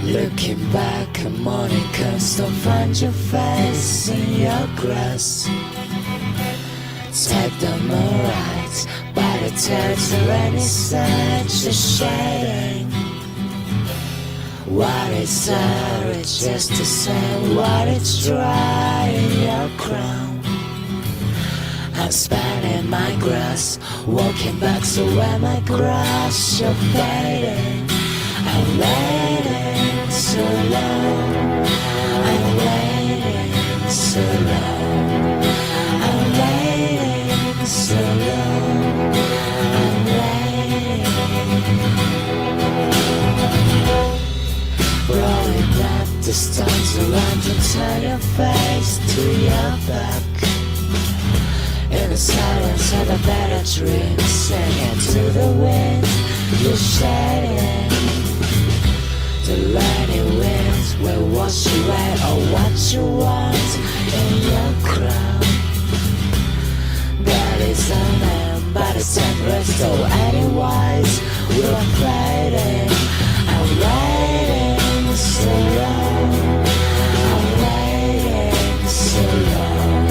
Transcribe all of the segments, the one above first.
Looking back, a morning comes, don't find your face in your grass. Take the moonlight by the tears of any such a shading. What is there, it's just the same, what it's dry in your crown. I'm spanning my grass, walking back, so when my grass you're fading. I'm waiting so long, I'm waiting so long, I'm waiting so long, I'm waiting. Rolling up the stones around you, turn your face to your back. In the silence of a better dream, singing to the wind, you're shedding. The rainy winds will wash away all what you want in your crown. That is a man, but it's temperate, though otherwise we're fading. I'm waiting so long, I'm waiting so long,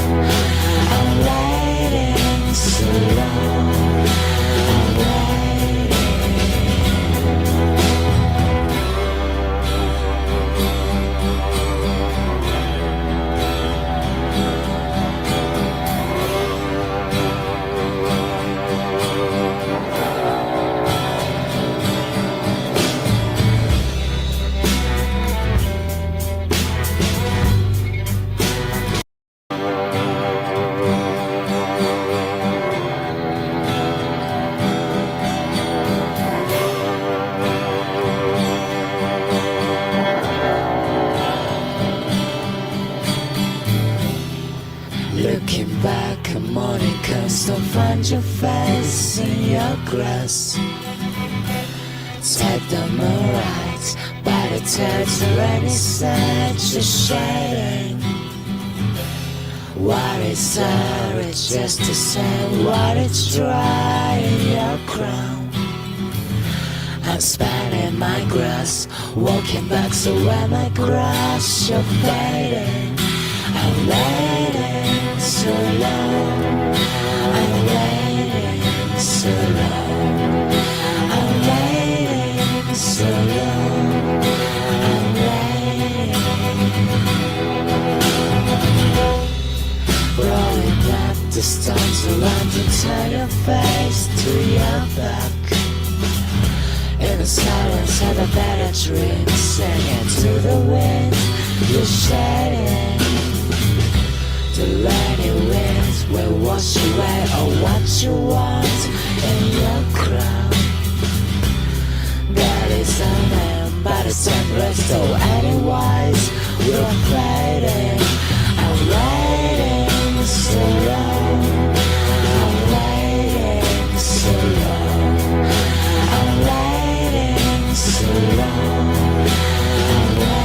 I'm waiting so long, I'm waiting. Looking back, a morning comes, don't find your face in your grass. Take the moonlight by the tears of any such a shading. What is there, it's just the same, what it's dry in your crown. I'm spanning my grass, walking back, so when my grass you're fading. I'm waiting so long, I'm waiting so long, I'm waiting so long, I'm waiting. Rolling up the stones around you, turn your face to your back. In the silence of a better dream, singing to the wind, you're shedding. The rainy winds will wash away all what you want in your crown. That is a man, but it's temperate, though otherwise we're fading. I'm waiting so long, I'm waiting so long, I'm waiting so long, I'm waiting.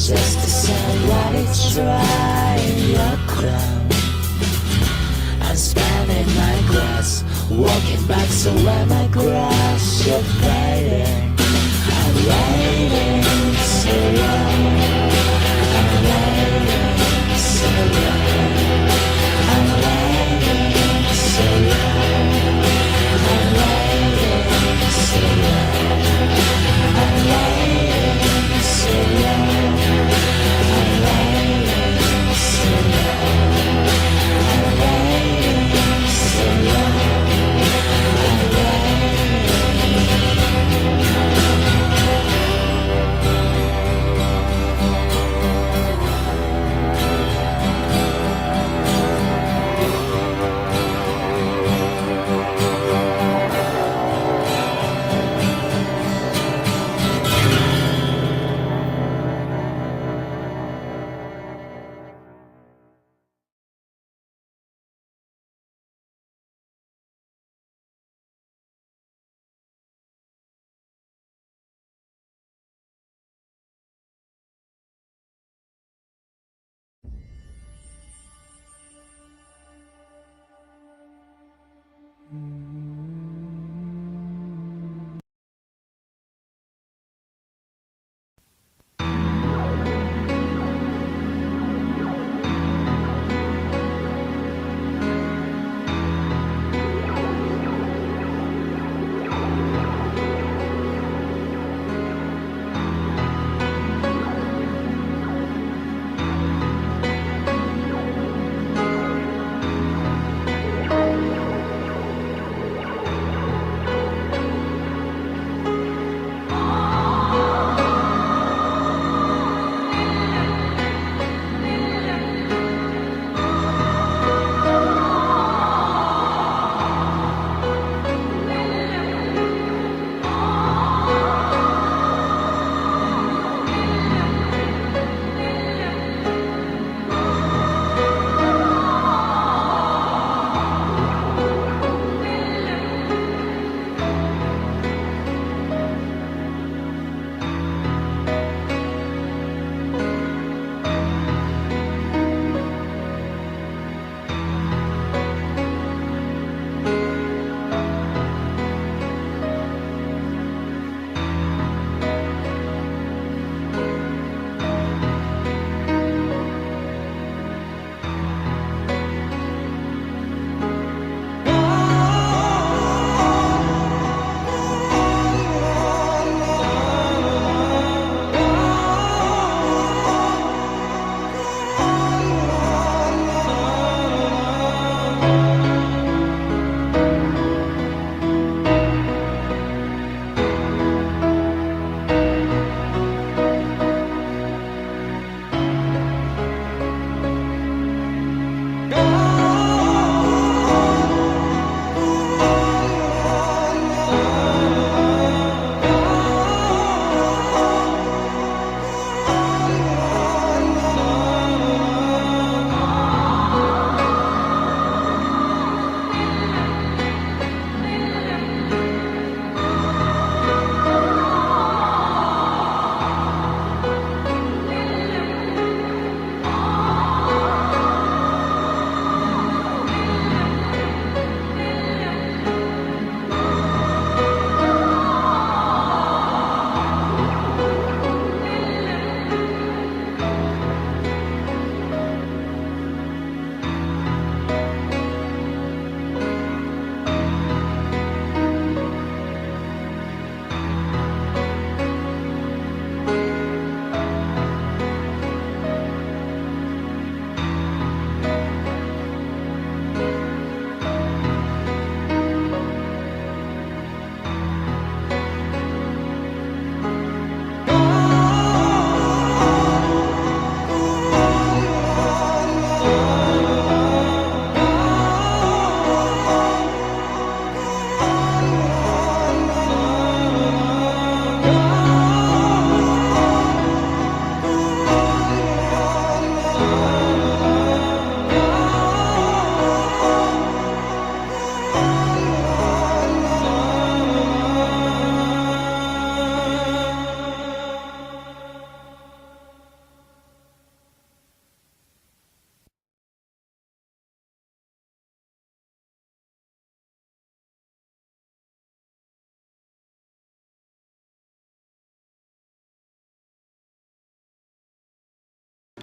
Just to say what it's dry in your crown. I'm spanning my grass, walking back, so when my grass you're fading. I'm waiting so long, I'm waiting so long, I'm waiting so long, I'm waiting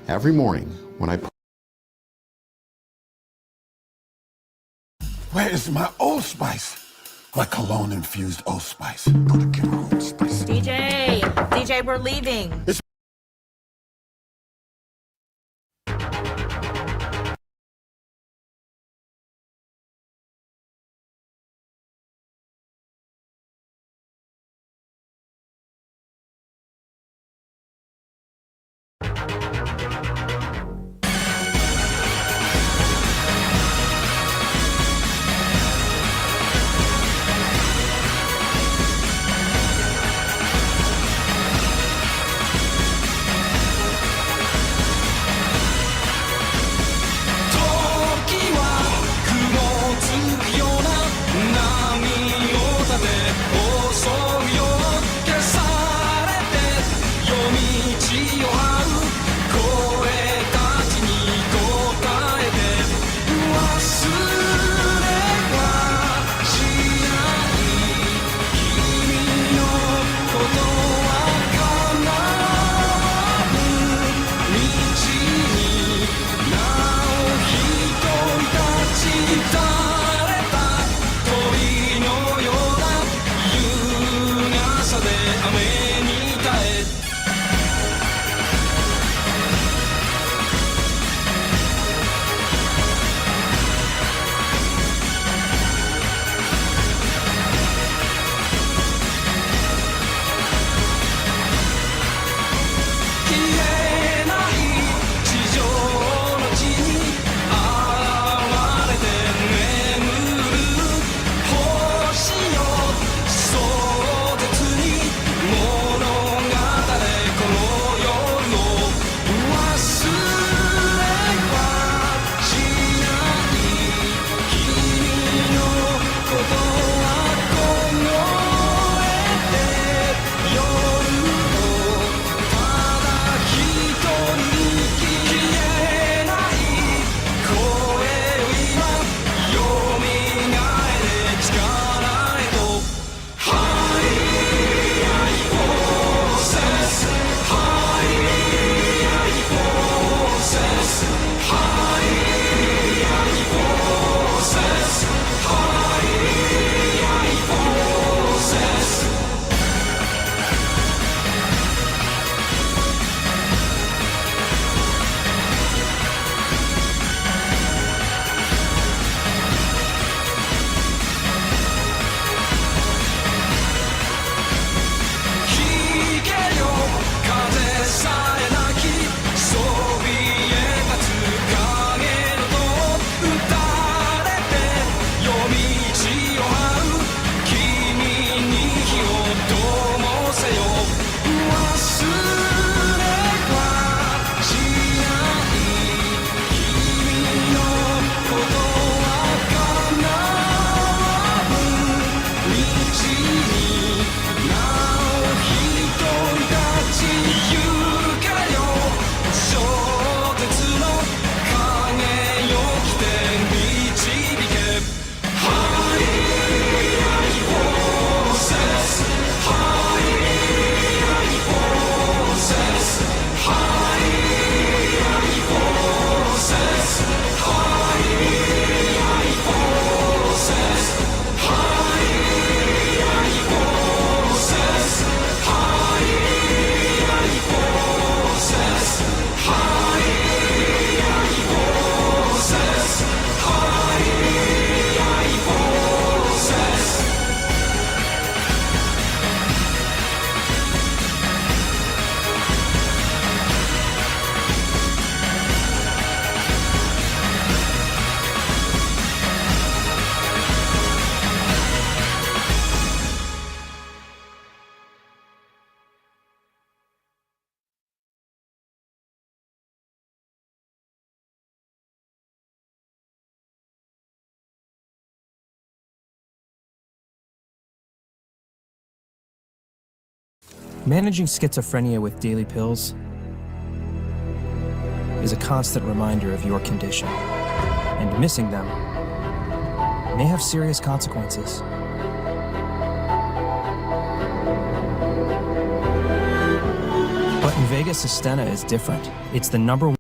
Every morning when I... Where is my Old Spice? My cologne-infused Old Spice. Gotta get my Old Spice. DJ, we're leaving. Managing schizophrenia with daily pills is a constant reminder of your condition, and missing them may have serious consequences. But Vega Sistena is different. It's the number one.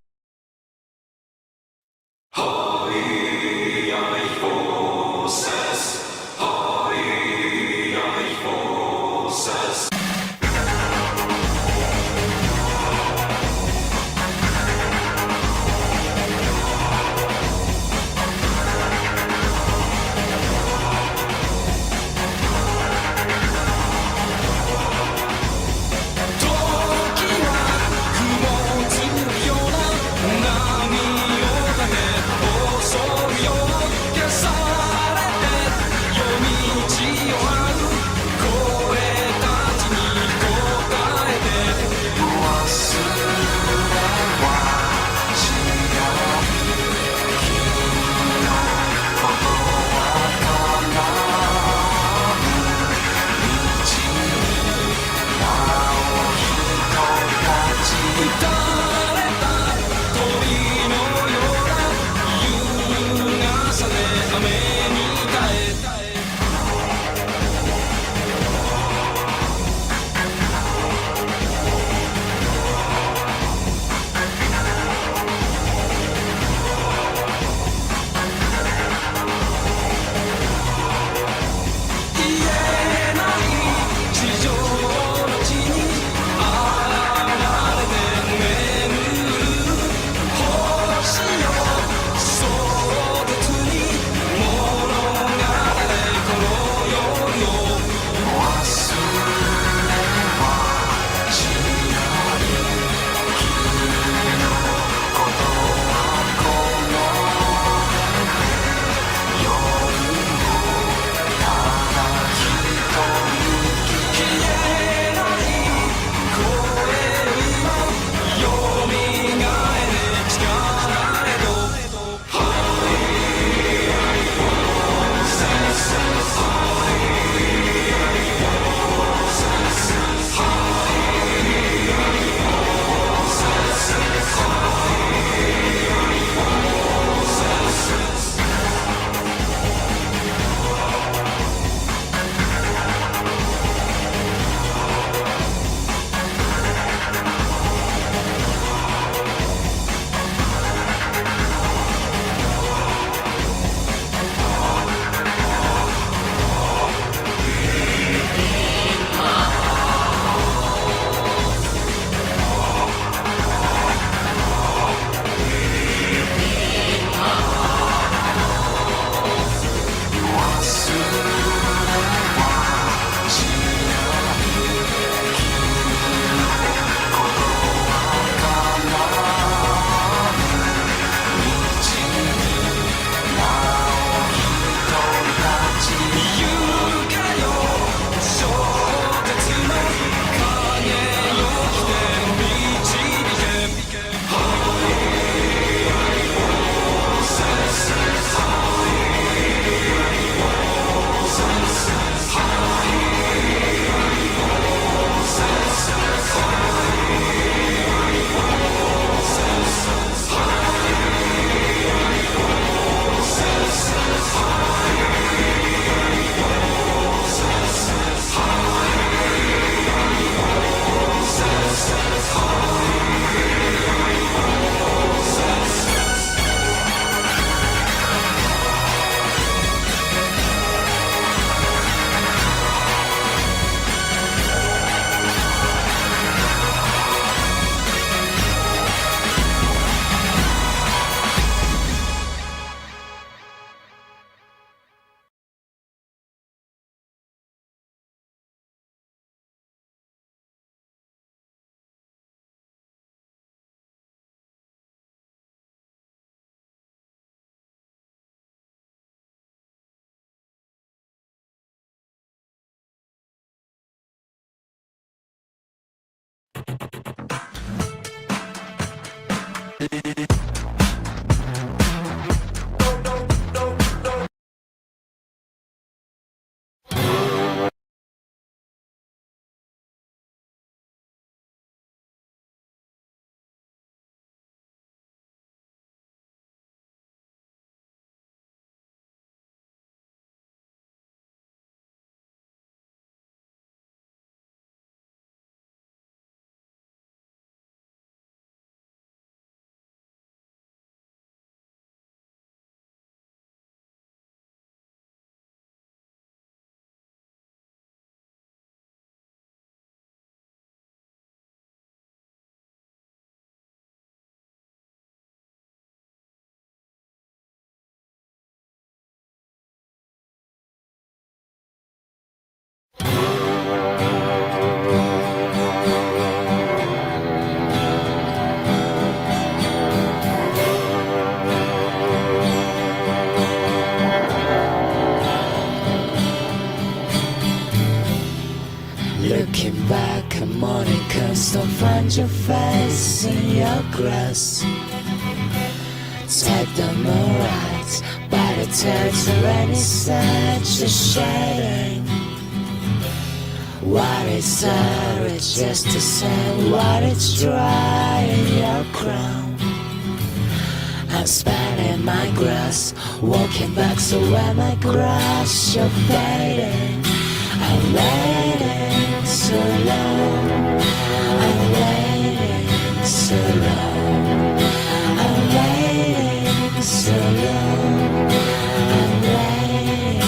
find your face in your grass. Take the moonlight by the turns of any such a shading. What is there? It's just the same. What it's dry in your crown. I'm spanning my grass, walking back so when my grass you're fading. I'm waiting so long. I'm waiting so long. I'm waiting so long. I'm waiting.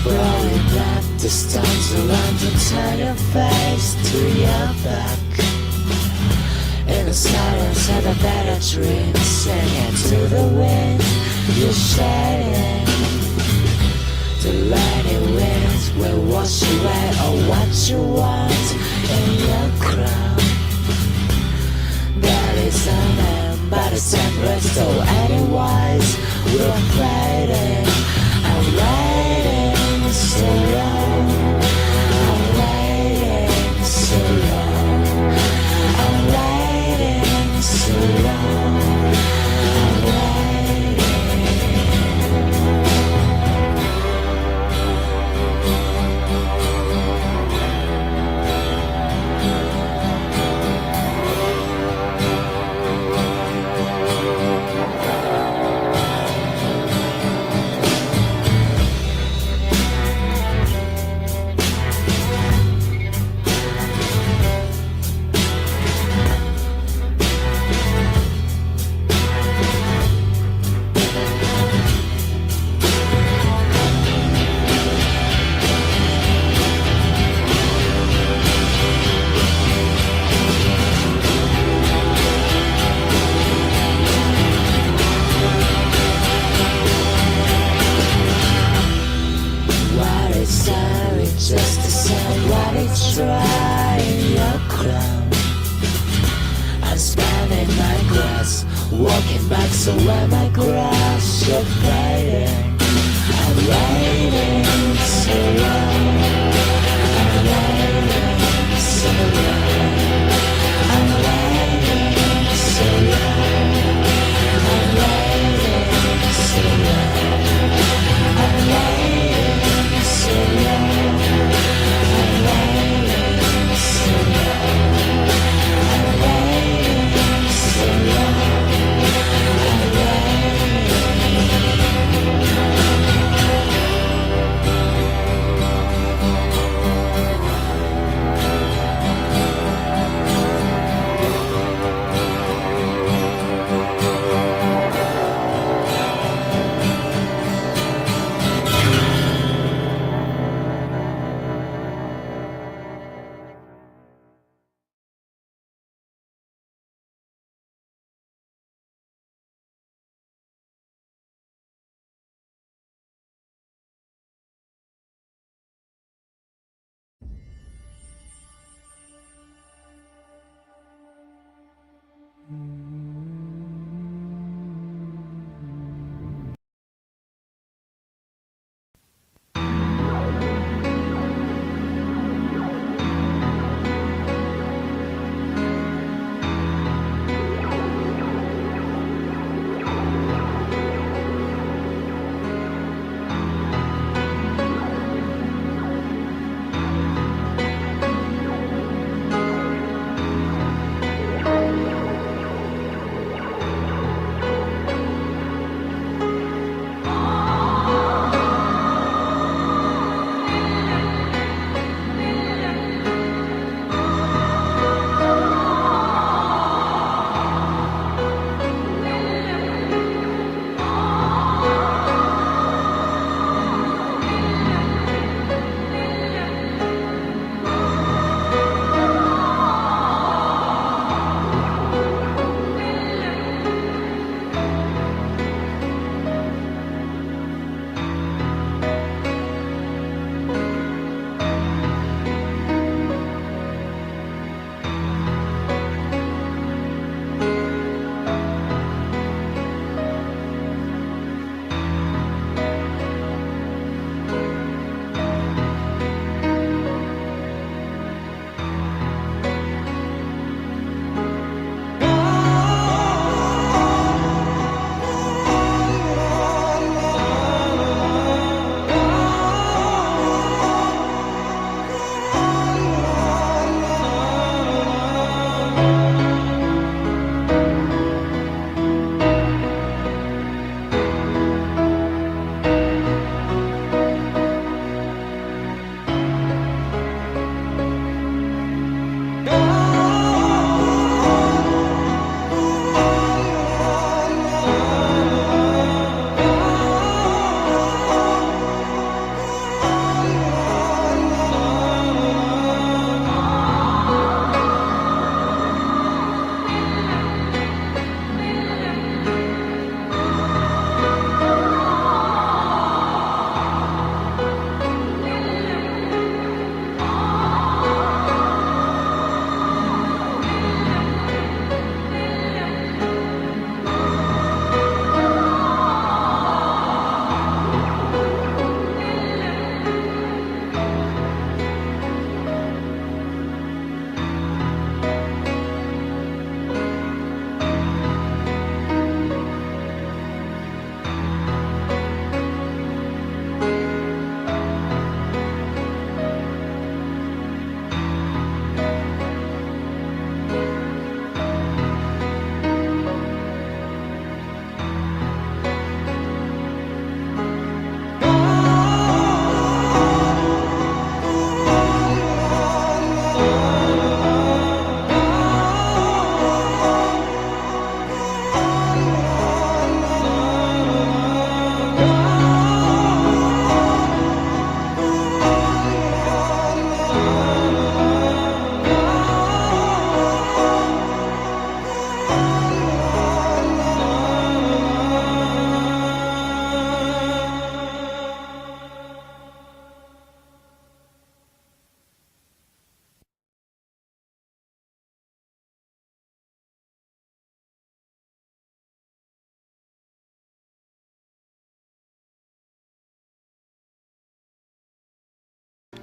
Rolling back the stones around and turn your face to your back. In the silence of a better dream, singing to the wind, you're shedding. The lightning winds will wash away all what you want in your crown. There is an end, but it's temporary, so otherwise we're fading. I'm waiting so long. I'm waiting so long. I'm waiting so long. I'm waiting. Just the same, what it's dry in your crown. I'm spanning my grass, walking back so when my grass you're fading. I'm waiting so long. I'm waiting so long. I'm waiting so long. I'm waiting so long. I'm waiting so long.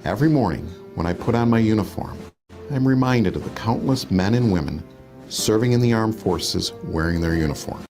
Every morning, when I put on my uniform, I'm reminded of the countless men and women serving in the armed forces wearing their uniform.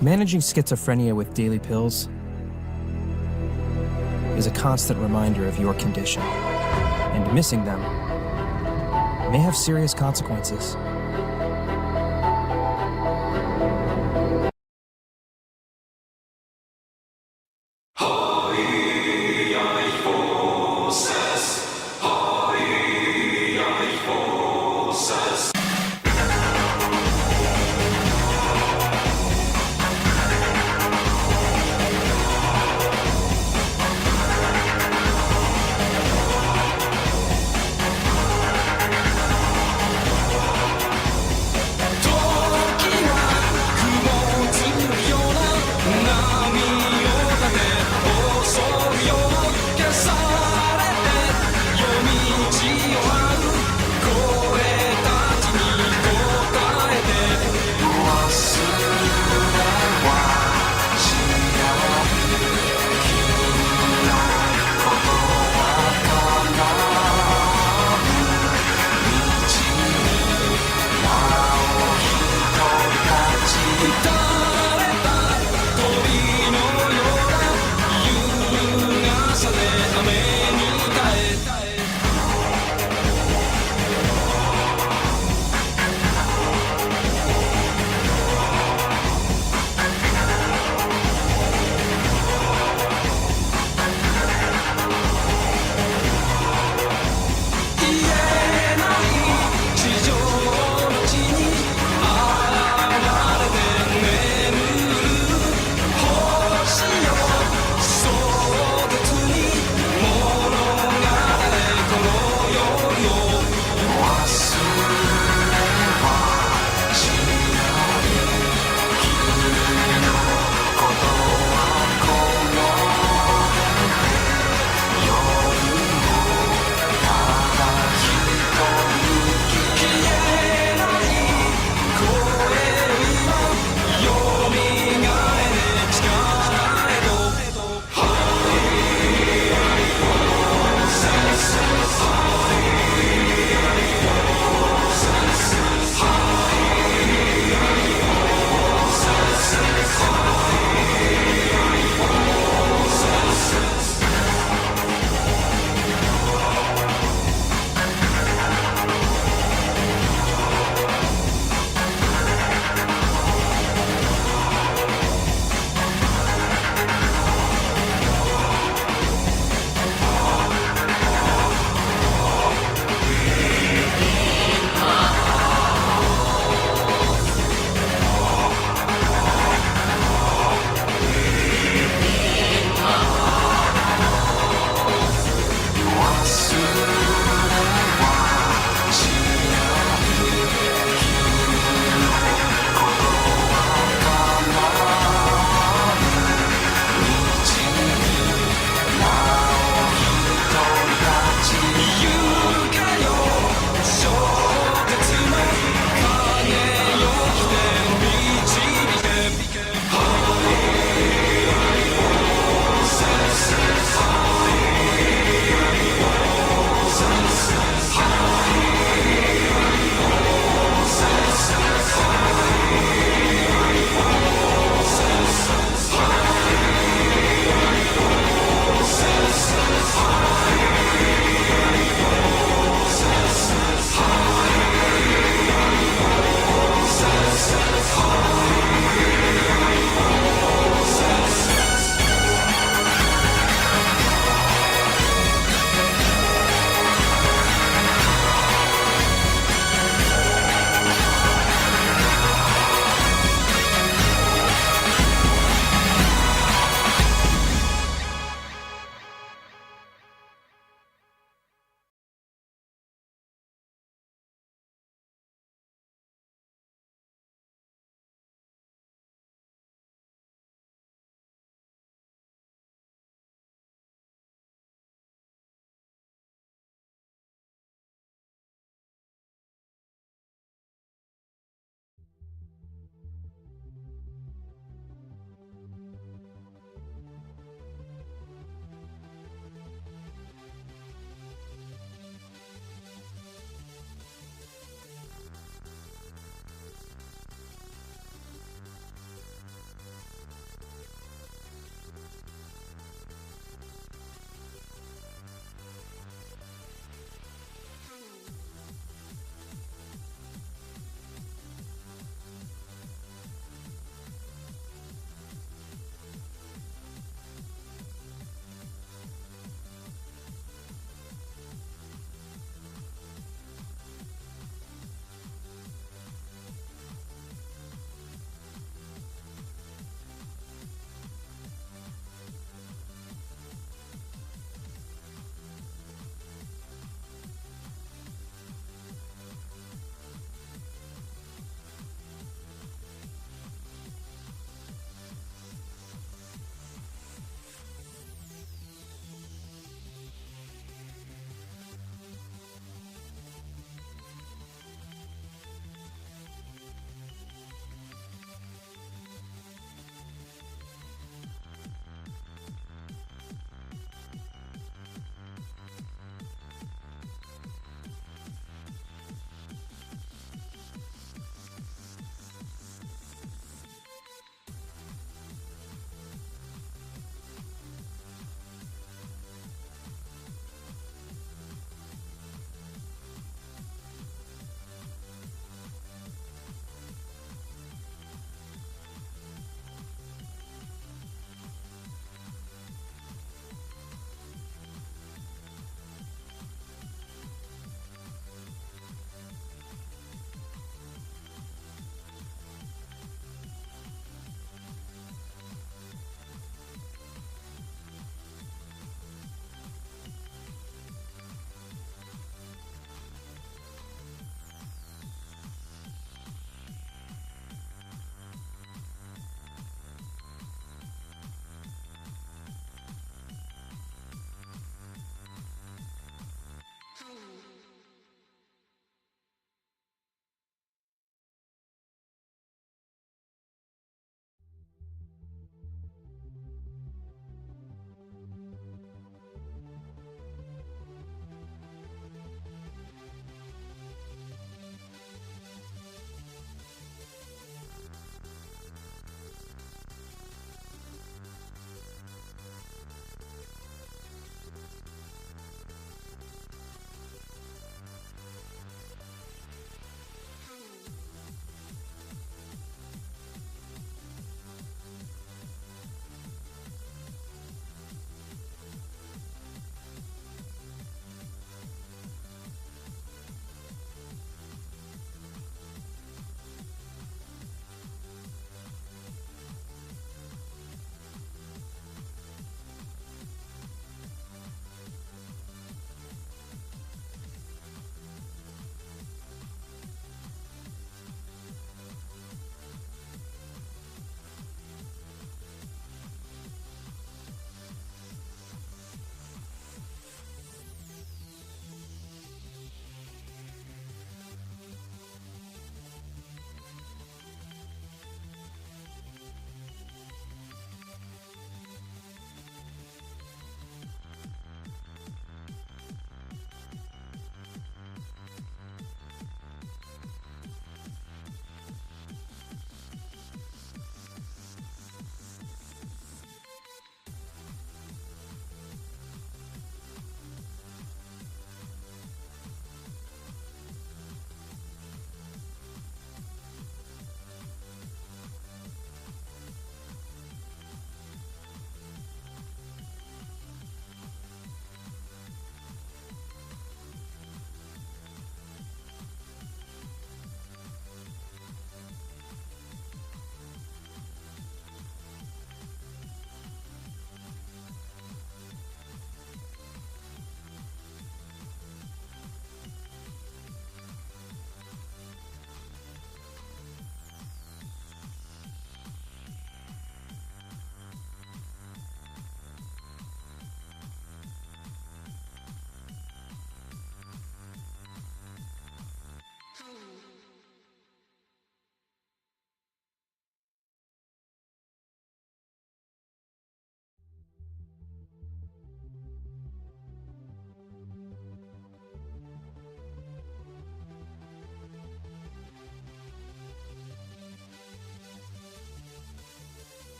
Managing schizophrenia with daily pills is a constant reminder of your condition, and missing them may have serious consequences.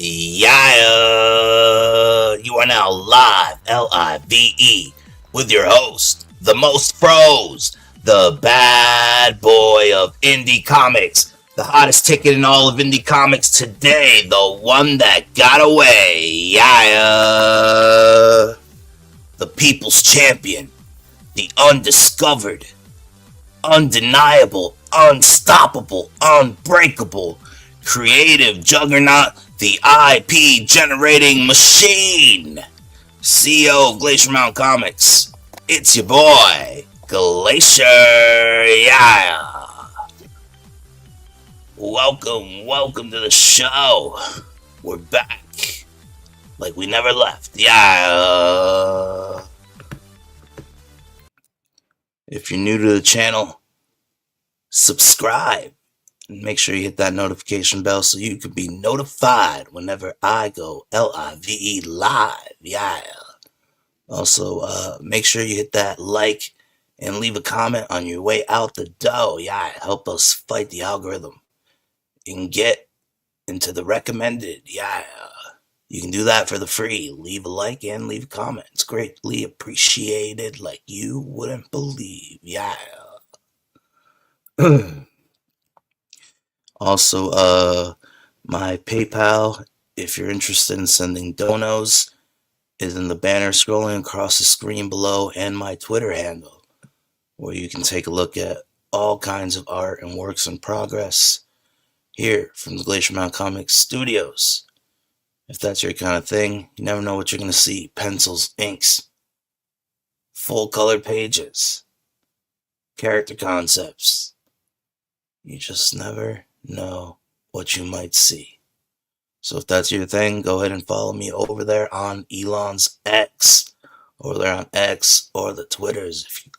Yeah, you are now live, Live, with your host, the most froze, the bad boy of indie comics, the hottest ticket in all of indie comics today, the one that got away. Yeah, the people's champion, the undiscovered, undeniable, unstoppable, unbreakable, creative juggernaut, the IP generating machine, CEO of Glacier Mountain Comics. It's your boy, Glacier. Yeah. Welcome to the show. We're back like we never left. Yeah. If you're new to the channel, subscribe and make sure you hit that notification bell so you can be notified whenever I go live. Yeah. Also, make sure you hit that like and leave a comment on your way out the door. Yeah, help us fight the algorithm and get into the recommended. Yeah, you can do that for the free. Leave a like and leave a comment. It's greatly appreciated like you wouldn't believe. Yeah. Also, my PayPal, if you're interested in sending donos, is in the banner scrolling across the screen below, and my Twitter handle, where you can take a look at all kinds of art and works in progress here from the Glacier Mountain Comics Studios. If that's your kind of thing, you never know what you're going to see. Pencils, inks, full color pages, character concepts. You just never know what you might see. So if that's your thing, go ahead and follow me over there on Elon's X, over there on X, or the Twitters if you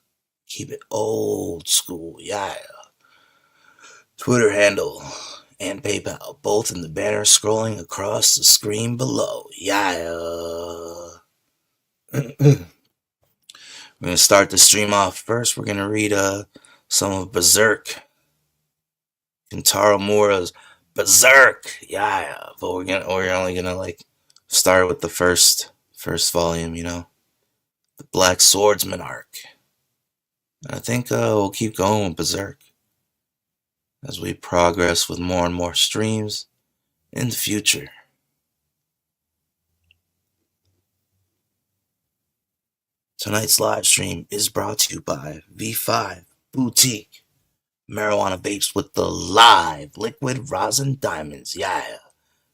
keep it old school. Yeah. Twitter handle and PayPal, both in the banner scrolling across the screen below. Yeah. We're going to start the stream off first. We're going to read some of Berserk, Kentaro Mura's Berserk. Yeah, but we're only gonna start with the first volume, the Black Swordsman arc. And I think we'll keep going with Berserk as we progress with more and more streams in the future. Tonight's live stream is brought to you by V5 Boutique Marijuana Vapes with the live liquid rosin diamonds. Yeah.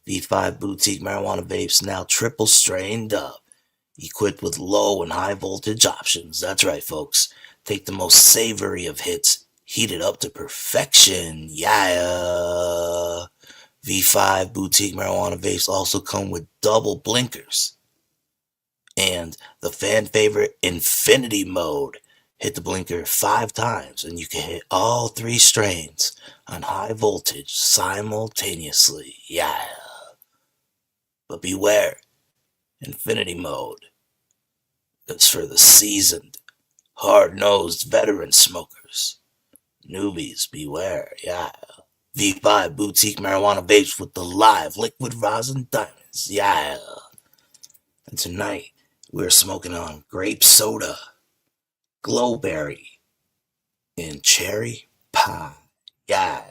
V5 Boutique Marijuana Vapes now triple strained up, equipped with low and high voltage options. That's right, folks. Take the most savory of hits, heat it up to perfection. Yeah. V5 Boutique Marijuana Vapes also come with double blinkers and the fan favorite Infinity Mode. Hit the blinker 5 times and you can hit all 3 strains on high voltage simultaneously. Yeah. But beware, Infinity Mode is for the seasoned, hard-nosed veteran smokers. Newbies, beware. Yeah. V5 Boutique Marijuana Vapes with the live liquid rosin diamonds. Yeah. And tonight, we're smoking on grape soda, glowberry, and cherry pie. Yeah.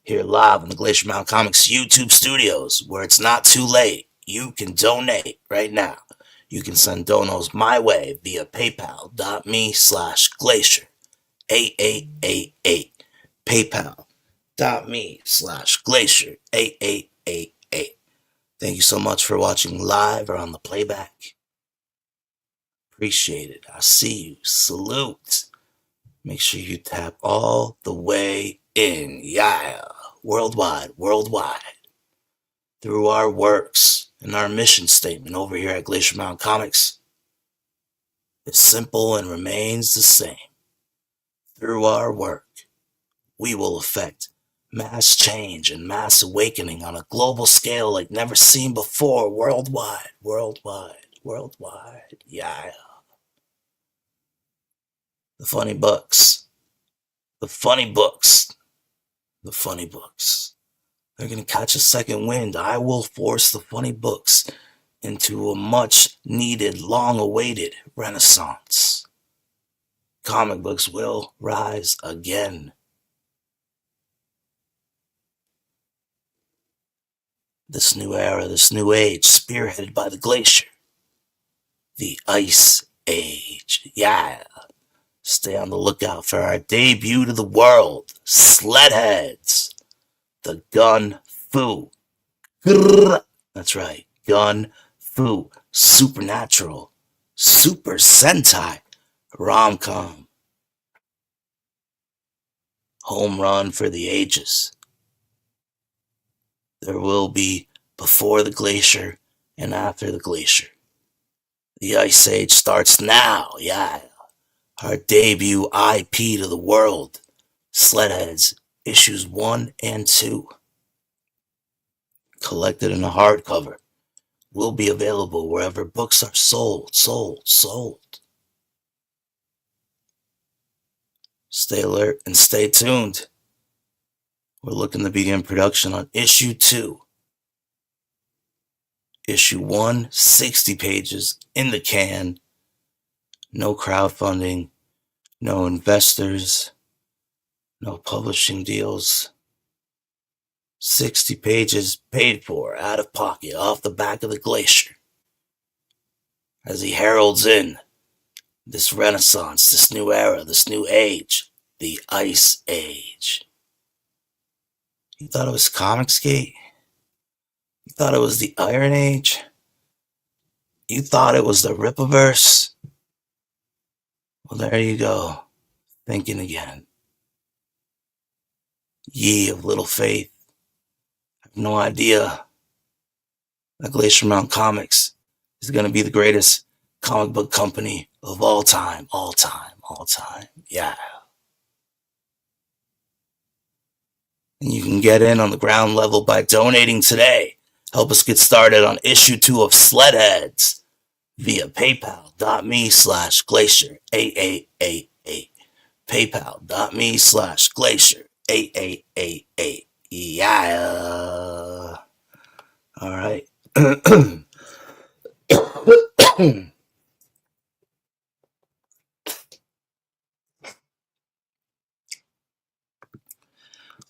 Here live in the Glacier Mountain Comics YouTube studios, where it's not too late. You can donate right now. You can send donos my way via paypal.me/glacier8888. paypal.me/glacier8888. Thank you so much for watching live or on the playback. Appreciate it. I see you. Salute. Make sure you tap all the way in. Yeah. Worldwide. Through our works and our mission statement over here at Glacier Mountain Comics, it's simple and remains the same. Through our work, we will affect mass change and mass awakening on a global scale like never seen before. Worldwide. Yeah. The funny books. They're going to catch a second wind. I will force the funny books into a much needed, long awaited renaissance. Comic books will rise again. This new era, this new age, spearheaded by the Glacier. The Ice Age. Yeah. Stay on the lookout for our debut to the world. Sledheads. The Gun Fu. Grrr. That's right. Gun Fu. Supernatural. Super Sentai. Rom-com. Home run for the ages. There will be before the Glacier and after the Glacier. The Ice Age starts now. Yeah. Our debut IP to the world. Sledheads, issues 1 and 2. Collected in a hardcover. Will be available wherever books are sold. Stay alert and stay tuned. We're looking to begin production on issue 2. Issue 1, 60 pages in the can. No crowdfunding, no investors, no publishing deals. 60 pages paid for, out of pocket, off the back of the Glacier. As he heralds in this renaissance, this new era, this new age, the Ice Age. You thought it was Comicsgate? You thought it was the Iron Age? You thought it was the Rippaverse? Well, there you go, thinking again. Ye of little faith. I have no idea that Glacier Mountain Comics is going to be the greatest comic book company of all time. Yeah. And you can get in on the ground level by donating today. Help us get started on issue 2 of Sledheads via paypal.me/Glacier 8888. paypal.me/Glacier 8888. Yeah. All right.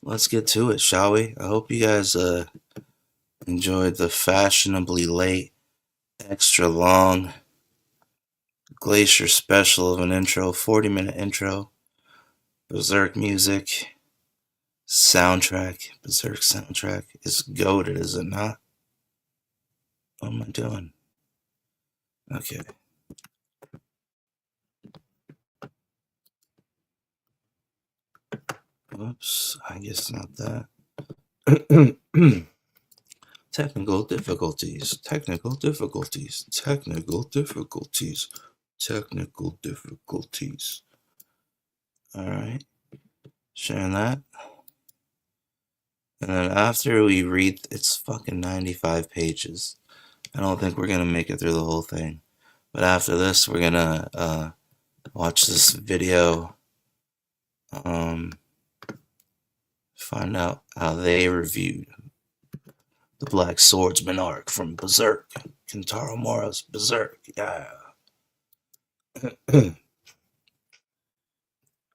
Let's get to it, shall we? I hope you guys enjoyed the fashionably late, extra long Glacier special of an intro, 40-minute intro. Berserk music, soundtrack. Berserk soundtrack is goated, is it not? What am I doing? Okay. Whoops, I guess not that. Technical difficulties. Alright. Sharing that. And then after we read, it's fucking 95 pages. I don't think we're gonna make it through the whole thing. But after this, we're gonna watch this video. Find out how they reviewed the Black Swordsman arc from Berserk. Kentaro Mora's Berserk. Yeah.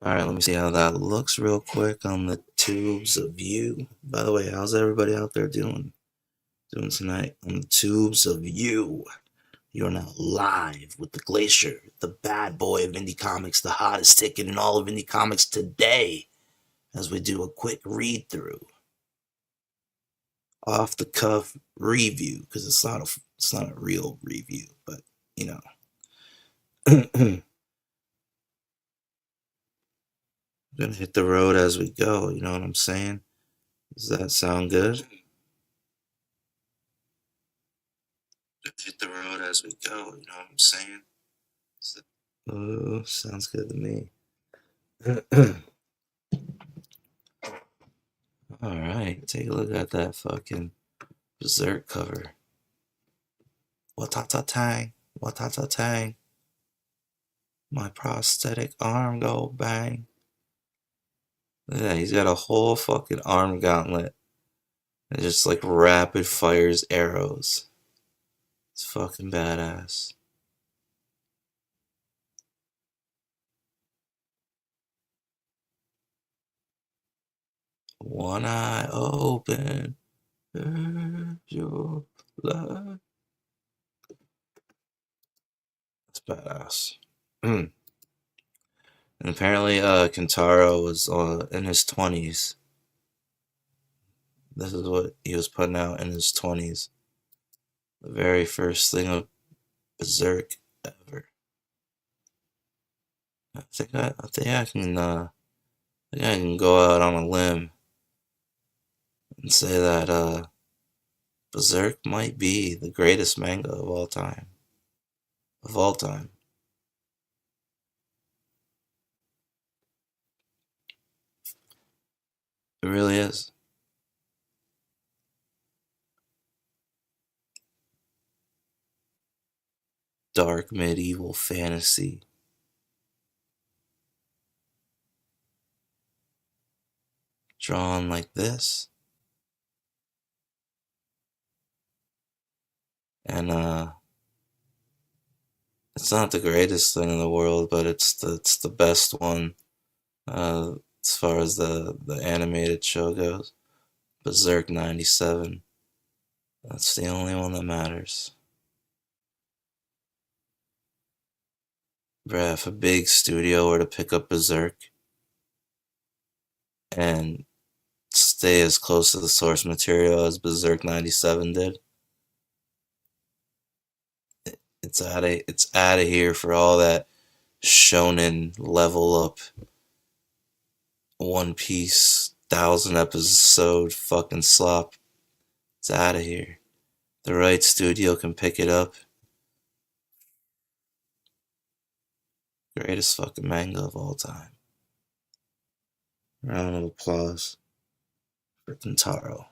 Alright, let me see how that looks real quick on the tubes of you. By the way, how's everybody out there doing tonight on the tubes of you? You're now live with the Glacier, the bad boy of indie comics, the hottest ticket in all of indie comics today, as we do a quick read through, off the cuff review, because it's not a real review, but you know. I'm gonna hit the road as we go, you know what I'm saying? Does that sound good? Hit the road as we go, you know what I'm saying? Oh, sounds good to me. Alright, take a look at that fucking Berserk cover. Watata tang. My prosthetic arm go bang. Look at that, he's got a whole fucking arm gauntlet It just like rapid fires arrows. It's fucking badass. One eye open. Your life. It's badass. And apparently, Kentaro was in his 20s. This is what he was putting out in his 20s. The very first thing of Berserk ever. I think I can go out on a limb and say that Berserk might be the greatest manga of all time. Of all time. It really is. Dark medieval fantasy. Drawn like this. And it's not the greatest thing in the world, but it's the best one as far as the animated show goes. Berserk 97. That's the only one that matters. Bruh, if a big studio were to pick up Berserk and stay as close to the source material as Berserk 97 did, it's out of here for all that shonen level up One Piece 1,000 episode fucking slop. It's out of here. The right studio can pick it up. Greatest fucking manga of all time. Round of applause for Kentaro.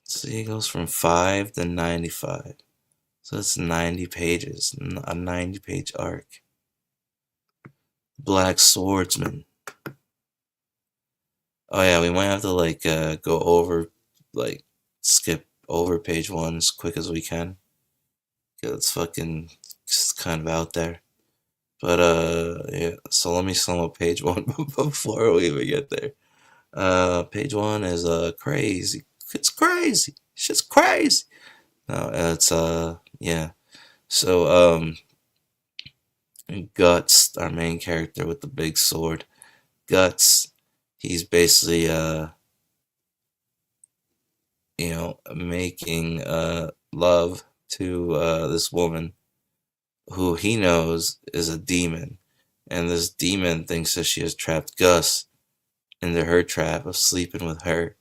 See, it goes from 5 to 95. So it's 90 pages. A 90-page arc. Black Swordsman. Oh yeah, we might have to go over, skip over page 1 as quick as we can. Cause it's fucking just kind of out there. But yeah, so let me sum up page 1 before we even get there. Page 1 is crazy. It's crazy. Shit's crazy. No, it's yeah. So Guts, our main character with the big sword, Guts, he's basically making love to this woman who he knows is a demon, and this demon thinks that she has trapped Gus into her trap of sleeping with her.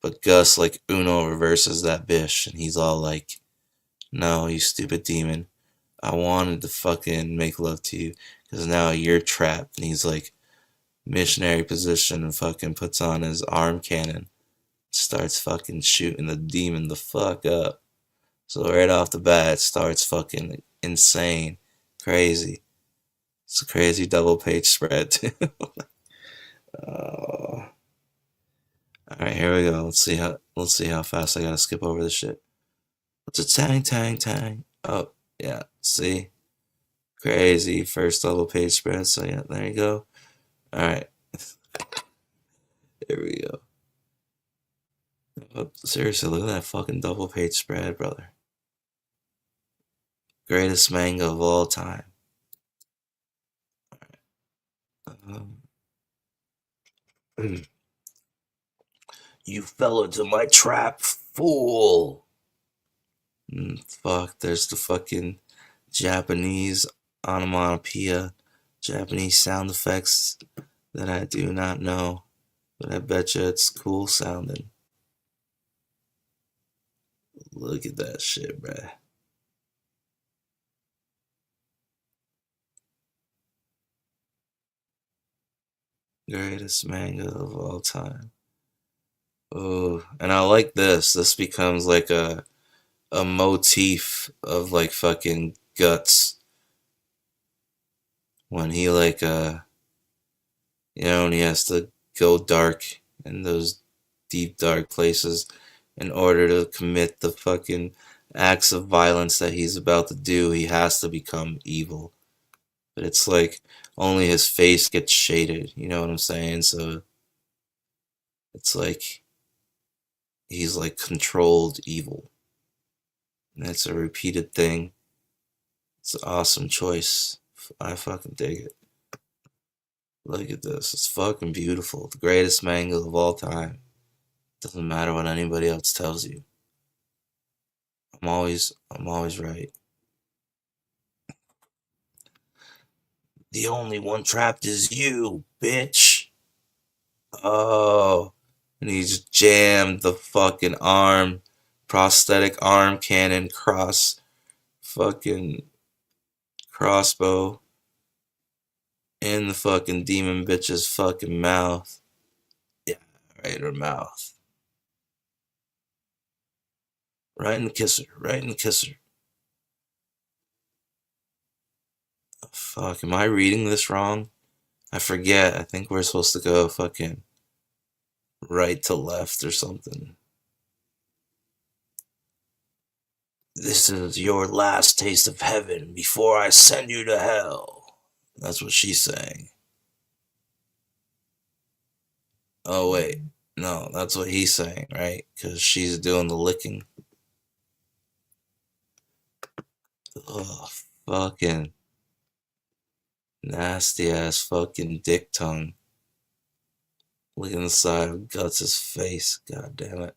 But Gus Uno reverses that bitch, and he's all like, "No, you stupid demon. I wanted to fucking make love to you, because now you're trapped." And he's like, missionary position, and fucking puts on his arm cannon, starts fucking shooting the demon the fuck up. So right off the bat, it starts fucking insane, crazy. It's a crazy double page spread too. Alright, here we go. Let's see how fast I gotta skip over this shit. What's a tang? Oh, yeah, see? Crazy first double page spread, so yeah, there you go. Alright. Here we go. Oh, seriously, look at that fucking double page spread, brother. Greatest manga of all time. You fell into my trap, fool. Fuck, there's the fucking Japanese onomatopoeia, Japanese sound effects that I do not know, but I bet you it's cool sounding. Look at that shit, bruh. Greatest manga of all time. Oh, and I like this. This becomes like a motif of fucking Guts when he You know, and he has to go dark in those deep, dark places in order to commit the fucking acts of violence that he's about to do. He has to become evil. But it's like only his face gets shaded, you know what I'm saying? So it's like he's like controlled evil. And it's a repeated thing. It's an awesome choice. I fucking dig it. Look at this. It's fucking beautiful. The greatest manga of all time. Doesn't matter what anybody else tells you. I'm always right. The only one trapped is you, bitch. Oh, and he just jammed the fucking prosthetic arm cannon fucking crossbow in the fucking demon bitch's fucking mouth. Yeah, right in her mouth. Right in the kisser. Right in the kisser. Fuck, am I reading this wrong? I forget. I think we're supposed to go fucking right to left or something. This is your last taste of heaven before I send you to hell. That's what she's saying. Oh, wait. No, that's what he's saying, right? Because she's doing the licking. Ugh, fucking nasty ass fucking dick tongue. Look inside of Guts' face. God damn it.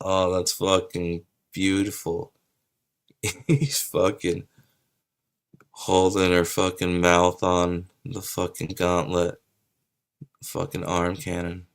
Oh, that's fucking beautiful. He's fucking holding her fucking mouth on the fucking gauntlet. Fucking arm cannon.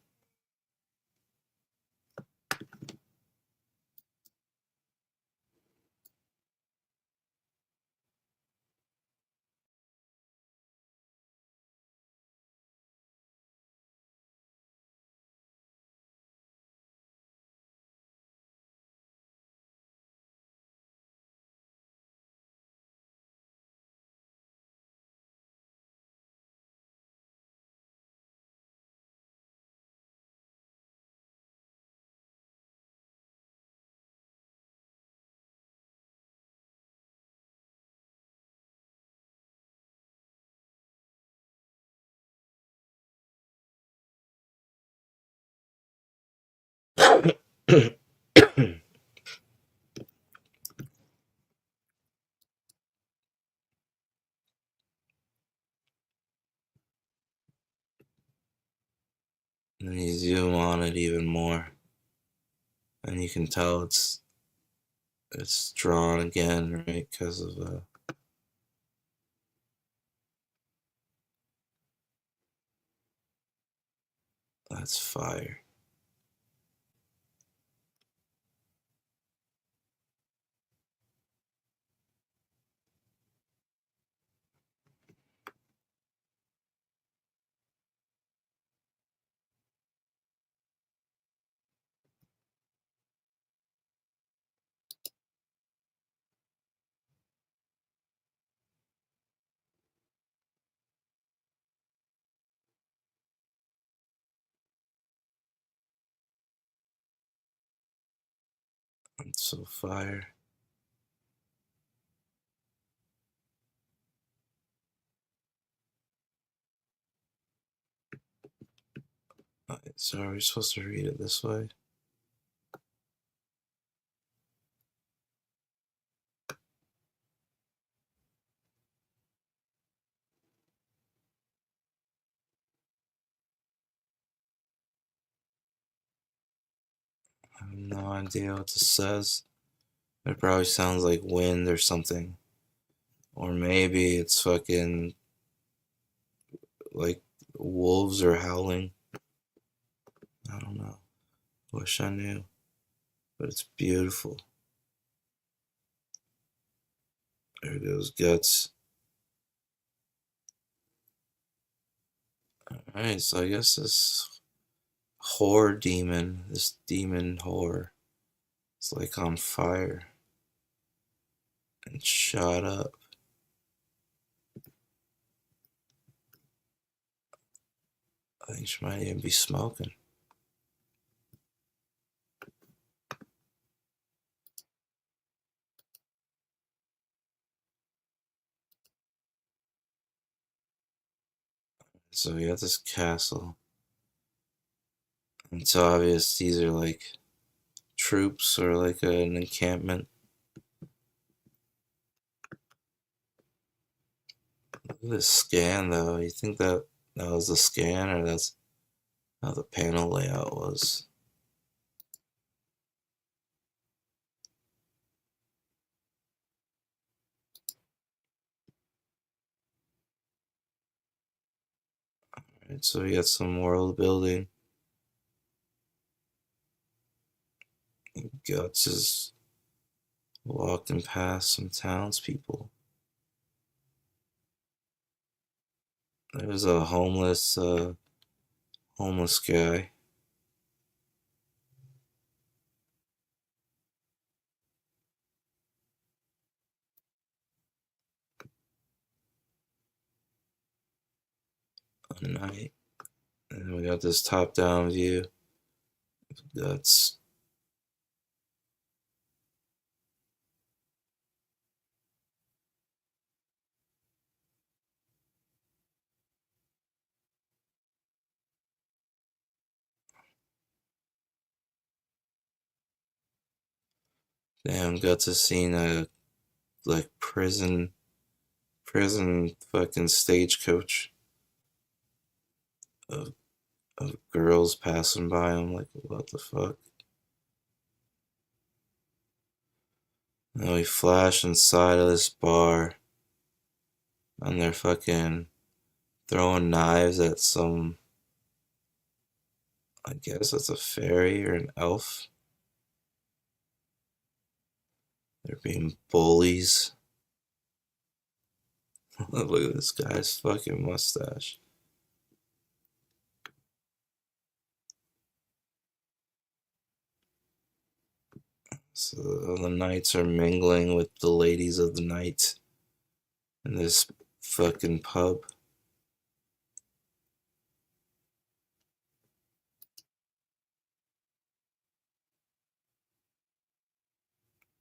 And you zoom on it even more, and you can tell it's drawn again, right? Because of that's fire. It's so fire. So are we supposed to read it this way? I have no idea what this says. It probably sounds like wind or something. Or maybe it's fucking like wolves are howling. I don't know. Wish I knew. But it's beautiful. There goes Guts. Alright, so I guess this whore demon, this demon whore, it's like on fire. and shot up. I think she might even be smoking. So we got this castle. It's obvious these are like troops or like an encampment. Look at this scan though. You think that was the scan, or that's how the panel layout was? Alright, so we got some world building. Guts is walking past some townspeople. There's a homeless guy. A night. And we got this top-down view. Guts. Damn, Guts is seeing a like prison fucking stagecoach of girls passing by him. Like, what the fuck? Now we flash inside of this bar, and they're fucking throwing knives at some, I guess it's a fairy or an elf. They're being bullies. Look at this guy's fucking mustache. So the knights are mingling with the ladies of the night in this fucking pub.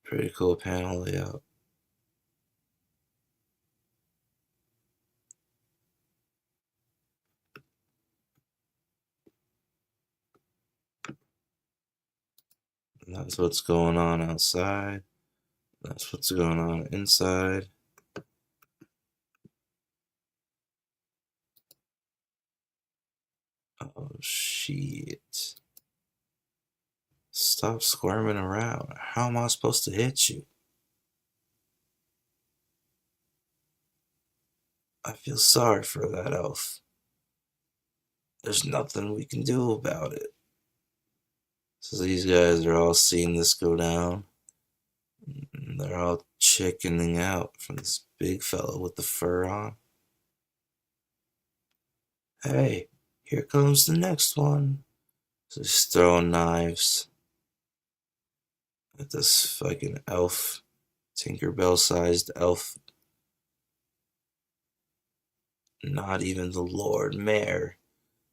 Pretty cool panel layout. And that's what's going on outside. That's what's going on inside. Oh shit. Stop squirming around. How am I supposed to hit you? I feel sorry for that elf. There's nothing we can do about it. So these guys are all seeing this go down. And they're all chickening out from this big fella with the fur on. Hey, here comes the next one. So he's throwing knives at this fucking elf. Tinkerbell-sized elf. Not even the Lord Mayor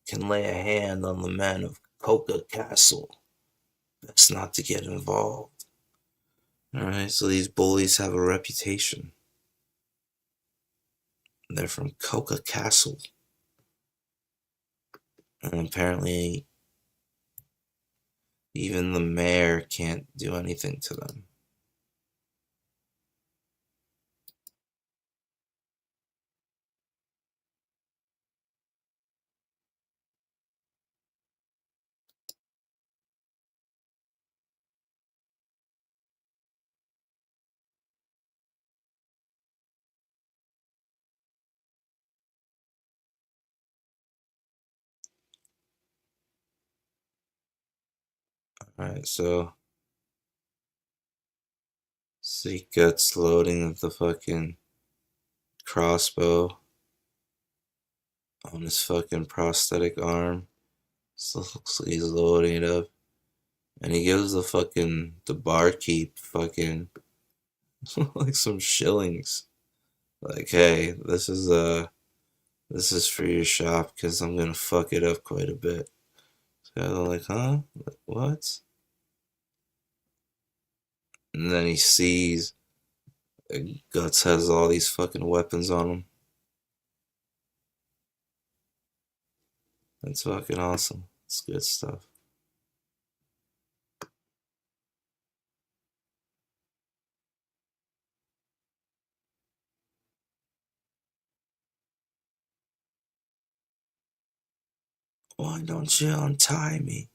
can lay a hand on the men of Coca Castle. Best not to get involved. Alright, so these bullies have a reputation. They're from Coca Castle. And apparently, even the mayor can't do anything to them. Alright, so see Guts loading the fucking crossbow on his fucking prosthetic arm. So looks like he's loading it up. And he gives the barkeep fucking Like some shillings. Like, hey, this is for your shop because I'm gonna fuck it up quite a bit. So they're like, huh? What? And then he sees Guts has all these fucking weapons on him. That's fucking awesome. It's good stuff. Why don't you untie me?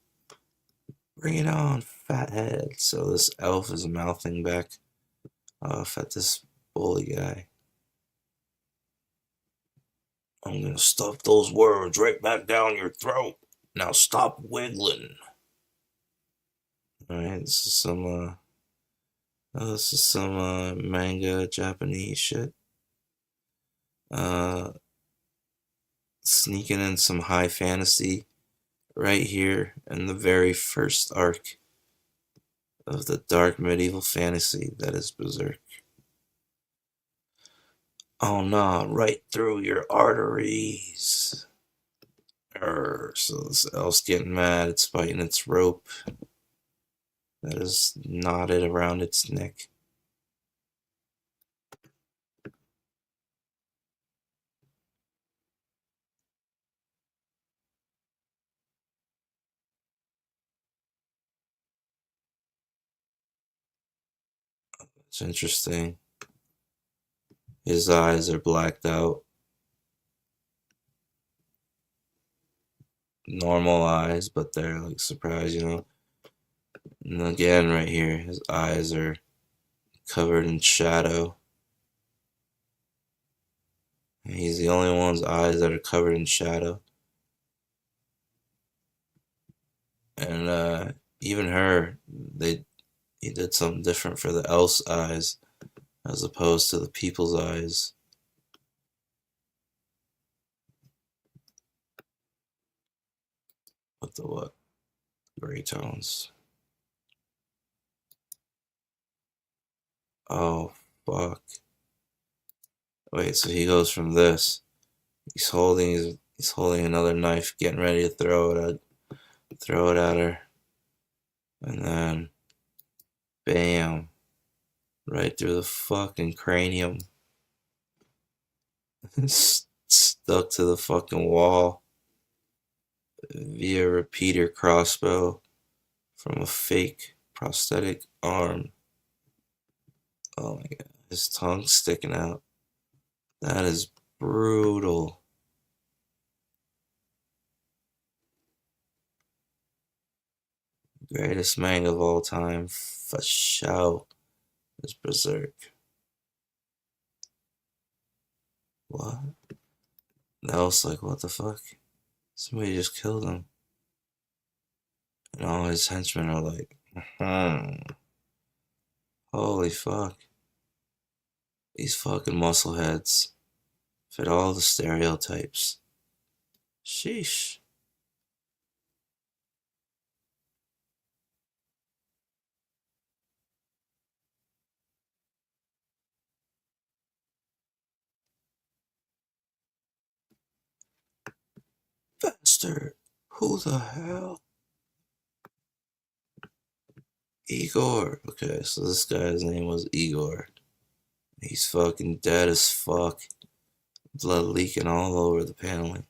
Bring it on, fathead. So this elf is mouthing back off at this bully guy. I'm gonna stuff those words right back down your throat. Now stop wiggling. Alright, this is some manga Japanese shit. Sneaking in some high fantasy right here in the very first arc of the dark medieval fantasy that is Berserk. Oh nah, right through your arteries. So this elf's getting mad, it's biting its rope that is knotted around its neck. It's interesting. His eyes are blacked out. Normal eyes, but they're like surprised, you know. And again, right here, his eyes are covered in shadow. And he's the only one's eyes that are covered in shadow. And even her, he did something different for the elf's eyes as opposed to the people's eyes. With the what? Gray tones. Oh, fuck. Wait, so he goes from this. He's holding another knife, getting ready to throw it at her. And then bam. Right through the fucking cranium. Stuck to the fucking wall via repeater crossbow from a fake prosthetic arm. Oh my god, his tongue's sticking out. That is brutal. Greatest manga of all time, for sure, is Berserk. What? That was like, what the fuck? Somebody just killed him. And all his henchmen are like, holy fuck. These fucking muscleheads fit all the stereotypes. Sheesh. Bastard. Who the hell? Igor. Okay, so this guy's name was Igor. He's fucking dead as fuck. Blood leaking all over the paneling.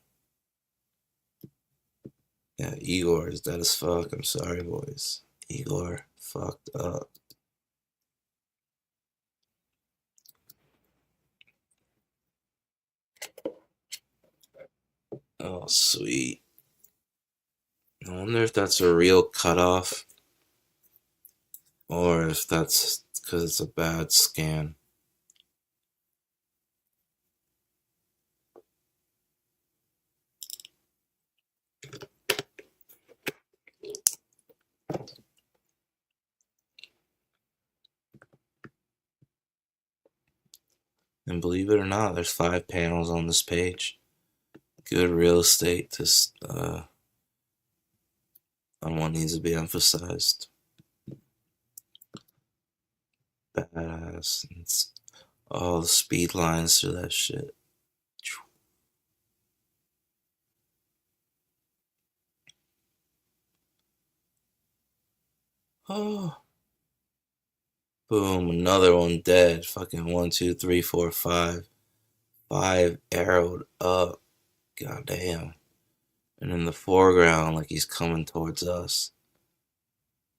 Yeah, Igor is dead as fuck. I'm sorry, boys. Igor fucked up. Oh, sweet. I wonder if that's a real cutoff or if that's because it's a bad scan. And believe it or not, there's 5 panels on this page. Good real estate on what needs to be emphasized. Badass. badass. It's all the speed lines through that shit. Oh. Boom, another one dead. Fucking 1, 2, 3, 4, 5. 5 arrowed up. God damn. And in the foreground, like he's coming towards us.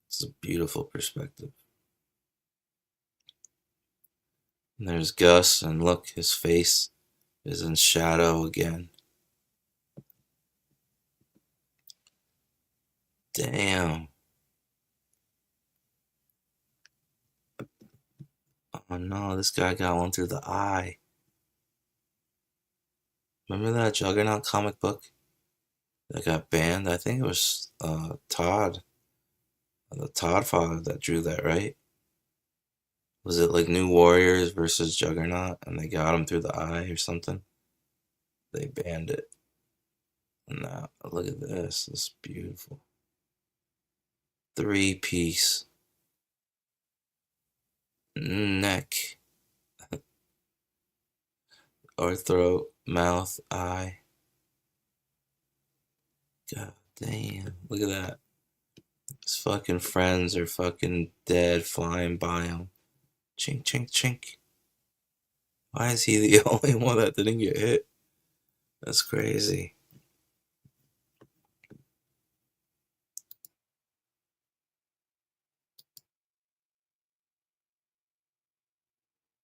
It's a beautiful perspective. And there's Gus, and look, his face is in shadow again. Damn. Oh no, this guy got one through the eye. Remember that Juggernaut comic book that got banned? I think it was Todd, the Todd father that drew that, right? Was it like New Warriors versus Juggernaut, and they got him through the eye or something? They banned it. And now, look at this. This is beautiful. 3-piece neck or throat, mouth, eye. God damn. Look at that. His fucking friends are fucking dead, flying by him. Chink, chink, chink. Why is he the only one that didn't get hit? That's crazy.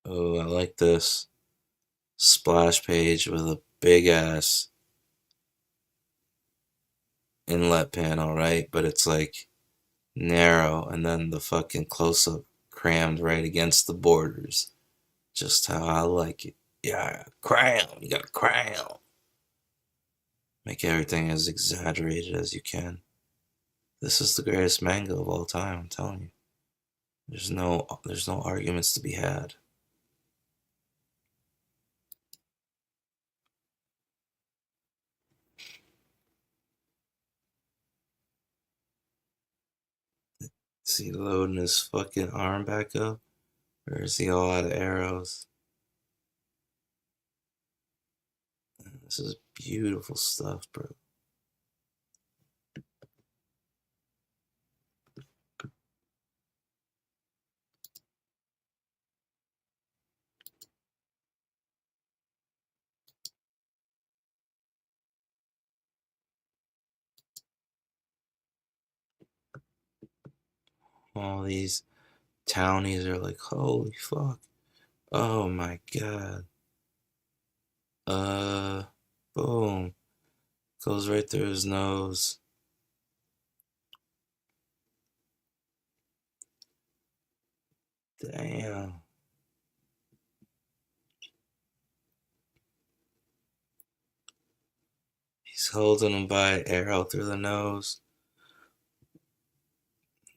Oh, I like this splash page with a big ass inlet panel, right? But it's like narrow, and then the fucking close up crammed right against the borders. Just how I like it. Yeah, crown. You got a crown. Make everything as exaggerated as you can. This is the greatest manga of all time, I'm telling you. There's no arguments to be had. Is he loading his fucking arm back up? Or is he all out of arrows? This is beautiful stuff, bro. All these townies are like, holy fuck. Oh my god. Boom. Goes right through his nose. Damn. He's holding him by an arrow through the nose.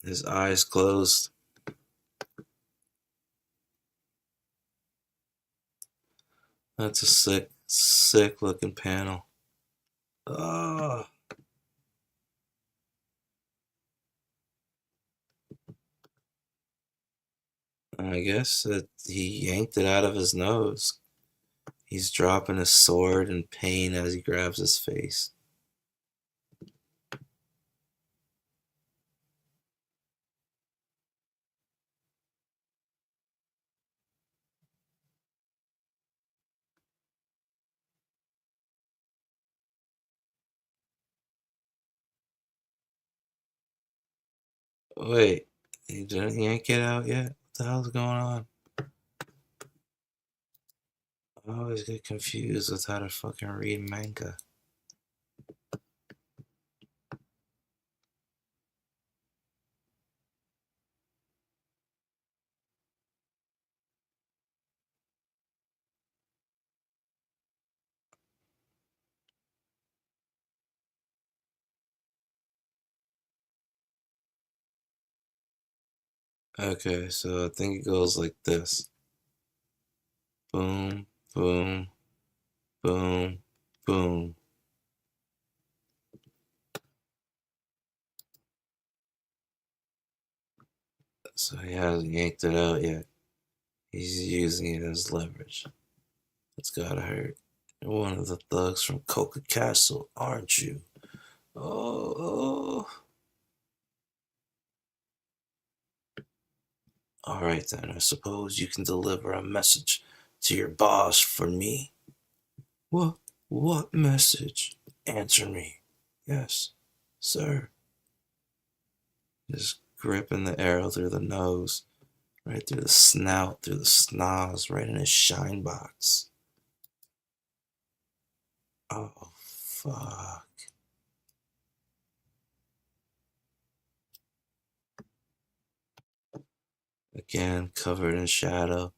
His eyes closed. That's a sick, sick looking panel. Oh. I guess that he yanked it out of his nose. He's dropping his sword in pain as he grabs his face. Wait, he didn't yank it out yet? What the hell's going on? I always get confused with how to fucking read manga. Okay, so I think it goes like this. Boom, boom, boom, boom. So he hasn't yanked it out yet. He's using it as leverage. It's gotta hurt. You're one of the thugs from Coca Castle, aren't you? Oh. Alright then, I suppose you can deliver a message to your boss for me. What message? Answer me. Yes, sir. Just gripping the arrow through the nose, right through the snout, through the snoz, right in his shine box. Oh, fuck. Again, covered in shadow,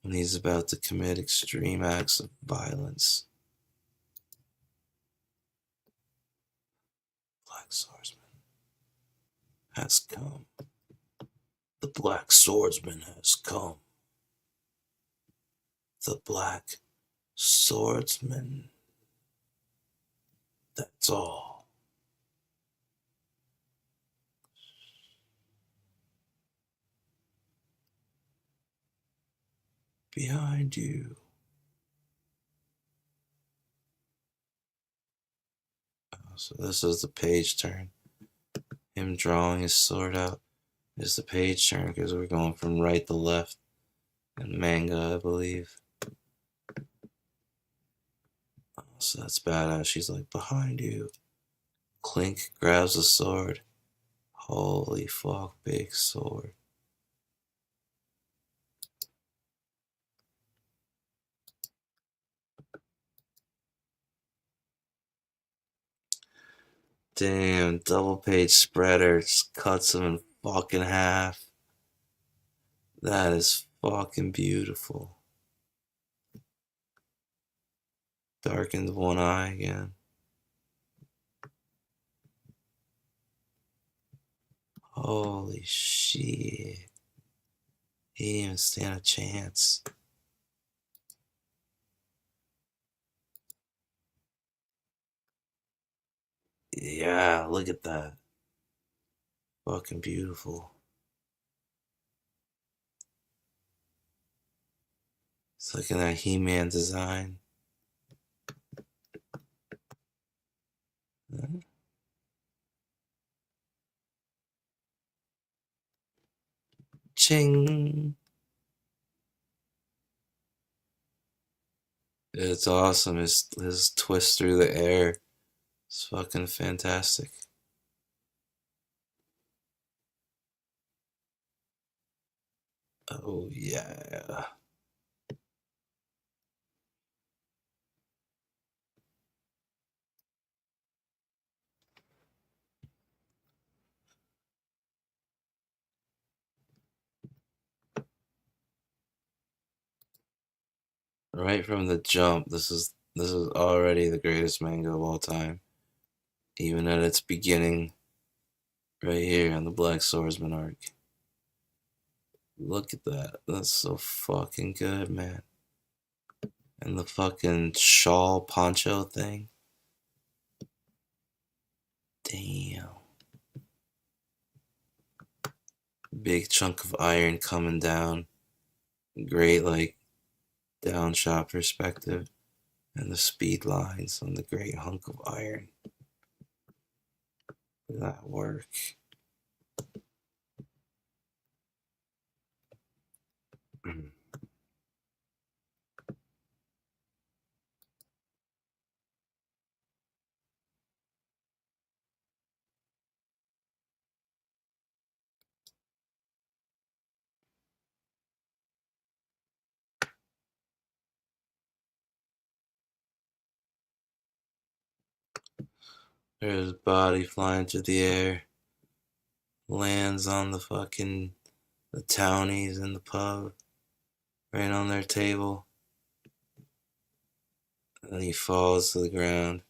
when he's about to commit extreme acts of violence. Black Swordsman has come. The Black Swordsman has come. The Black Swordsman. That's all. Behind you. So this is the page turn. Him drawing his sword out is the page turn because we're going from right to left in manga, I believe. So that's badass. She's like, behind you. Clink grabs the sword. Holy fuck, big sword. Damn, double page spreader just cuts him in fucking half. That is fucking beautiful. Darkened one eye again. Holy shit. He didn't even stand a chance. Yeah, look at that. Fucking beautiful. It's like in that He-Man design. Huh? Ching. It's awesome. His twist through the air. It's fucking fantastic. Oh yeah. Right from the jump, this is already the greatest manga of all time. Even at its beginning, right here on the Black Swordsman arc. Look at that. That's so fucking good, man. And the fucking shawl poncho thing. Damn. Big chunk of iron coming down. Great, like, down shot perspective. And the speed lines on the great hunk of iron. Look at that work. There's his body flying through the air. Lands on the townies in the pub. Right on their table. And then he falls to the ground.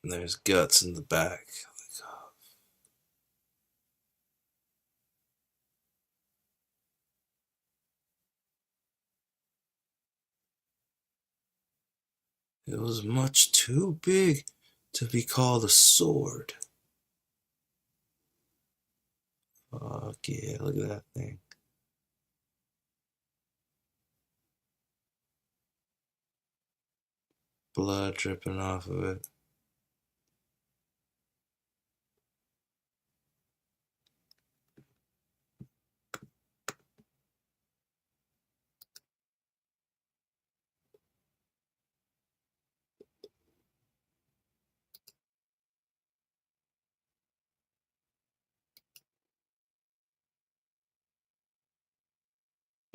And there's guts in the back. It was much too big to be called a sword. Fuck. Fuck yeah, look at that thing. Blood dripping off of it.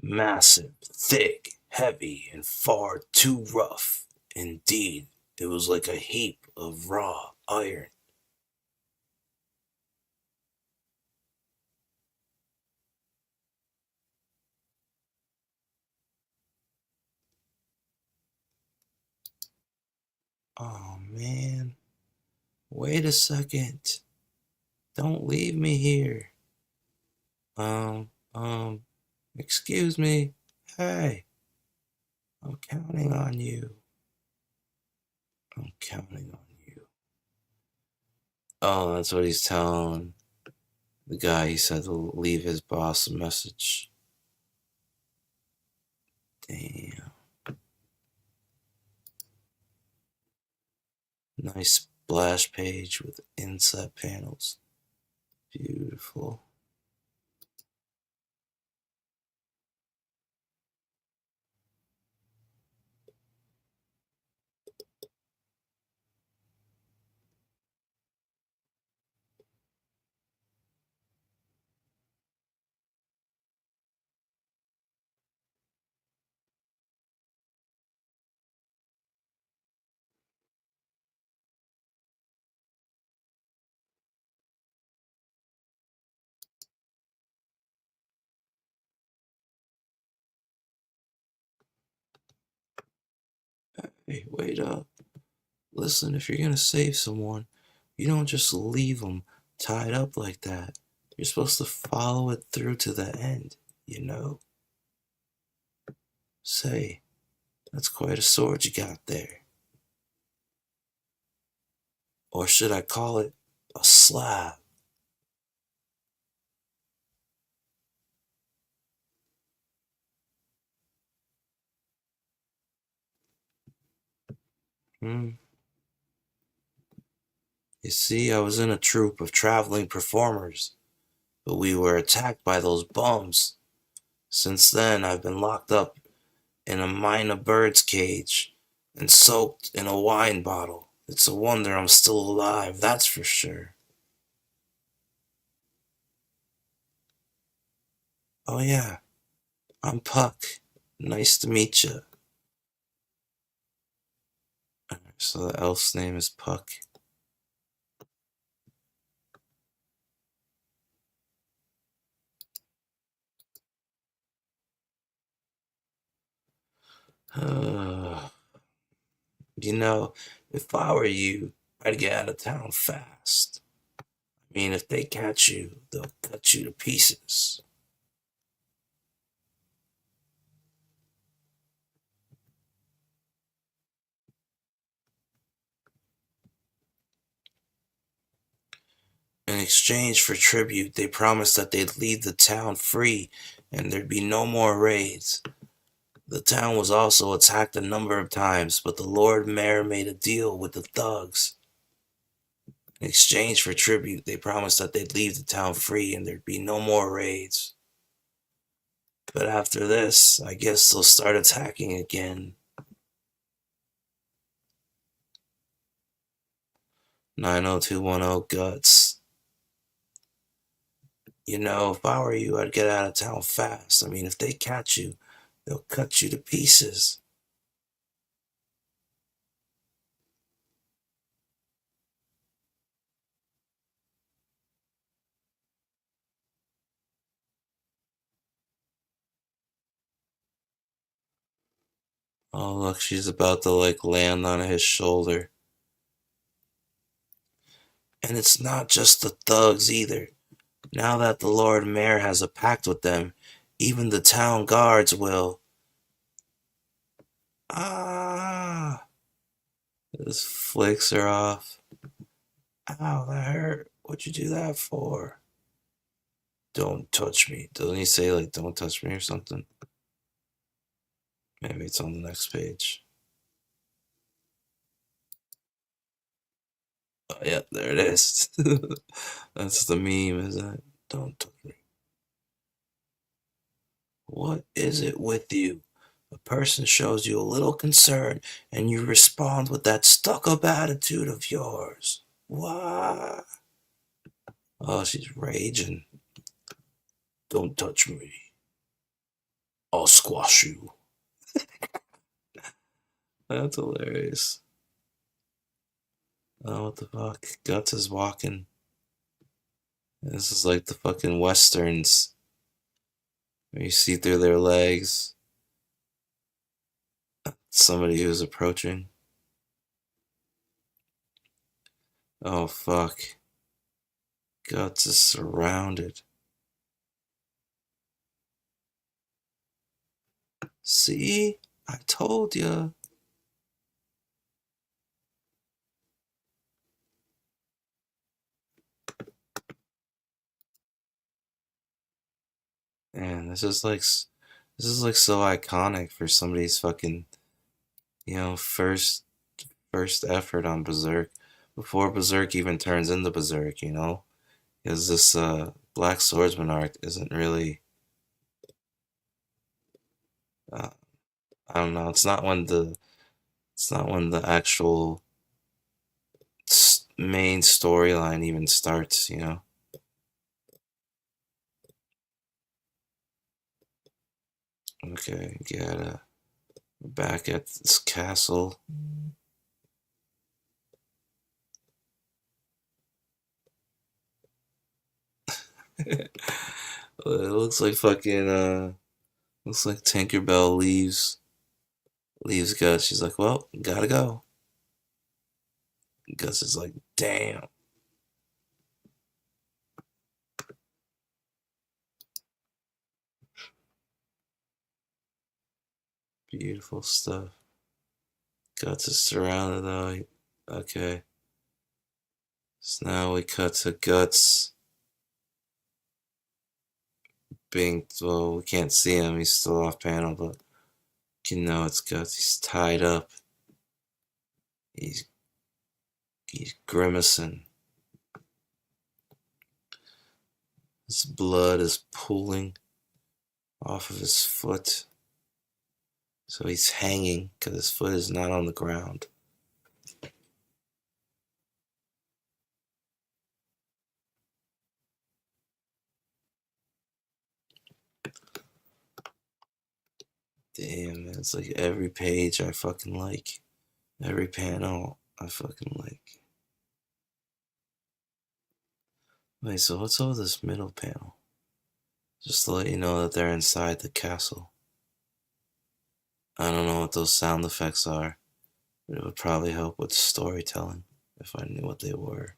Massive, thick, heavy, and far too rough. Indeed, it was like a heap of raw iron. Oh man, wait a second. Don't leave me here. Um, um, excuse me. Hey, I'm counting on you. I'm counting on you. Oh, that's what he's telling the guy. He said to leave his boss a message. Damn. Nice splash page with inset panels. Beautiful. Hey, wait up. Listen, if you're gonna save someone, you don't just leave them tied up like that. You're supposed to follow it through to the end, you know? Say, that's quite a sword you got there. Or should I call it a slab? Hmm. You see, I was in a troupe of traveling performers, but we were attacked by those bums. Since then, I've been locked up in a mina bird's cage and soaked in a wine bottle. It's a wonder I'm still alive, that's for sure. Oh yeah, I'm Puck. Nice to meet you. So the elf's name is Puck. You know, if I were you, I'd get out of town fast. I mean, if they catch you, they'll cut you to pieces. In exchange for tribute, they promised that they'd leave the town free and there'd be no more raids. The town was also attacked a number of times, but the Lord Mayor made a deal with the thugs. In exchange for tribute, they promised that they'd leave the town free and there'd be no more raids. But after this, I guess they'll start attacking again. 90210 Guts. You know, if I were you, I'd get out of town fast. I mean, if they catch you, they'll cut you to pieces. Oh, look, she's about to, like, land on his shoulder. And it's not just the thugs either. Now that the Lord Mayor has a pact with them, even the town guards will. Ah! This flicks her off. Ow, that hurt. What'd you do that for? Don't touch me. Doesn't he say, like, don't touch me or something? Maybe it's on the next page. Oh, yeah, there it is. That's the meme, isn't it? Don't touch me. What is it with you? A person shows you a little concern and you respond with that stuck-up attitude of yours. What? Oh, she's raging. Don't touch me. I'll squash you. That's hilarious. Oh, what the fuck? Guts is walking. This is like the fucking westerns. Where you see through their legs. Somebody who's approaching. Oh, fuck. Guts is surrounded. See? I told ya. Man, this is like so iconic for somebody's fucking, first effort on Berserk, before Berserk even turns into Berserk, because this Black Swordsman arc isn't really, uh, I don't know, it's not when the actual main storyline even starts. Okay, gotta back at this castle. It looks like fucking looks like Tinkerbell leaves Gus. She's like, well, gotta go. Gus is like, damn. Beautiful stuff. Guts is surrounded though. Okay. So now we cut to Guts being, well, we can't see him. He's still off panel, but it's Guts. He's tied up. He's grimacing. His blood is pooling off of his foot. So he's hanging because his foot is not on the ground. Damn, man, it's like every page I fucking like. Every panel I fucking like. Wait, so what's over this middle panel? Just to let you know that they're inside the castle. I don't know what those sound effects are, but it would probably help with storytelling if I knew what they were.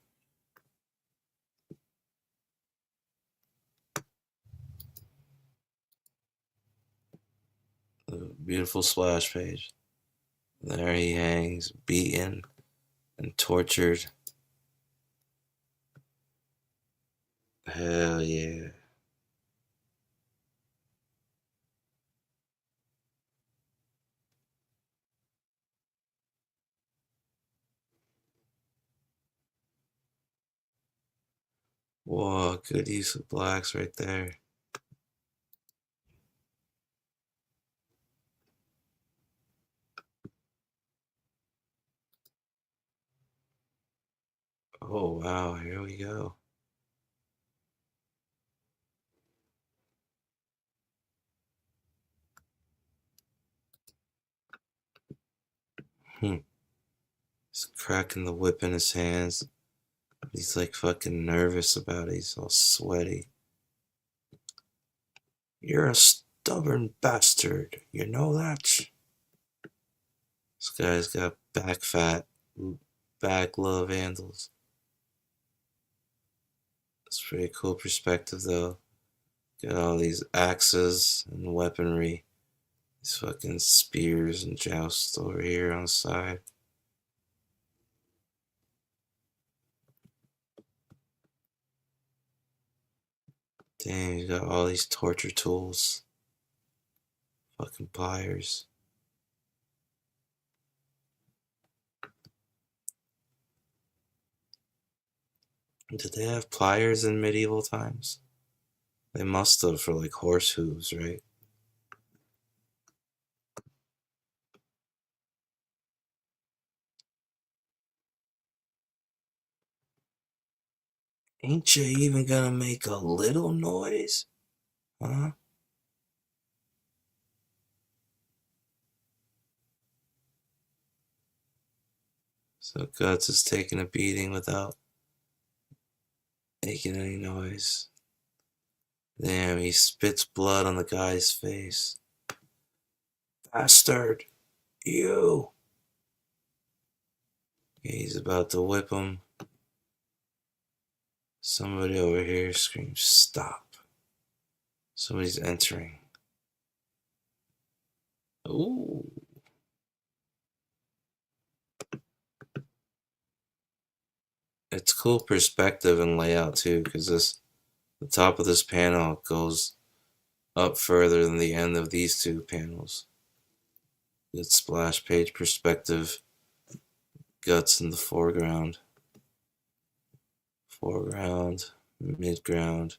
A beautiful splash page. There he hangs, beaten and tortured. Hell yeah. Whoa, good use of blacks right there. Oh wow, here we go. He's cracking the whip in his hands. He's like fucking nervous about it. He's all sweaty. You're a stubborn bastard. You know that? This guy's got back fat, back love handles. It's pretty cool perspective though. Got all these axes and weaponry. These fucking spears and jousts over here on the side. Dang, you got all these torture tools. Fucking pliers. Did they have pliers in medieval times? They must have, for like horse hooves, right? Ain't you even gonna make a little noise? Huh? So Guts is taking a beating without making any noise. Damn, he spits blood on the guy's face. Bastard! You! He's about to whip him. Somebody over here screams, stop. Somebody's entering. Ooh. It's cool perspective and layout too, because the top of this panel goes up further than the end of these two panels. Good splash page perspective. Guts in the foreground. Foreground, midground,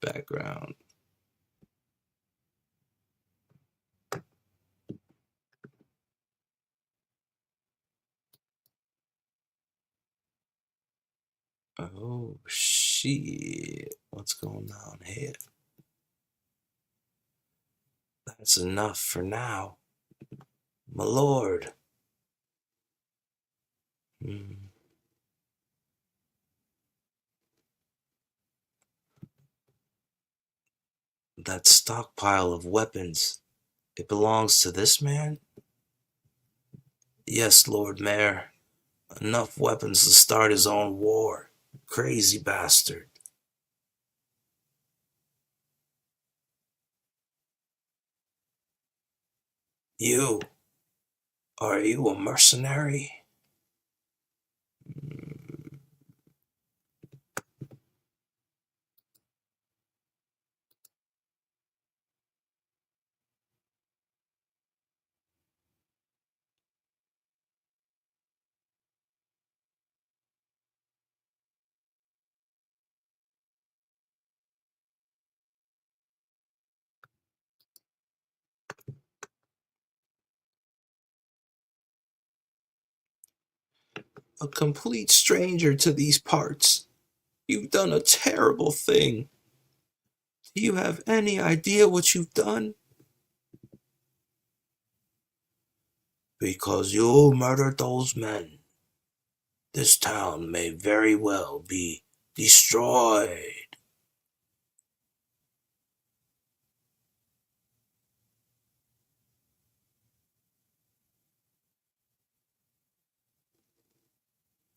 background. Oh shit. What's going on here? That's enough for now. My lord. That stockpile of weapons, it belongs to this man? Yes, Lord Mayor. Enough weapons to start his own war. Crazy bastard. You. Are you a mercenary? A complete stranger to these parts. You've done a terrible thing. Do you have any idea what you've done? Because you murdered those men, this town may very well be destroyed.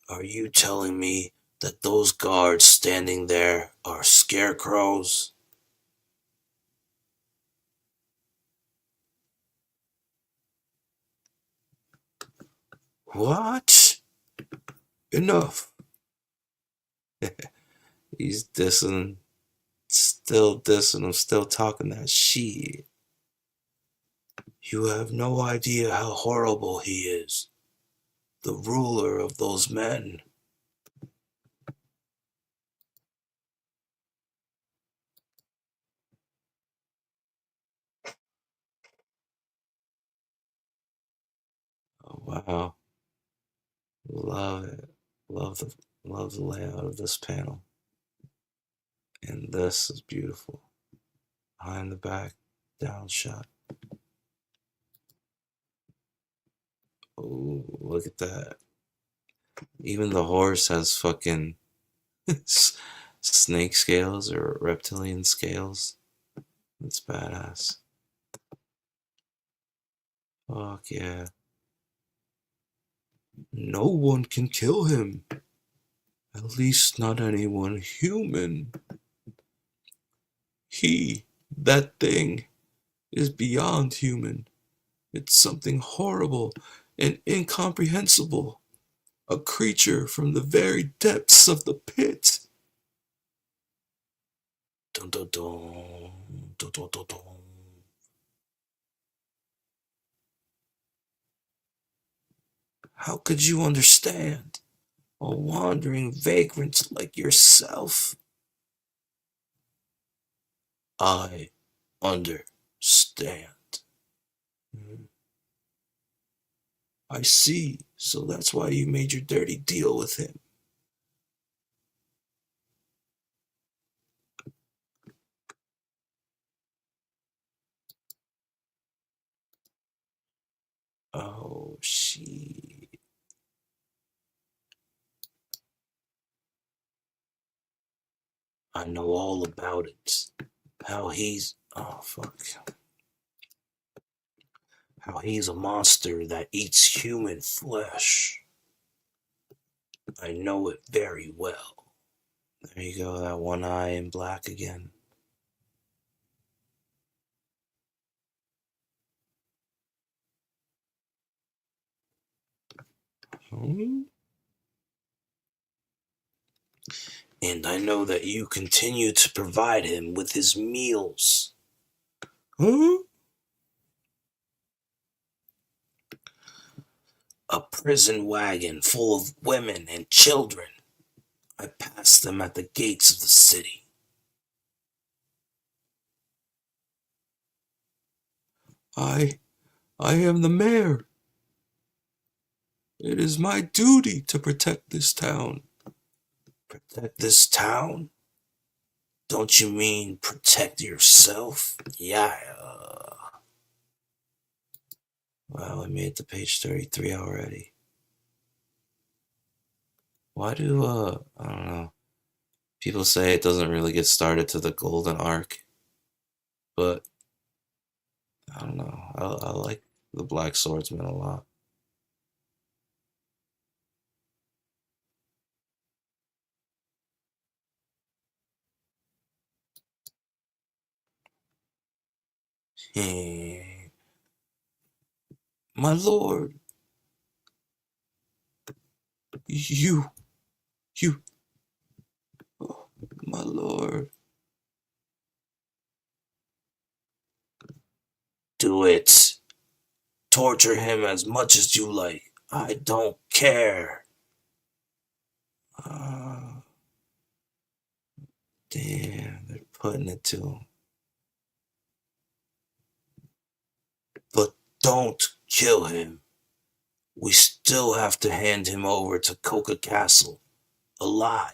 Are you telling me that those guards standing there are scarecrows? What? Enough. He's dissing, still dissing him, still talking that shit. You have no idea how horrible he is. The ruler of those men. Oh, wow. Love it. Love the layout of this panel. And this is beautiful. Behind the back, down shot. Oh, look at that. Even the horse has fucking snake scales or reptilian scales. It's badass. Fuck yeah. No one can kill him. At least not anyone human. That thing, is beyond human. It's something horrible and incomprehensible. A creature from the very depths of the pit. Dun, dun, dun. Dun, dun, dun, dun. How could you understand a wandering vagrant like yourself? I understand. I see. So that's why you made your dirty deal with him. Oh, shit. I know all about it. How he's. Oh, fuck. How he's a monster that eats human flesh. I know it very well. There you go, that one eye in black again. Hmm? And I know that you continue to provide him with his meals. Huh? A prison wagon full of women and children. I passed them at the gates of the city. I am the mayor. It is my duty to protect this town. Protect this town? Don't you mean protect yourself? Yeah. Wow, I made it to page 33 already. Why do, I don't know. People say it doesn't really get started to the golden arc. But, I don't know. I like the Black Swordsman a lot. My lord. You. Oh, my lord. Do it. Torture him as much as you like. I don't care. Damn, they're putting it to him. But don't kill him. We still have to hand him over to Coca Castle, alive.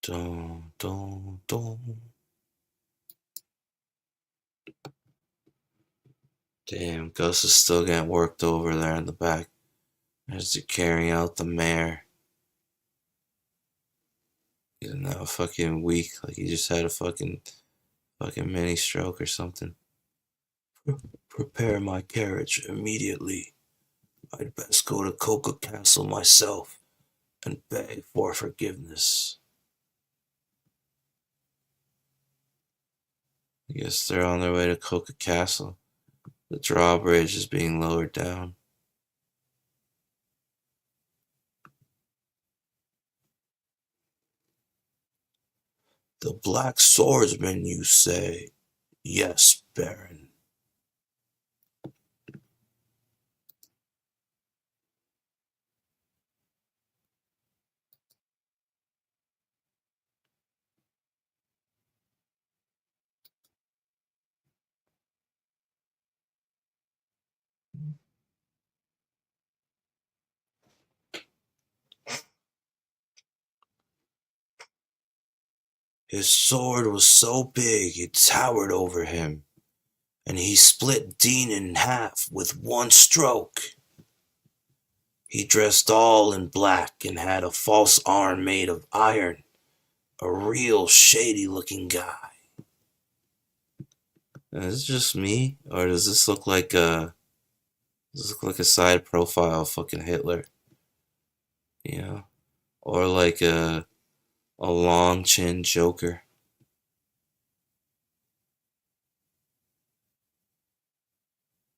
Dun, dun, dun. Damn, Gus is still getting worked over there in the back as they're carrying out the mayor. He's now fucking weak, like he just had a fucking mini stroke or something. Prepare my carriage immediately. I'd best go to Coca Castle myself and beg for forgiveness. I guess they're on their way to Coca Castle. The drawbridge is being lowered down. The Black Swordsman, you say? Yes, Baron. His sword was so big it towered over him, and he split Dean in half with one stroke. He dressed all in black and had a false arm made of iron. A real shady-looking guy. Is this just me, or does this look like a side profile of fucking Hitler? You know, or like a long chin Joker.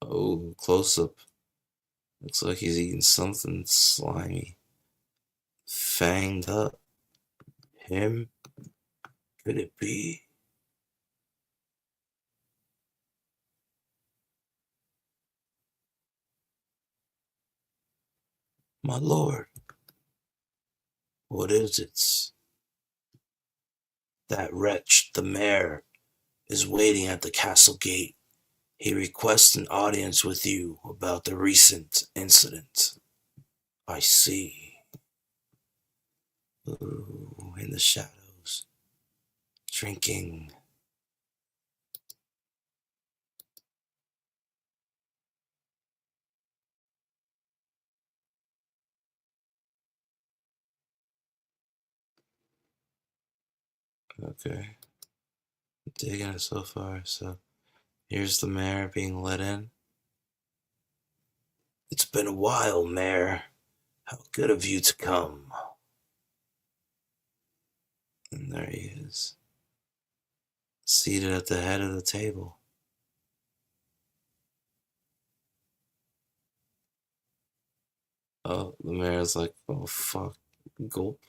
Oh, close up. Looks like he's eating something slimy. Fanged up. Him? Could it be? My lord, what is it? That wretch, the mayor, is waiting at the castle gate. He requests an audience with you about the recent incident. I see. Ooh, in the shadows. Drinking. Okay. Digging it so far. So here's the mayor being let in. It's been a while, mayor. How good of you to come. And there he is. Seated at the head of the table. Oh, the mayor's like, oh fuck. Gulp.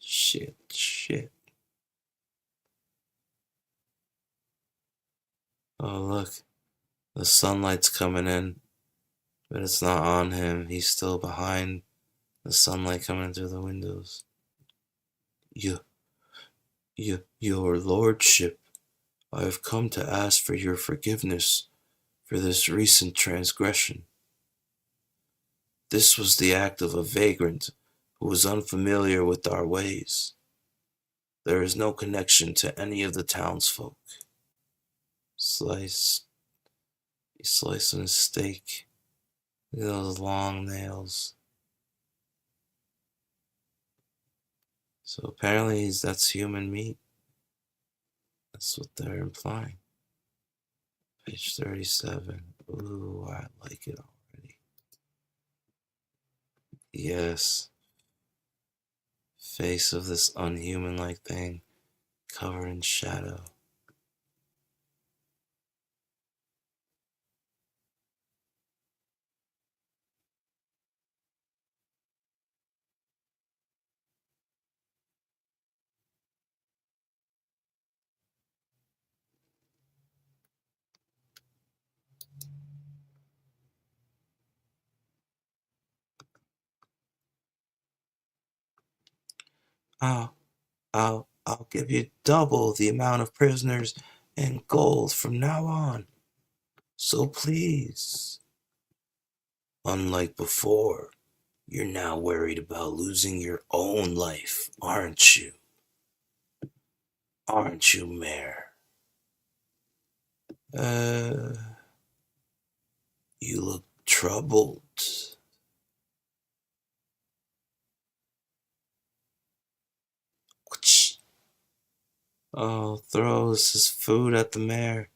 Shit. Oh, look. The sunlight's coming in, but it's not on him. He's still behind the sunlight coming through the windows. Your lordship, I have come to ask for your forgiveness for this recent transgression. This was the act of a vagrant who was unfamiliar with our ways. There is no connection to any of the townsfolk. He's slicing a steak. Look at those long nails. So apparently that's human meat. That's what they're implying. Page 37. Ooh, I like it already. Yes. Face of this unhuman-like thing, covered in shadow. I'll give you double the amount of prisoners and gold from now on. So please. Unlike before, you're now worried about losing your own life, aren't you? Aren't you, Mayor? You look troubled. Oh, throws his food at the mayor.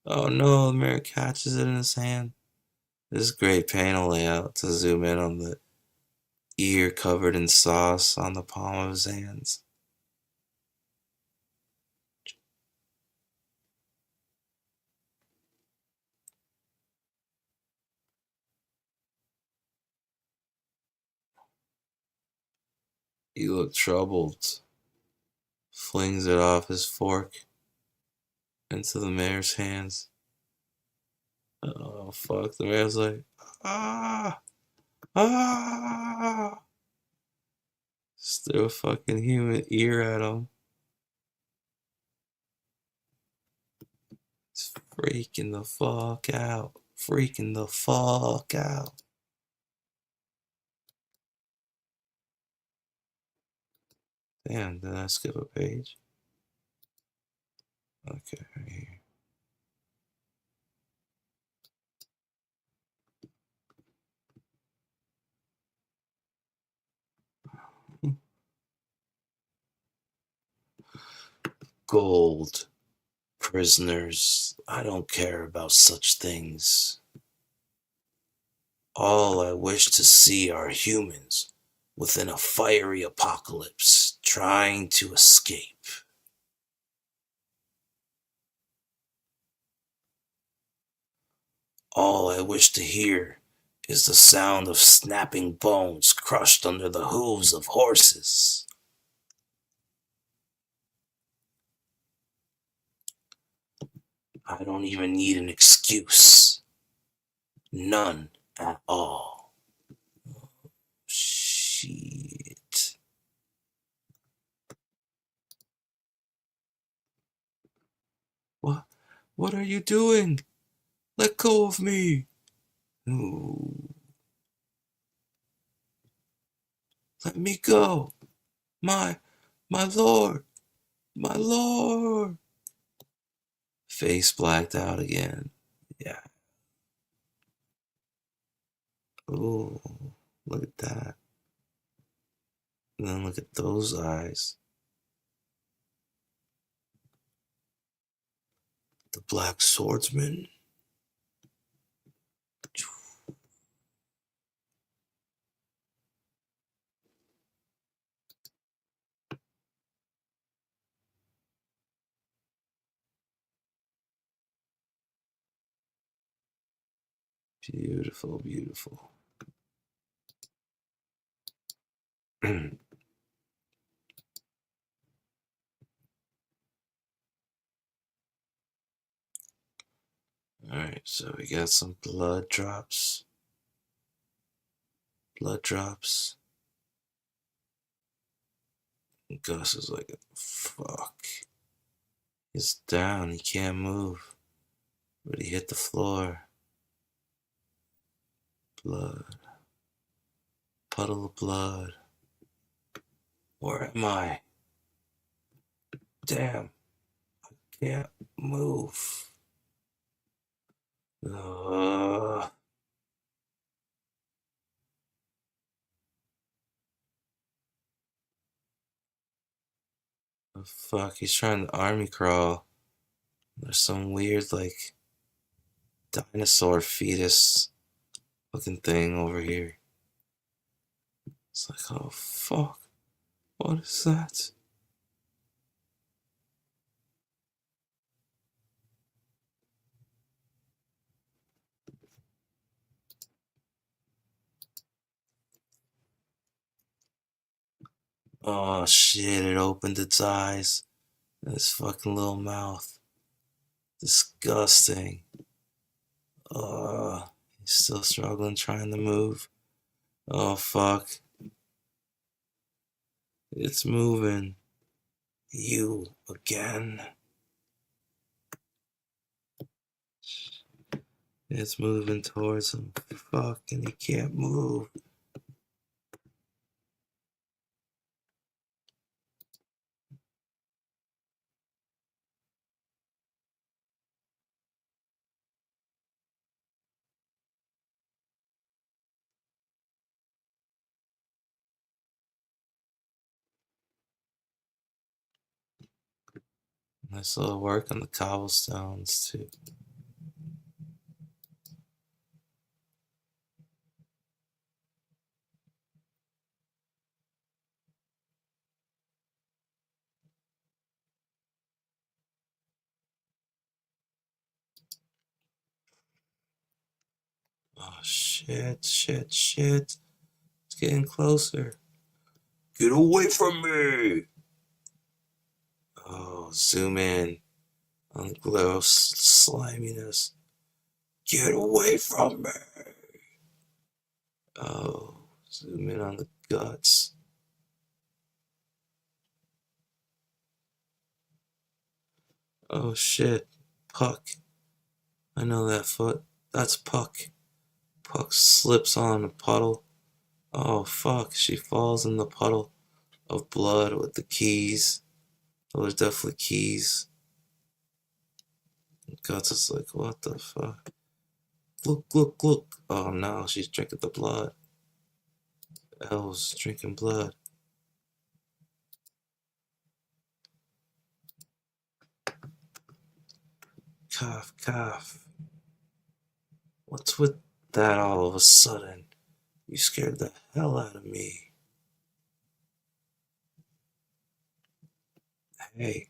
Oh no, the mayor catches it in his hand. This is great panel layout to zoom in on the ear covered in sauce on the palm of his hands. You look troubled. Flings it off his fork into the mayor's hands. Oh fuck, the mayor's like, ah! Just threw a fucking human ear at him. It's freaking the fuck out. Freaking the fuck out. Damn, did I skip a page? Okay, right here. Gold. Prisoners. I don't care about such things. All I wish to see are humans within a fiery apocalypse trying to escape. All I wish to hear is the sound of snapping bones crushed under the hooves of horses. I don't even need an excuse. None at all. Shit. What are you doing? Let go of me. Ooh. Let me go. My lord. My lord. Face blacked out again. Yeah. Ooh. Look at that. And then look at those eyes. The black swordsman. Beautiful, beautiful. Alright, so we got some blood drops. Blood drops. And Gus is like, fuck. He's down, he can't move. But he hit the floor. Blood. Puddle of blood. Where am I? Damn. I can't move. Oh, fuck, he's trying to army crawl. There's some weird, like, dinosaur fetus looking thing over here. It's like, oh, fuck. What is that? Oh, shit, it opened its eyes. Its fucking little mouth. Disgusting. Oh, he's still struggling, trying to move. Oh, fuck. It's moving. You again. It's moving towards him. Fuck, and he can't move. Nice little work on the cobblestones, too. Oh, shit, shit, shit. It's getting closer. Get away from me! Oh, zoom in on the gross sliminess. Get away from me! Oh, zoom in on the guts. Oh, shit. Puck. I know that foot. That's Puck. Puck slips on a puddle. Oh, fuck. She falls in the puddle of blood with the keys. Oh, there's definitely keys. Guts is like, what the fuck? Look, look, look. Oh, no, she's drinking the blood. Elle's drinking blood. Cough, cough. What's with that all of a sudden? You scared the hell out of me. Hey,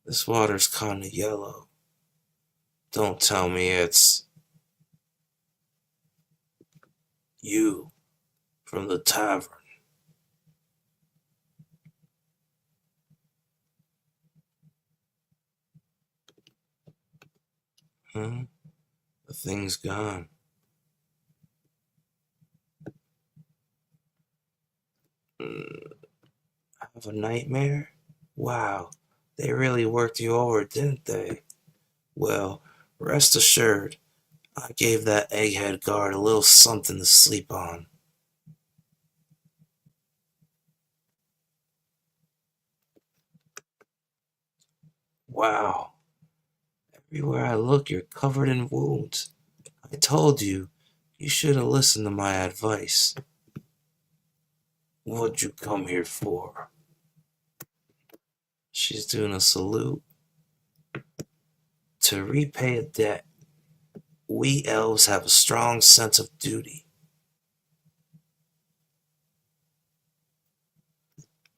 this water's kinda yellow. Don't tell me it's... You from the tavern. Huh? The thing's gone. Have a nightmare? Wow, they really worked you over, didn't they? Well, rest assured, I gave that egghead guard a little something to sleep on. Wow, everywhere I look, you're covered in wounds. I told you, you should have listened to my advice. What'd you come here for? She's doing a salute. To repay a debt. We elves have a strong sense of duty.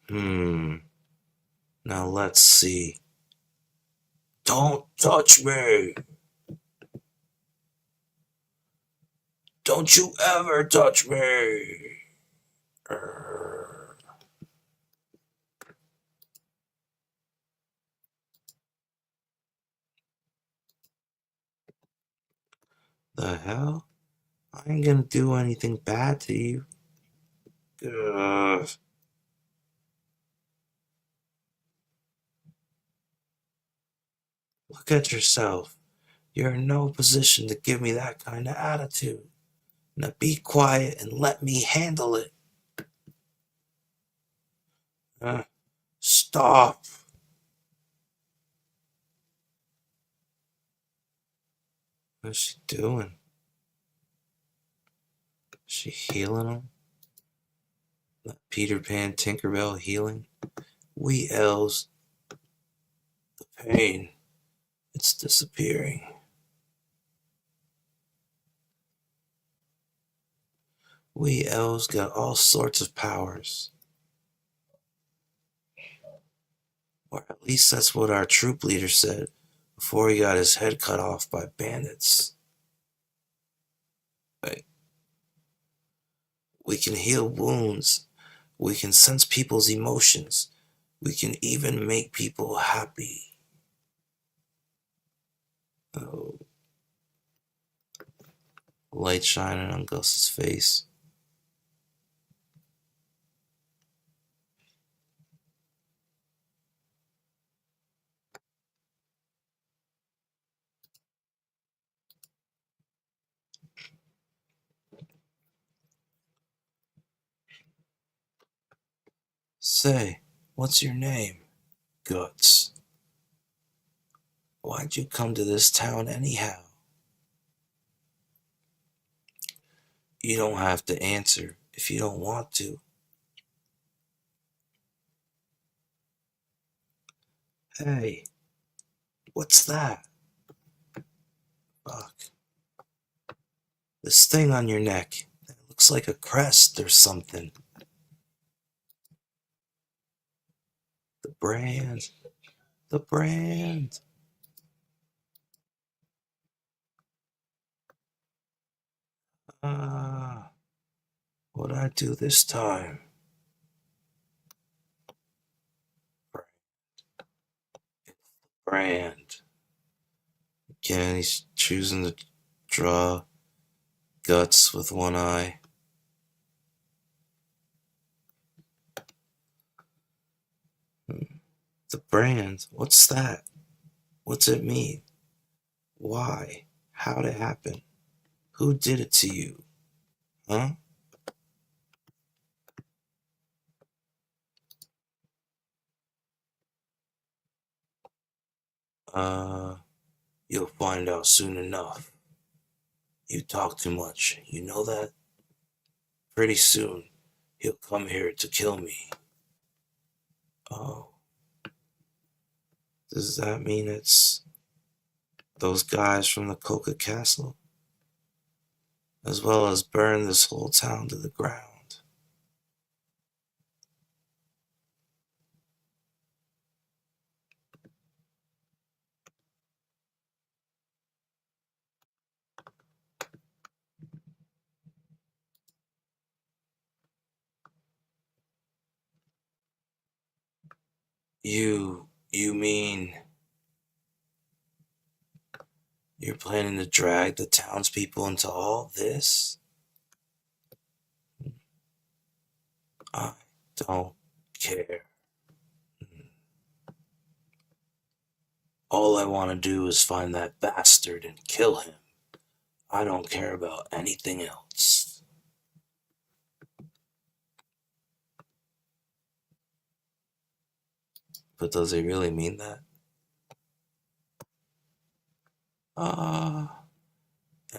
Now let's see. Don't touch me! Don't you ever touch me! Urgh. The hell? I ain't gonna do anything bad to you. Ugh. Look at yourself. You're in no position to give me that kind of attitude. Now be quiet and let me handle it. Stop. What's she doing? Is she healing him? That Peter Pan Tinkerbell healing? We elves, the pain, it's disappearing. We elves got all sorts of powers. Or at least that's what our troop leader said before he got his head cut off by bandits. We can heal wounds. We can sense people's emotions. We can even make people happy. Oh. Light shining on Gus's face. Say, what's your name? Guts. Why'd you come to this town anyhow? You don't have to answer if you don't want to. Hey, what's that? Fuck. This thing on your neck. It looks like a crest or something. The brand. The brand. Ah. What'd I do this time? Brand. Again, he's choosing to draw Guts with one eye. The brand? What's that? What's it mean? Why? How'd it happen? Who did it to you? Huh? You'll find out soon enough. You talk too much, you know that? Pretty soon, he'll come here to kill me. Oh. Does that mean it's those guys from the Coca Castle? As well as burn this whole town to the ground. You mean you're planning to drag the townspeople into all this? I don't care. All I want to do is find that bastard and kill him. I don't care about anything else. But does he really mean that?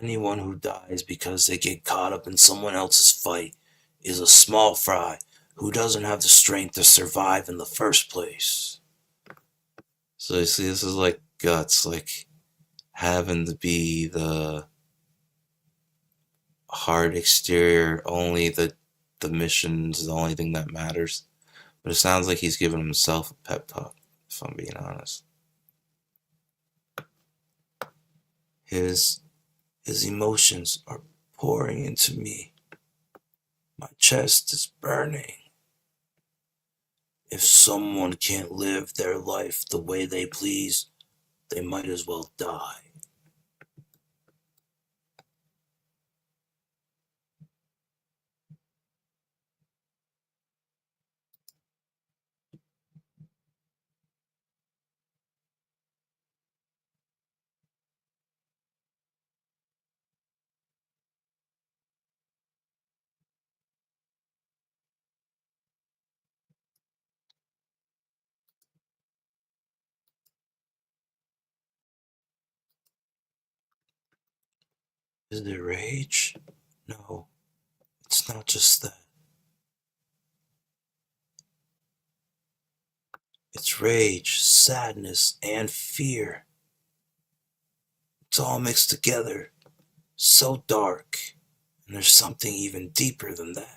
Anyone who dies because they get caught up in someone else's fight is a small fry who doesn't have the strength to survive in the first place. So you see, this is like guts, like having to be the hard exterior, only the mission's the only thing that matters. But it sounds like he's giving himself a pep talk, if I'm being honest. His emotions are pouring into me. My chest is burning. If someone can't live their life the way they please, they might as well die. Is it rage? No, it's not just that. It's rage, sadness, and fear. It's all mixed together, so dark, and there's something even deeper than that.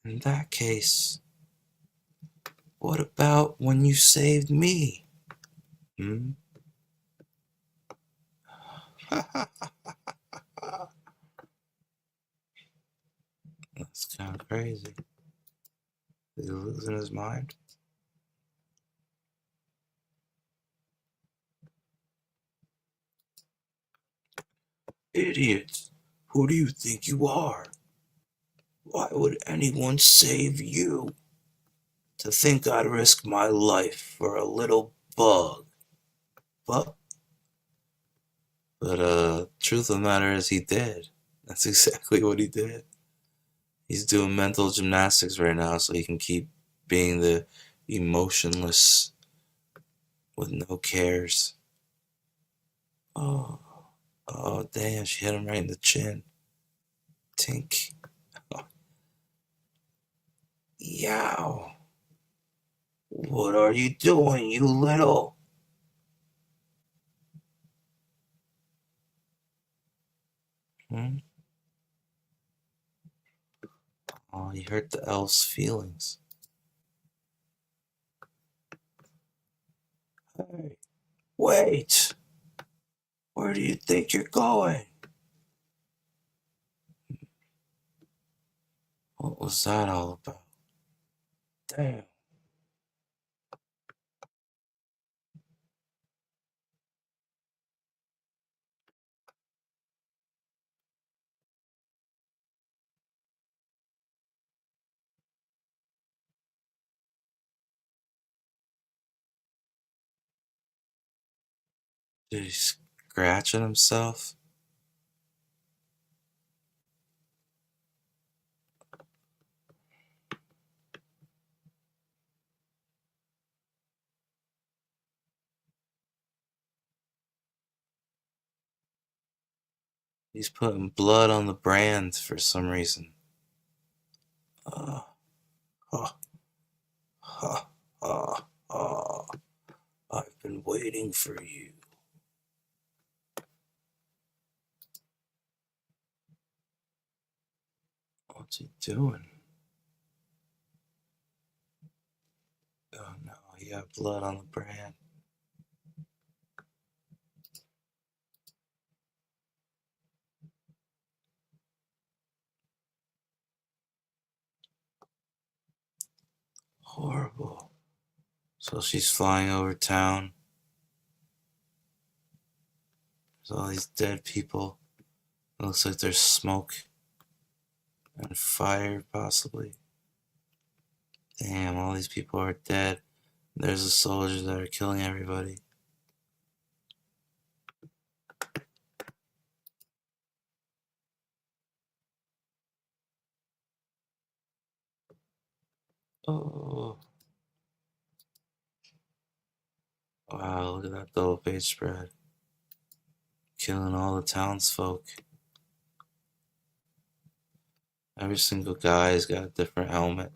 In that case, what about when you saved me? Hmm? That's kind of crazy. Is he losing his mind? Idiots! Who do you think you are? Why would anyone save you? To think I'd risk my life for a little bug. But, truth of the matter is he did. That's exactly what he did. He's doing mental gymnastics right now so he can keep being the emotionless with no cares. Oh, damn, she hit him right in the chin. Tink. Oh. Yow. What are you doing, you little? Hmm? Oh, you hurt the elf's feelings. Hey, wait! Where do you think you're going? What was that all about? Damn. Did he scratch at himself? He's putting blood on the brand for some reason. Uh, uh, uh, uh, Ah, I've been waiting for you. What's he doing? Oh no, he got blood on the brand. Horrible. So she's flying over town. There's all these dead people. It looks like there's smoke and fire, possibly. Damn, all these people are dead. There's the soldiers that are killing everybody. Oh. Wow, look at that double page spread. Killing all the townsfolk. Every single guy's got a different helmet.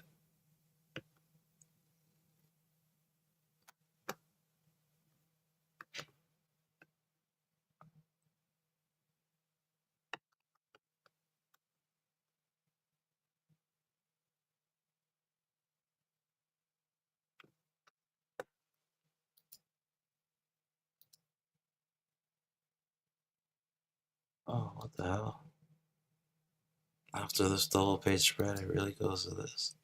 Oh, what the hell? After this double page spread, it really goes to this.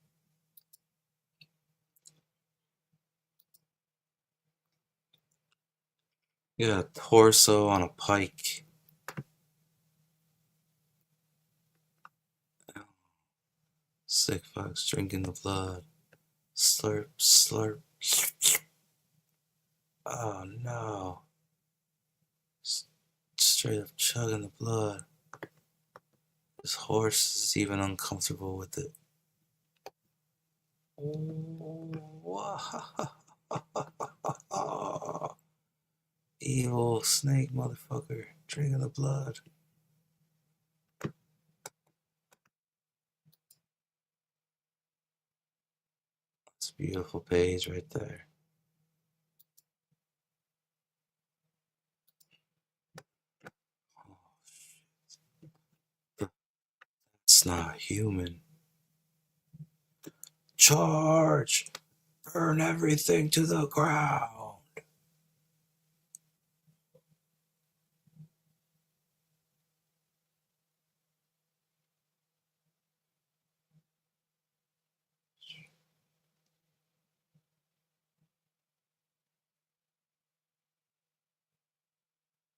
You got a torso on a pike. Sick fucks drinking the blood. Slurp, slurp. Oh no. Straight up chugging the blood. This horse is even uncomfortable with it. Evil snake motherfucker drinking the blood. It's a beautiful page right there. Oh, shit. That's not human. Charge! Burn everything to the ground!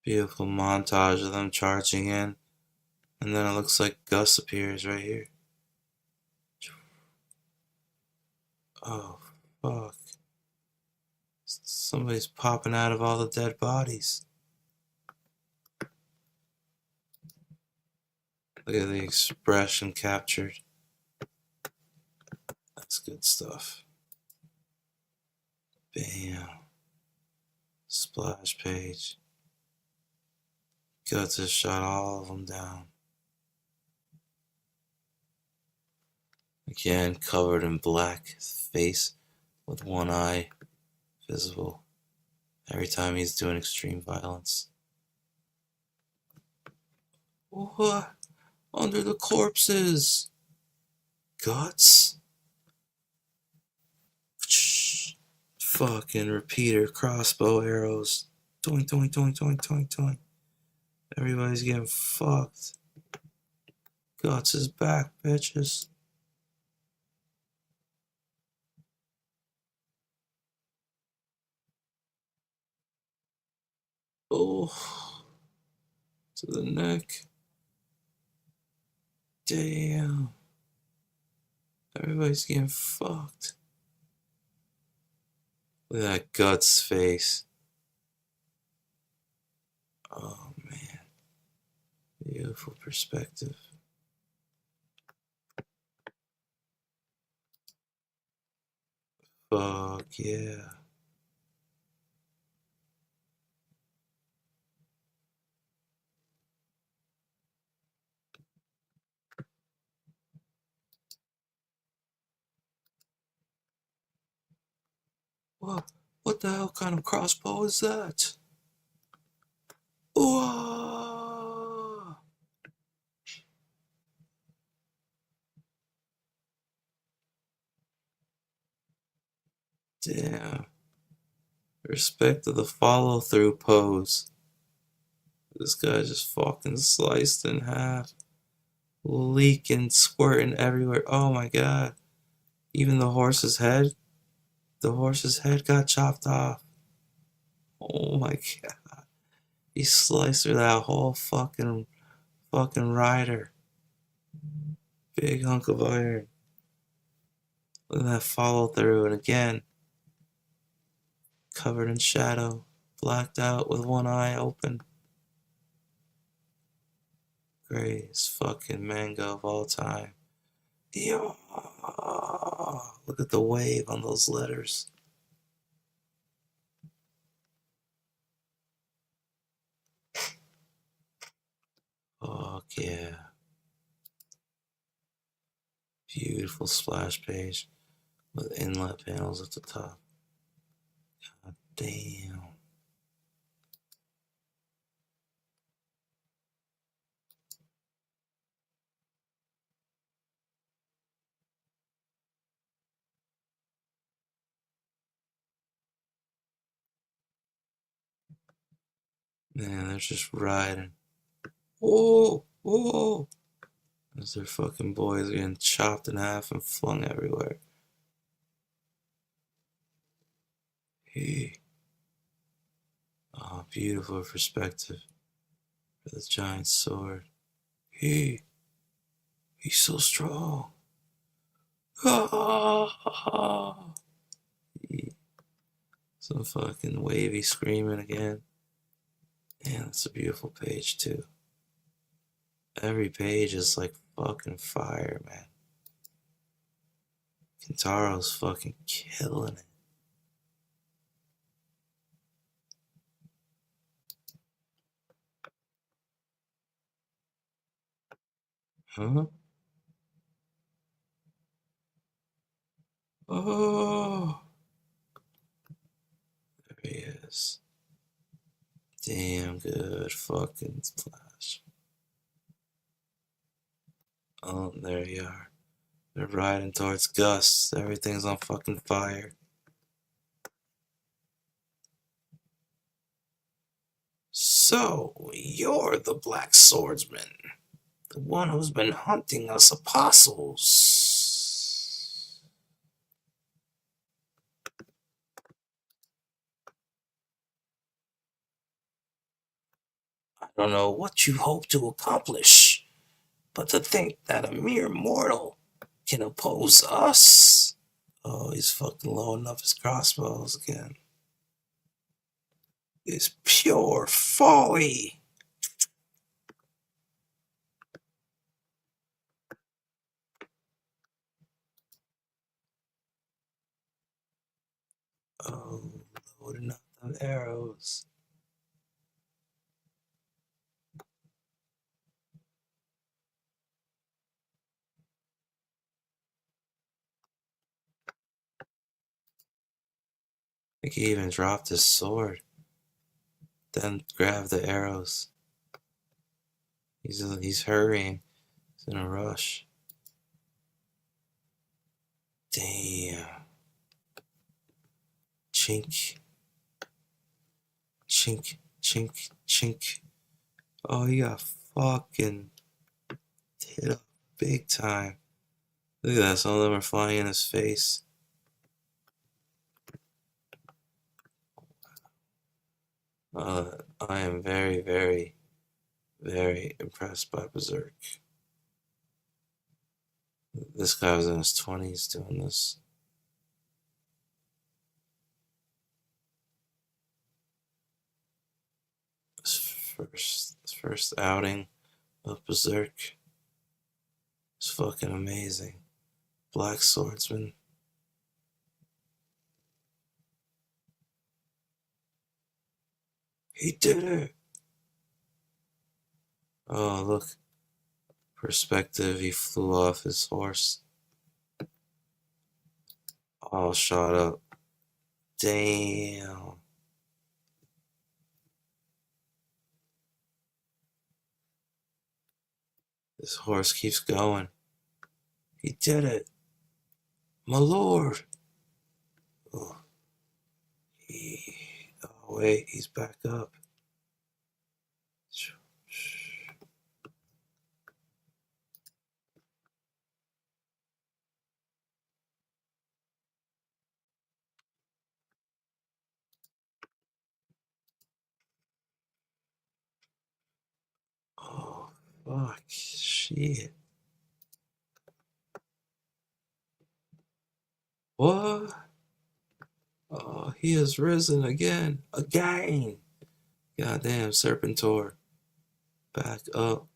Beautiful montage of them charging in. And then it looks like Gus appears right here. Oh, fuck. Somebody's popping out of all the dead bodies. Look at the expression captured. That's good stuff. Bam. Splash page. Guts has shot all of them down. Again, covered in black, his face with one eye visible every time he's doing extreme violence. What? Under the corpses! Guts? Fucking repeater crossbow arrows. Doink, doink, doink, doink, doink, doink. Everybody's getting fucked. Guts is back, bitches. Oh, to the neck. Damn. Everybody's getting fucked. Look at that Guts face. Oh, man. Beautiful perspective. Fuck yeah. What? What the hell kind of crossbow is that? Whoa! Damn. Respect to the follow through pose. This guy just fucking sliced in half. Leaking, squirting everywhere. Oh my god. Even the horse's head? The horse's head got chopped off. Oh my god. He sliced through that whole fucking rider. Big hunk of iron. Look at that follow through, and again, covered in shadow, blacked out with one eye open. Greatest fucking manga of all time. Yeah. Look at the wave on those letters. Fuck yeah. Beautiful splash page with inlet panels at the top. God damn. Man, they're just riding. Whoa, whoa. As their fucking boys are getting chopped in half and flung everywhere. Hey. Oh, beautiful perspective for the giant sword. Hey. He's so strong. Ah. Some fucking wavy screaming again. Man, that's a beautiful page too. Every page is like fucking fire, man. Kintaro's fucking killing it. Huh? Oh, there he is. Damn good fucking splash. Oh, there you are. They're riding towards gusts. Everything's on fucking fire. So, you're the Black Swordsman. The one who's been hunting us apostles. I don't know what you hope to accomplish, but to think that a mere mortal can oppose us. Oh, he's fucking loading up his crossbows again. It's pure folly. Oh, loading up them arrows. I think he even dropped his sword. Then grabbed the arrows. He's hurrying. He's in a rush. Damn. Chink. Chink, chink, chink. Oh, he got fucking hit up big time. Look at that, some of them are flying in his face. I am very, very, very impressed by Berserk. This guy was in his 20s doing this. His first outing of Berserk is fucking amazing. Black Swordsman. He did it! Oh, look. Perspective, he flew off his horse. All shot up. Damn. This horse keeps going. He did it. My lord. Oh, oh wait, he's back up. Oh, fuck. Shit. What? Oh, he has risen again. Again. Goddamn, Serpentor. Back up.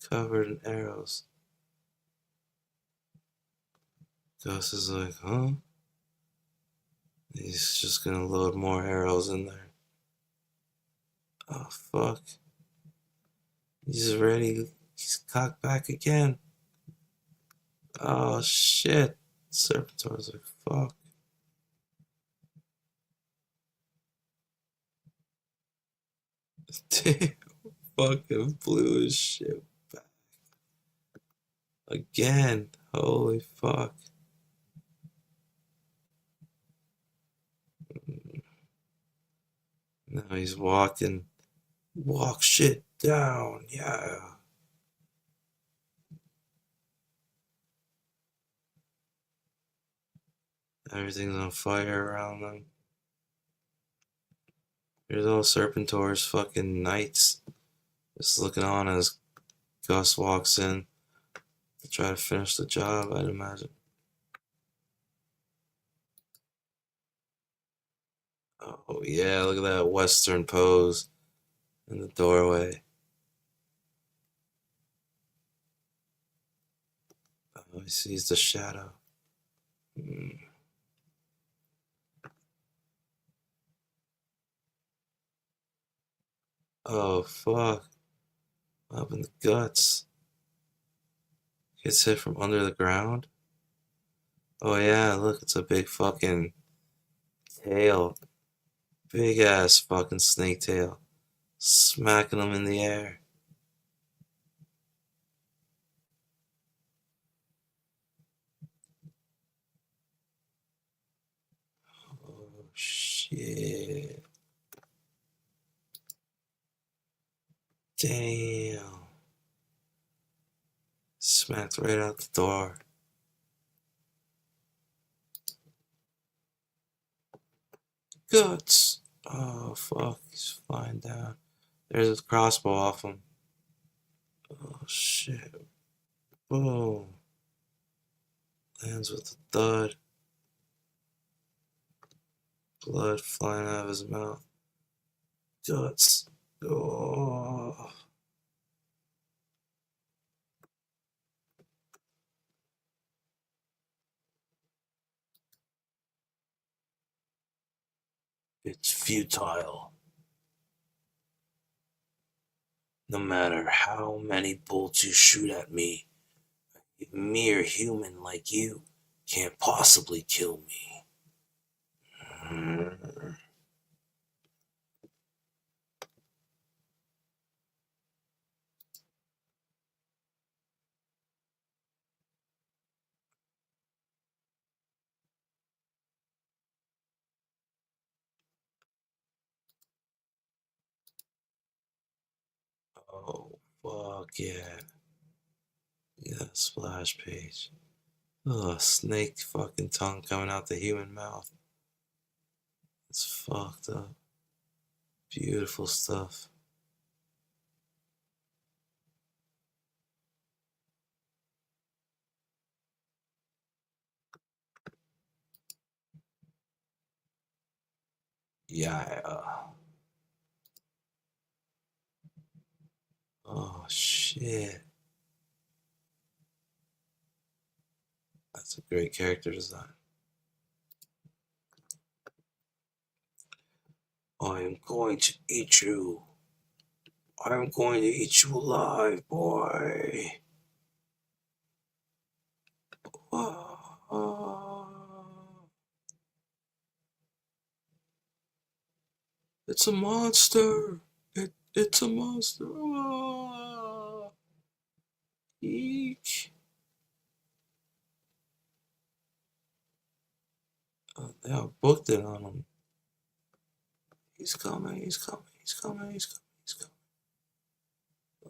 Covered in arrows. Gus is like, huh? He's just gonna load more arrows in there. Oh, fuck. He's ready. He's cocked back again. Oh, shit. Serpentor's like, fuck. Damn. Fucking blew his shit back. Again. Holy fuck. Now he's walking. Walk shit down. Yeah. Everything's on fire around them. Here's all Serpentor's fucking knights just looking on as Gus walks in to try to finish the job, I'd imagine. Oh yeah, look at that Western pose in the doorway. Oh, he sees the shadow. Oh fuck. Up in the guts. Gets hit from under the ground. Oh yeah, look, it's a big fucking tail. Big ass fucking snake tail. Smacking him in the air. Oh shit. Damn. Smacked right out the door. Guts. Oh fuck, he's flying down. There's his crossbow off him. Oh shit. Boom. Lands with a thud. Blood flying out of his mouth. Guts. Oh. It's futile. No matter how many bolts you shoot at me, a mere human like you can't possibly kill me. Oh, fuck yeah. Yeah, splash page. Oh, snake fucking tongue coming out the human mouth. It's fucked up. Beautiful stuff. Yeah. Oh, shit. That's a great character design. I am going to eat you. I'm going to eat you alive, boy. Oh. It's a monster. It's a monster. Ah, eek. They all booked it on him. He's coming. He's coming. He's coming. He's coming. He's coming.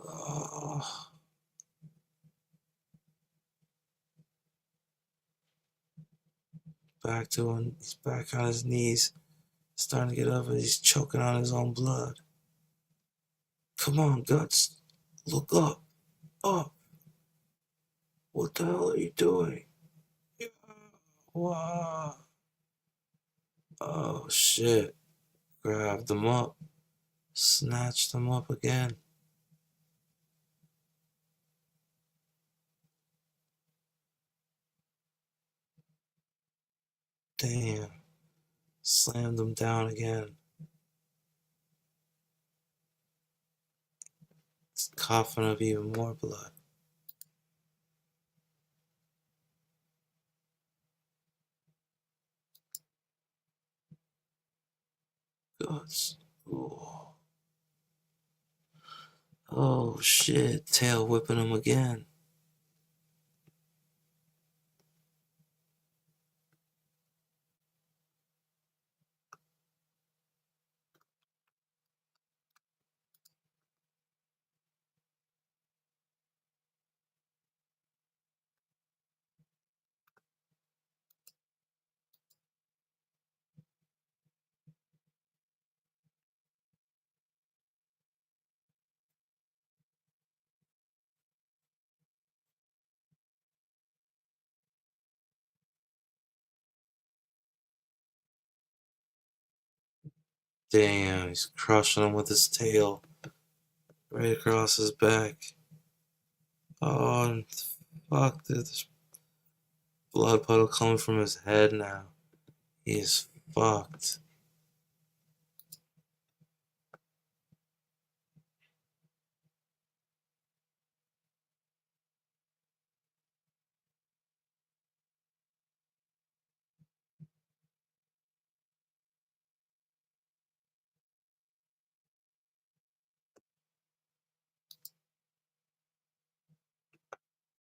Oh. Back to him. He's back on his knees. Starting to get up and he's choking on his own blood. Come on, Guts. Look up. Up. What the hell are you doing? Yeah. Wow. Oh, shit. Grabbed him up. Snatched him up again. Damn. Slammed him down again. It's coughing up even more blood. Guts. Ooh. Oh shit. Tail whipping him again. Damn, he's crushing him with his tail. Right across his back. Oh, and fuck, there's blood puddle coming from his head now. He is fucked.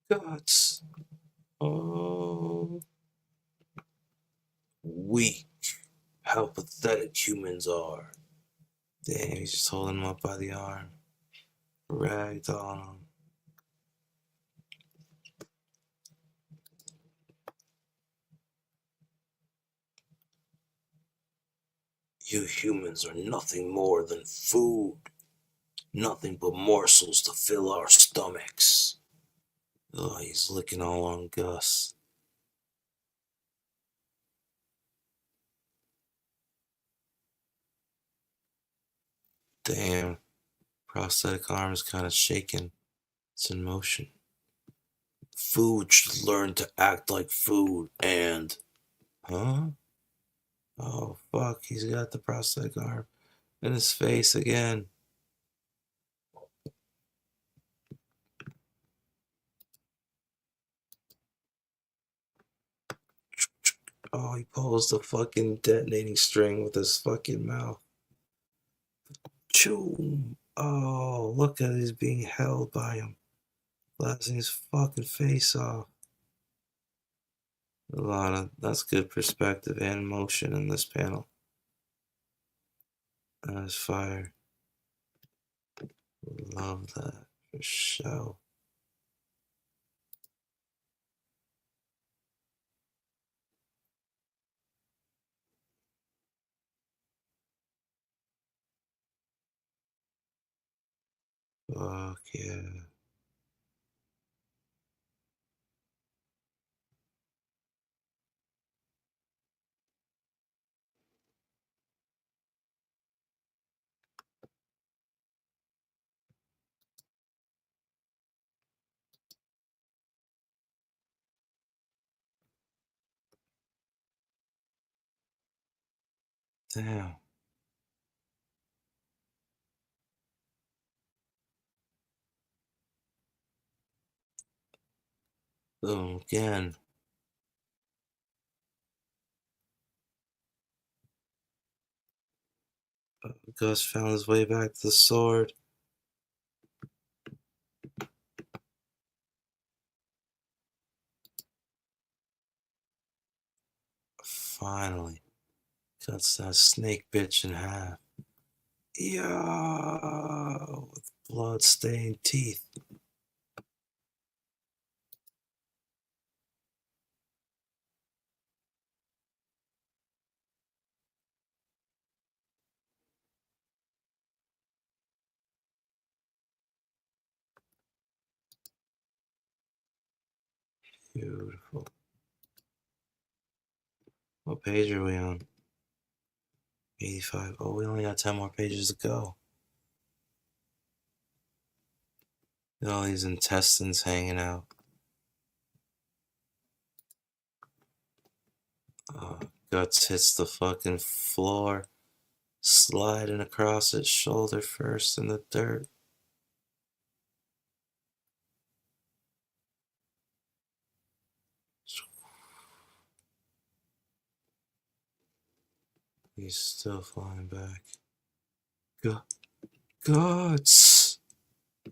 Guts. Oh. Weak. How pathetic humans are. Damn, he's just holding him up by the arm. Ragged on him. You humans are nothing more than food. Nothing but morsels to fill our stomachs. Oh, he's licking all on Gus. Damn. Prosthetic arm is kind of shaking. It's in motion. Food should learn to act like food and... Huh? Oh, fuck. He's got the prosthetic arm in his face again. Oh, he pulls the fucking detonating string with his fucking mouth. Choom. Oh, look at it. He's being held by him. Blasting his fucking face off. That's good perspective and motion in this panel. That's fire. Love that for sure. Fuck yeah. Damn. Boom again. Gus found his way back to the sword. Finally, cuts that snake bitch in half. Yo, with blood-stained teeth. Beautiful. What page are we on? 85. Oh, we only got 10 more pages to go. Look at all these intestines hanging out. Guts hits the fucking floor, sliding across its shoulder first in the dirt. He's still flying back. Guts!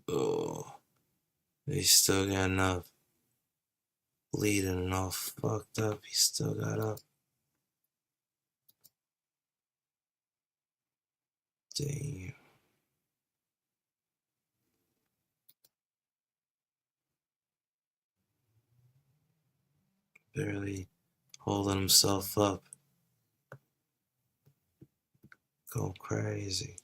Oh, he's still got enough. Bleeding and all fucked up, he still got up. Damn. Barely holding himself up. Going crazy.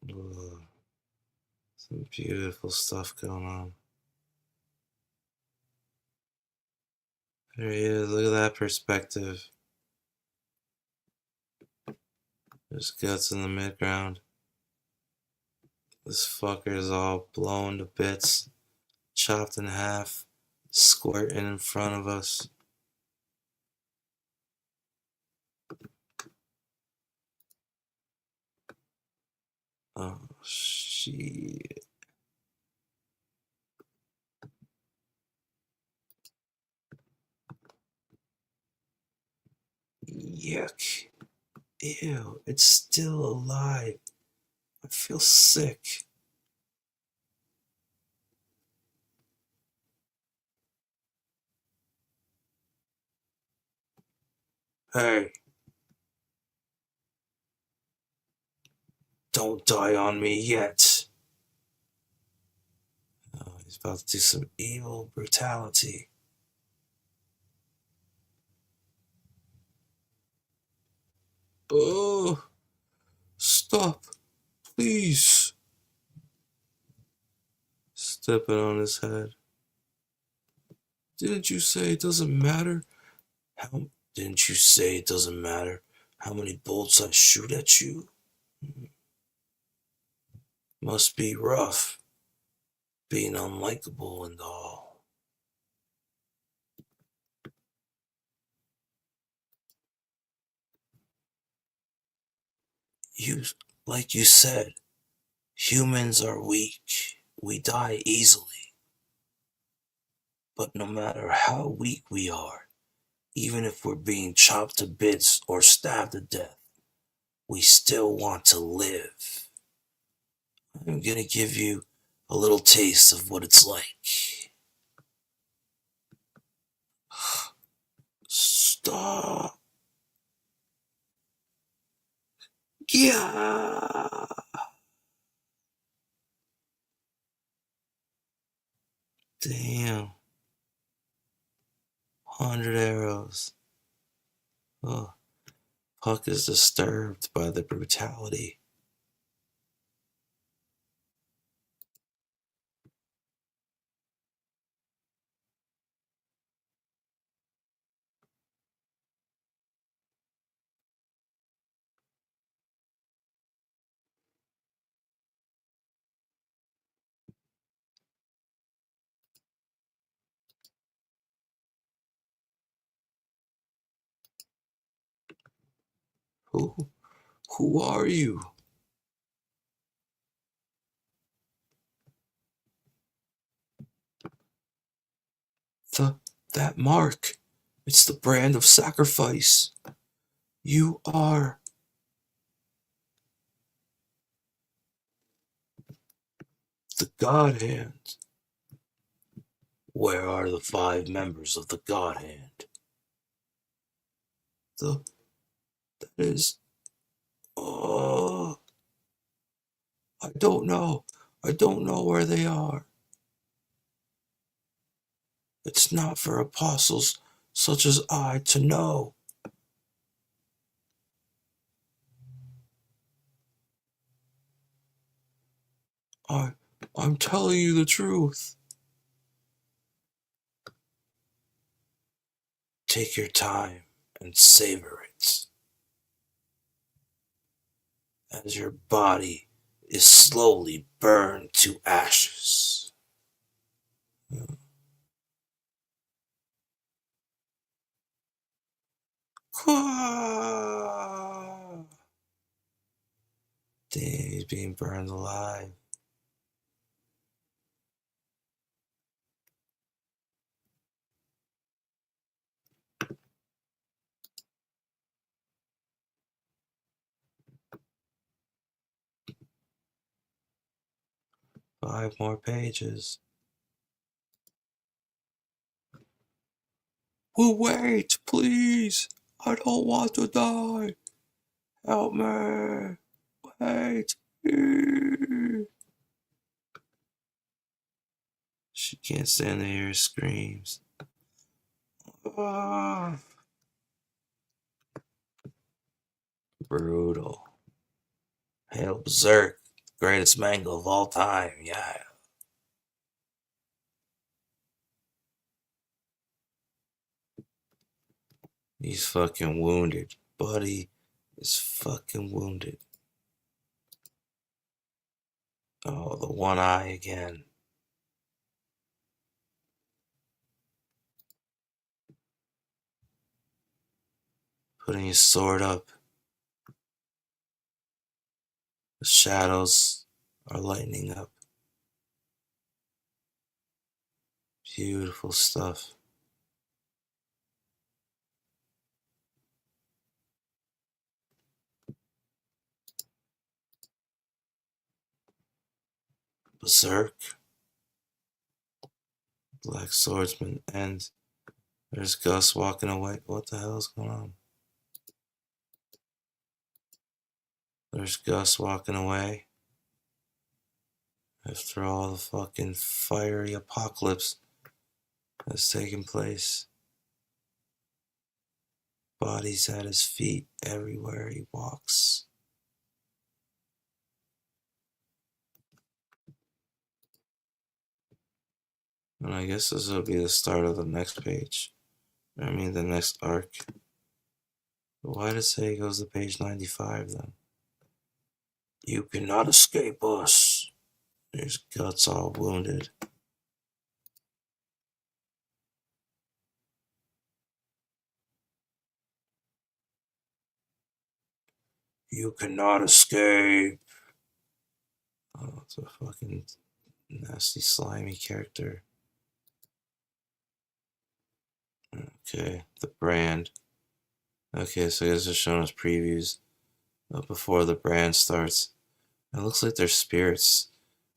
Ugh. Some beautiful stuff going on. There he is. Look at that perspective. There's Guts in the mid-ground. This fucker is all blown to bits, chopped in half, squirting in front of us. Oh, shit. Yuck. Ew, it's still alive. I feel sick. Hey. Don't die on me yet. Oh, he's about to do some evil brutality. Oh, stop, please. Stepping on his head. Didn't you say it doesn't matter? Didn't you say it doesn't matter how many bolts I shoot at you? Must be rough, being unlikable and all. Like you said, humans are weak. We die easily. But no matter how weak we are, even if we're being chopped to bits or stabbed to death, we still want to live. I'm gonna give you a little taste of what it's like. Stop. Yeah. Damn. 100 arrows. Oh, Puck is disturbed by the brutality. Who are you? That mark. It's the brand of sacrifice. You are the God Hand. Where are the 5 members of the God Hand? That is. Oh, I don't know. I don't know where they are. It's not for apostles such as I to know. I'm telling you the truth. Take your time and savor it as your body is slowly burned to ashes. Damn, he's being burned alive. Five more pages. Well, wait, please. I don't want to die. Help me. Wait. She can't stand to hear his screams. Ah. Brutal. Hail Berserk, greatest manga of all time. Yeah. He's fucking wounded. Buddy is fucking wounded. Oh, the one eye again. Putting his sword up. The shadows are lightening up. Beautiful stuff. Berserk. Black Swordsman ends. There's Gus walking away. What the hell is going on? There's Gus walking away. After all the fucking fiery apocalypse has taken place. Bodies at his feet everywhere he walks. And I guess this will be the start of the next page. I mean, the next arc. But why does it say it goes to page 95 then? You cannot escape us. There's Guts all wounded. You cannot escape. Oh, it's a fucking nasty, slimy character. Okay, the brand. Okay, so guys are showing us previews before the brand starts. It looks like they're spirits.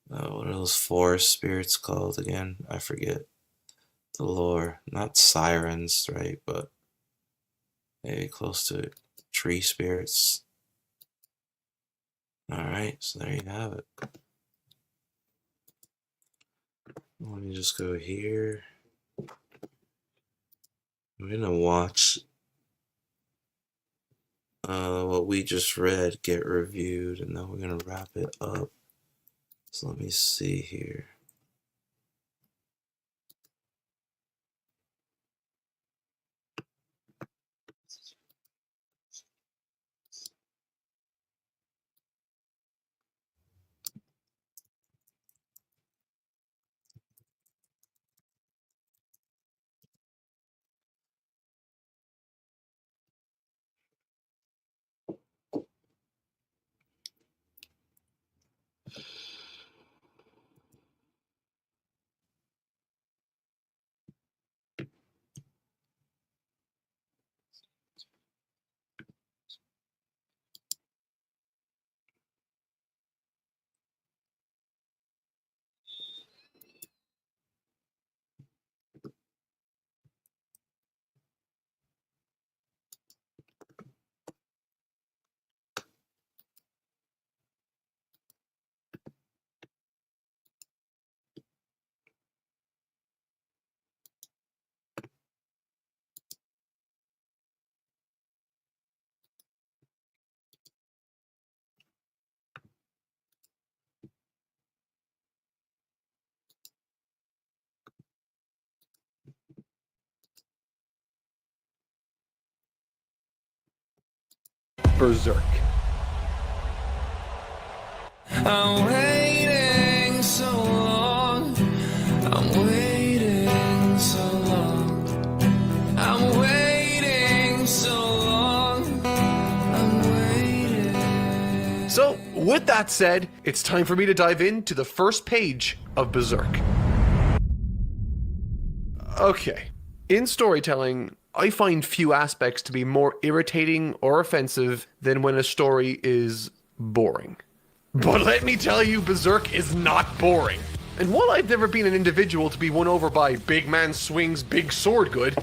What are those forest spirits called again? I forget the lore. Not sirens, right? But maybe close to it. Tree spirits. Alright, so there you have it. Let me just go here. I'm gonna watch what we just read get reviewed, and then we're gonna wrap it up. So let me see here. Berserk. I'm waiting so long. I'm waiting so long. I'm waiting so long. I'm waiting. So, with that said, it's time for me to dive into the first page of Berserk. Okay. In storytelling, I find few aspects to be more irritating or offensive than when a story is boring. But let me tell you, Berserk is not boring. And while I've never been an individual to be won over by big man swings big sword good,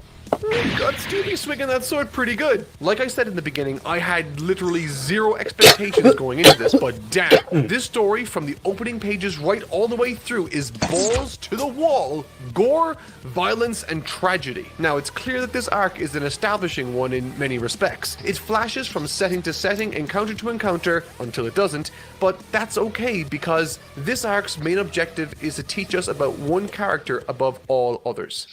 Guts do be swinging that sword pretty good. Like I said in the beginning, I had literally zero expectations going into this, but damn, this story from the opening pages right all the way through is balls to the wall, gore, violence, and tragedy. Now, it's clear that this arc is an establishing one in many respects. It flashes from setting to setting, encounter to encounter, until it doesn't, but that's okay because this arc's main objective is to teach us about one character above all others.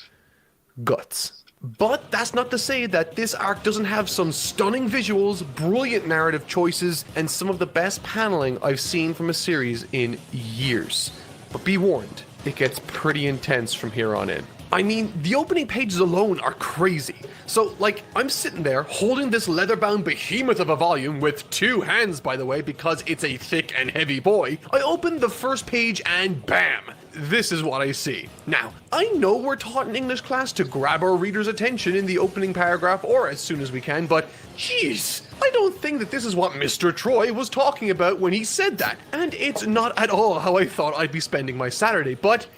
Guts. But that's not to say that this arc doesn't have some stunning visuals, brilliant narrative choices, and some of the best paneling I've seen from a series in years. But be warned, it gets pretty intense from here on in. I mean, the opening pages alone are crazy. So, like, I'm sitting there holding this leather-bound behemoth of a volume with two hands, by the way, because it's a thick and heavy boy. I open the first page and bam! This is what I see. Now, I know we're taught in English class to grab our reader's attention in the opening paragraph or as soon as we can, but jeez, I don't think that this is what Mr. Troy was talking about when he said that. And it's not at all how I thought I'd be spending my Saturday, but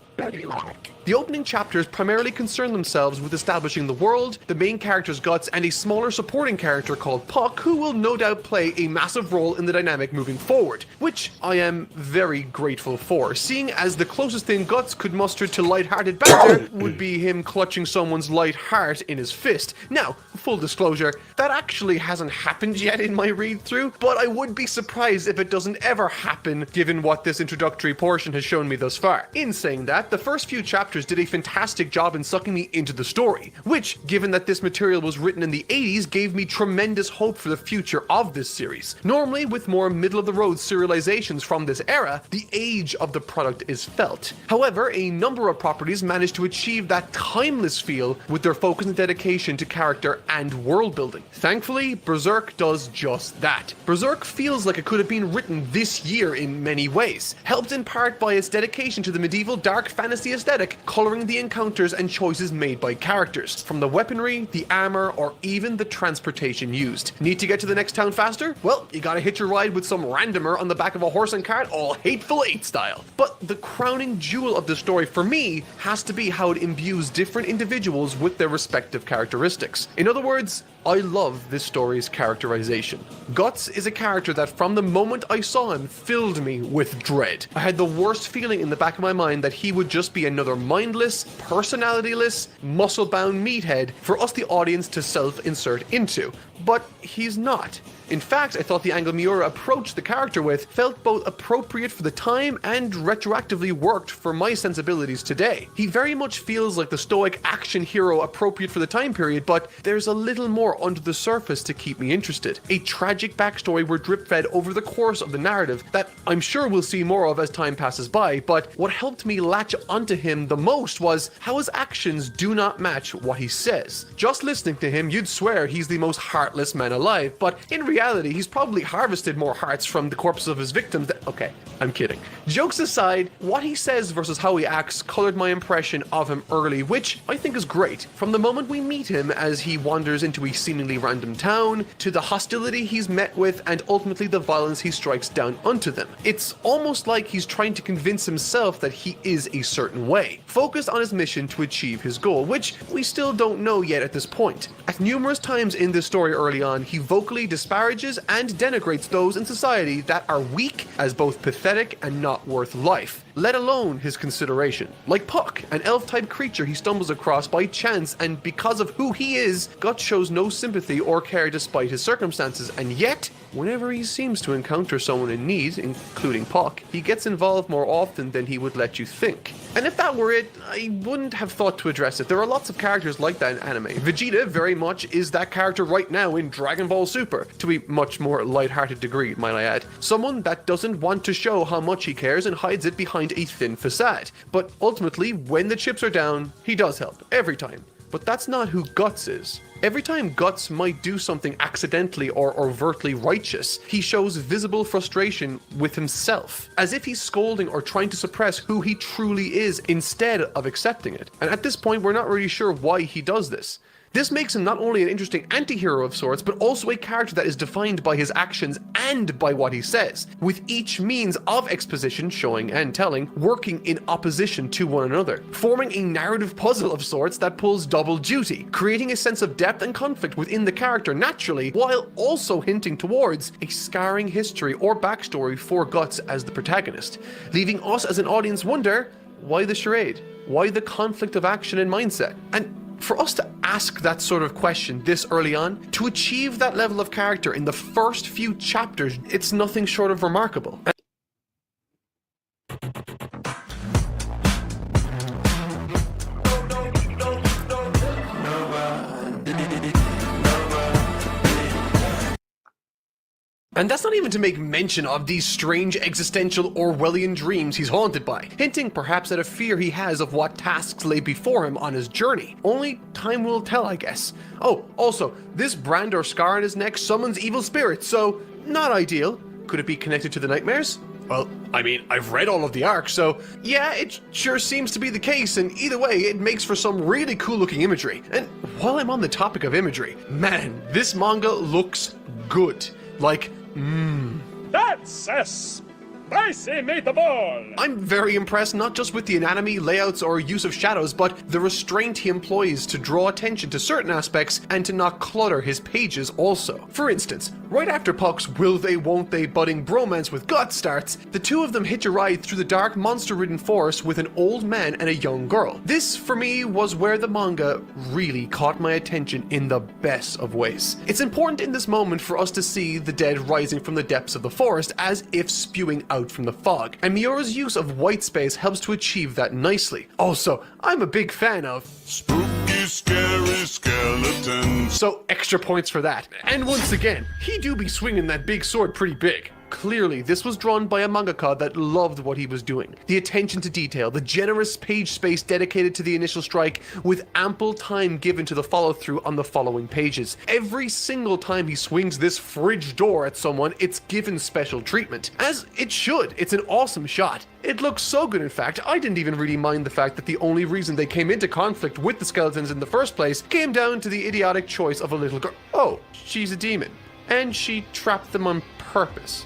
the opening chapters primarily concern themselves with establishing the world, the main character's guts, and a smaller supporting character called Puck, who will no doubt play a massive role in the dynamic moving forward, which I am very grateful for, seeing as the closest thing Guts could muster to light-hearted banter would be him clutching someone's light heart in his fist. Now, full disclosure, that actually hasn't happened yet in my read-through, but I would be surprised if it doesn't ever happen given what this introductory portion has shown me thus far. In saying that, the first few chapters did a fantastic job in sucking me into the story, which, given that this material was written in the 80s, gave me tremendous hope for the future of this series. Normally, with more middle-of-the-road serializations from this era, the age of the product is felt. However, a number of properties managed to achieve that timeless feel with their focus and dedication to character and world building. Thankfully, Berserk does just that. Berserk feels like it could have been written this year in many ways, helped in part by its dedication to the medieval dark fantasy aesthetic, coloring the encounters and choices made by characters, from the weaponry, the armor, or even the transportation used. Need to get to the next town faster? Well, you gotta hitch a ride with some randomer on the back of a horse and cart, all Hateful Eight style. But the crowning jewel of the story for me has to be how it imbues different individuals with their respective characteristics. In other words, I love this story's characterization. Guts is a character that from the moment I saw him filled me with dread. I had the worst feeling in the back of my mind that he would just be another mindless, personalityless, muscle-bound meathead for us the audience to self-insert into. But he's not. In fact, I thought the angle Miura approached the character with felt both appropriate for the time and retroactively worked for my sensibilities today. He very much feels like the stoic action hero appropriate for the time period, but there's a little more under the surface to keep me interested. A tragic backstory we're drip-fed over the course of the narrative that I'm sure we'll see more of as time passes by, but what helped me latch onto him the most was how his actions do not match what he says. Just listening to him, you'd swear he's the most heartless man alive, but in reality, he's probably harvested more hearts from the corpses of his victims than— okay, I'm kidding. Jokes aside, what he says versus how he acts colored my impression of him early, which I think is great. From the moment we meet him as he wanders into a seemingly random town, to the hostility he's met with, and ultimately the violence he strikes down onto them. It's almost like he's trying to convince himself that he is a certain way, focused on his mission to achieve his goal, which we still don't know yet at this point. At numerous times in this story early on, he vocally disparages and denigrates those in society that are weak as both pathetic and not worth life, let alone his consideration. Like Puck, an elf-type creature he stumbles across by chance, and because of who he is, Guts shows no no sympathy or care despite his circumstances, and yet, whenever he seems to encounter someone in need, including Puck, he gets involved more often than he would let you think. And if that were it, I wouldn't have thought to address it. There are lots of characters like that in anime. Vegeta very much is that character right now in Dragon Ball Super, to a much more light-hearted degree, might I add. Someone that doesn't want to show how much he cares and hides it behind a thin facade. But ultimately, when the chips are down, he does help, every time. But that's not who Guts is. Every time Guts might do something accidentally or overtly righteous, he shows visible frustration with himself, as if he's scolding or trying to suppress who he truly is instead of accepting it. And at this point, we're not really sure why he does this. This makes him not only an interesting anti-hero of sorts, but also a character that is defined by his actions and by what he says, with each means of exposition, showing and telling, working in opposition to one another, forming a narrative puzzle of sorts that pulls double duty, creating a sense of depth and conflict within the character naturally, while also hinting towards a scarring history or backstory for Guts as the protagonist, leaving us as an audience wonder, why the charade? Why the conflict of action and mindset? And for us to ask that sort of question this early on, to achieve that level of character in the first few chapters, it's nothing short of remarkable. And that's not even to make mention of these strange existential Orwellian dreams he's haunted by, hinting perhaps at a fear he has of what tasks lay before him on his journey. Only time will tell, I guess. Oh, also, this brand or scar on his neck summons evil spirits, so not ideal. Could it be connected to the nightmares? Well, I mean, I've read all of the arcs, so yeah, it sure seems to be the case, and either way, it makes for some really cool looking imagery. And while I'm on the topic of imagery, man, this manga looks good. Like, That's a spicy meatball! I'm very impressed not just with the anatomy, layouts, or use of shadows, but the restraint he employs to draw attention to certain aspects and to not clutter his pages also. For instance, right after Puck's will they won't they budding bromance with Guts starts, the two of them hitch a ride through the dark monster-ridden forest with an old man and a young girl. This, for me, was where the manga really caught my attention in the best of ways. It's important in this moment for us to see the dead rising from the depths of the forest as if spewing out from the fog, and Miura's use of white space helps to achieve that nicely. Also, I'm a big fan of Spooky, scary skeletons. so extra points for that. And once again, he do be swinging that big sword pretty big. Clearly, this was drawn by a mangaka that loved what he was doing. The attention to detail, the generous page space dedicated to the initial strike, with ample time given to the follow-through on the following pages. Every single time he swings this fridge door at someone, it's given special treatment. As it should. It's an awesome shot. It looks so good, in fact, I didn't even really mind the fact that the only reason they came into conflict with the skeletons in the first place came down to the idiotic choice of a little girl. Oh, she's a demon. And she trapped them on purpose.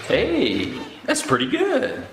Hey, that's pretty good.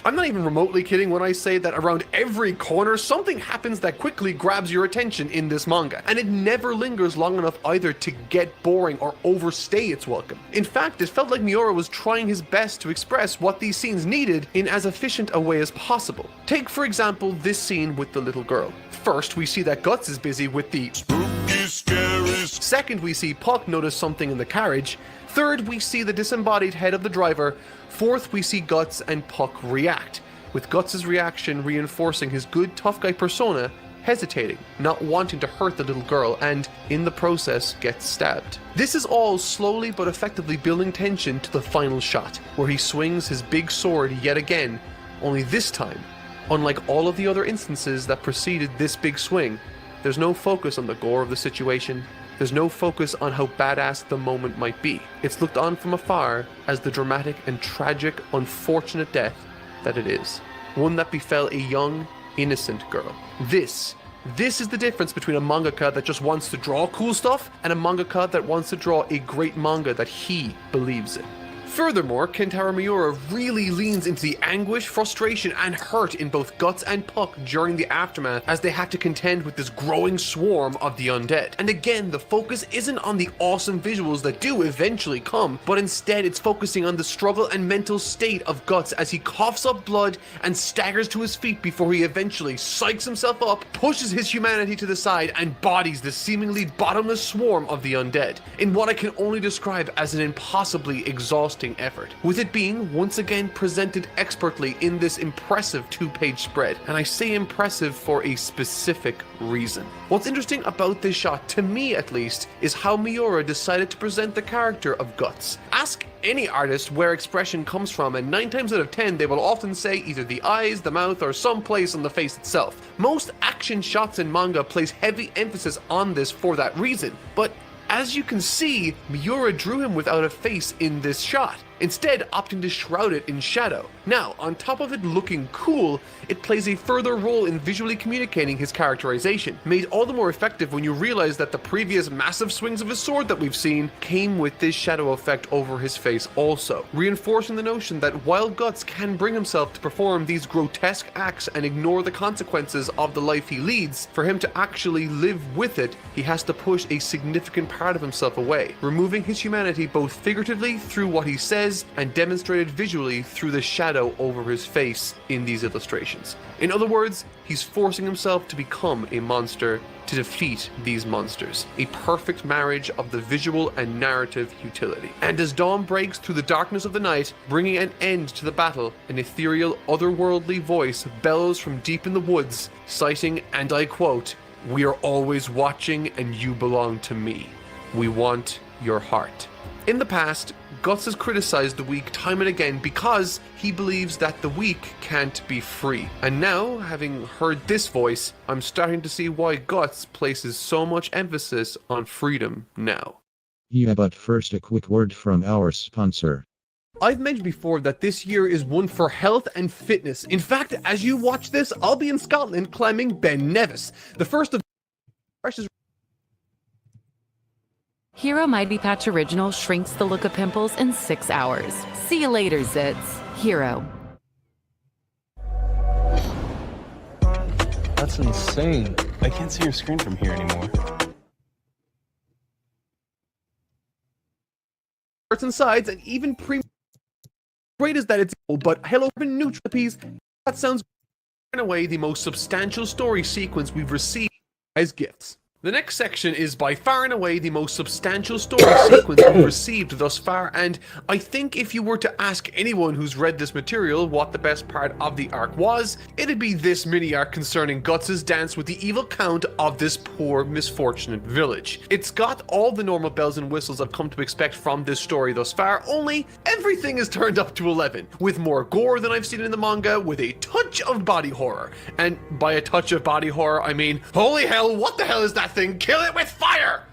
I'm not even remotely kidding when I say that around every corner something happens that quickly grabs your attention in this manga, and it never lingers long enough either to get boring or overstay its welcome. In fact, it felt like Miura was trying his best to express what these scenes needed in as efficient a way as possible. Take, for example, this scene with the little girl. First, we see that Guts is busy with the Spooky, scary. Second, we see Puck notice something in the carriage. Third, we see the disembodied head of the driver. Fourth, we see Guts and Puck react, with Guts' reaction reinforcing his good tough guy persona, hesitating, not wanting to hurt the little girl, and, in the process, gets stabbed. This is all slowly but effectively building tension to the final shot, where he swings his big sword yet again, only this time, unlike all of the other instances that preceded this big swing, there's no focus on the gore of the situation. There's no focus on how badass the moment might be. It's looked on from afar as the dramatic and tragic, unfortunate death that it is. One that befell a young, innocent girl. This is the difference between a mangaka that just wants to draw cool stuff and a mangaka that wants to draw a great manga that he believes in. Furthermore, Kentaro Miura really leans into the anguish, frustration, and hurt in both Guts and Puck during the aftermath as they had to contend with this growing swarm of the undead. And again, the focus isn't on the awesome visuals that do eventually come, but instead it's focusing on the struggle and mental state of Guts as he coughs up blood and staggers to his feet before he eventually psychs himself up, pushes his humanity to the side, and bodies the seemingly bottomless swarm of the undead, in what I can only describe as an impossibly exhausting effort, with it being once again presented expertly in this impressive 2-page spread, and I say impressive for a specific reason. What's interesting about this shot, to me at least, is how Miura decided to present the character of Guts. Ask any artist where expression comes from, and 9 times out of 10 they will often say either the eyes, the mouth, or some place on the face itself. Most action shots in manga place heavy emphasis on this for that reason, but as you can see, Miura drew him without a face in this shot, instead opting to shroud it in shadow. Now, on top of it looking cool, it plays a further role in visually communicating his characterization, made all the more effective when you realize that the previous massive swings of his sword that we've seen came with this shadow effect over his face also, reinforcing the notion that while Guts can bring himself to perform these grotesque acts and ignore the consequences of the life he leads, for him to actually live with it, he has to push a significant part of himself away, removing his humanity both figuratively through what he says and demonstrated visually through the shadow over his face in these illustrations. In other words, he's forcing himself to become a monster to defeat these monsters. A perfect marriage of the visual and narrative utility. And as dawn breaks through the darkness of the night, bringing an end to the battle, an ethereal, otherworldly voice bellows from deep in the woods, citing, and I quote, "We are always watching and you belong to me. We want your heart." In the past, Guts has criticized the weak time and again because he believes that the weak can't be free. And now, having heard this voice, I'm starting to see why Guts places so much emphasis on freedom now. Yeah, but first a quick word from our sponsor. I've mentioned before that this year is one for health and fitness. In fact, as you watch this, I'll be in Scotland climbing Ben Nevis, the first of Hero Mighty Patch Original shrinks the look of pimples in 6 hours. See you later, Zits. Hero. That's insane. I can't see your screen from here anymore. And sides, and even great is that it's but hello neutral piece. That sounds in a way the most substantial story sequence we've received as gifts. The next section is by far and away the most substantial story sequence we've received thus far, and I think if you were to ask anyone who's read this material what the best part of the arc was, it'd be this mini-arc concerning Guts' dance with the evil count of this poor, misfortunate village. It's got all the normal bells and whistles I've come to expect from this story thus far, only everything is turned up to 11, with more gore than I've seen in the manga, with a touch of body horror. And by a touch of body horror, I mean, holy hell, what the hell is that thing? Kill it with fire!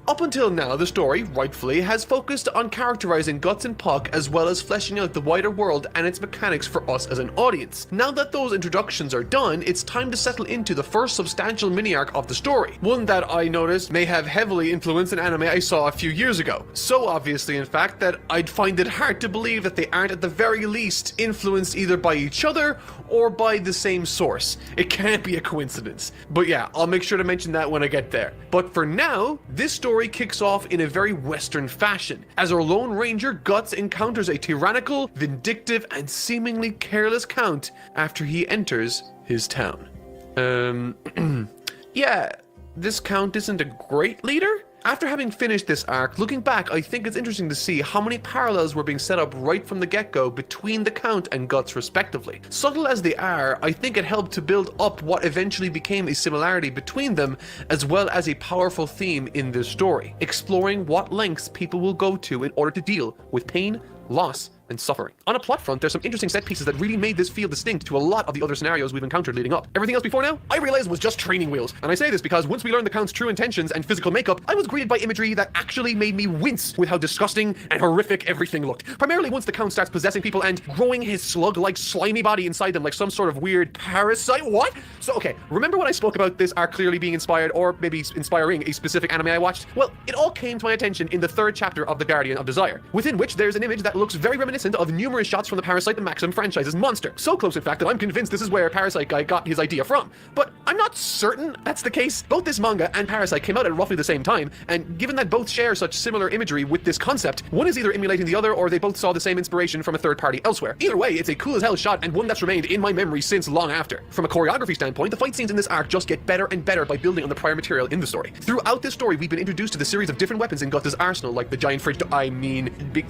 Up until now, the story, rightfully, has focused on characterizing Guts and Puck as well as fleshing out the wider world and its mechanics for us as an audience. Now that those introductions are done, it's time to settle into the first substantial mini-arc of the story, one that I noticed may have heavily influenced an anime I saw a few years ago. So obviously, in fact, that I'd find it hard to believe that they aren't at the very least influenced either by each other or by the same source. It can't be a coincidence. But yeah, I'll make sure to mention that when I get there. But for now, this story kicks off in a very Western fashion, as our Lone Ranger Guts encounters a tyrannical, vindictive, and seemingly careless count after he enters his town. Yeah, this count isn't a great leader? After having finished this arc, looking back, I think it's interesting to see how many parallels were being set up right from the get-go between the Count and Guts respectively. Subtle as they are, I think it helped to build up what eventually became a similarity between them, as well as a powerful theme in this story, exploring what lengths people will go to in order to deal with pain, loss, and suffering. On a plot front, there's some interesting set pieces that really made this feel distinct to a lot of the other scenarios we've encountered leading up. Everything else before now, I realized was just training wheels. And I say this because once we learned the Count's true intentions and physical makeup, I was greeted by imagery that actually made me wince with how disgusting and horrific everything looked. Primarily once the Count starts possessing people and growing his slug-like slimy body inside them like some sort of weird parasite. What? So okay, remember when I spoke about this arc clearly being inspired, or maybe inspiring, a specific anime I watched? Well, it all came to my attention in the 3rd chapter of The Guardian of Desire, within which there's an image that looks very reminiscent of numerous shots from the Parasite the Maxim franchise's monster. So close, in fact, that I'm convinced this is where Parasite Guy got his idea from. But I'm not certain that's the case. Both this manga and Parasite came out at roughly the same time, and given that both share such similar imagery with this concept, one is either emulating the other or they both saw the same inspiration from a third party elsewhere. Either way, it's a cool as hell shot and one that's remained in my memory since long after. From a choreography standpoint, the fight scenes in this arc just get better and better by building on the prior material in the story. Throughout this story, we've been introduced to the series of different weapons in Guts' arsenal, like the giant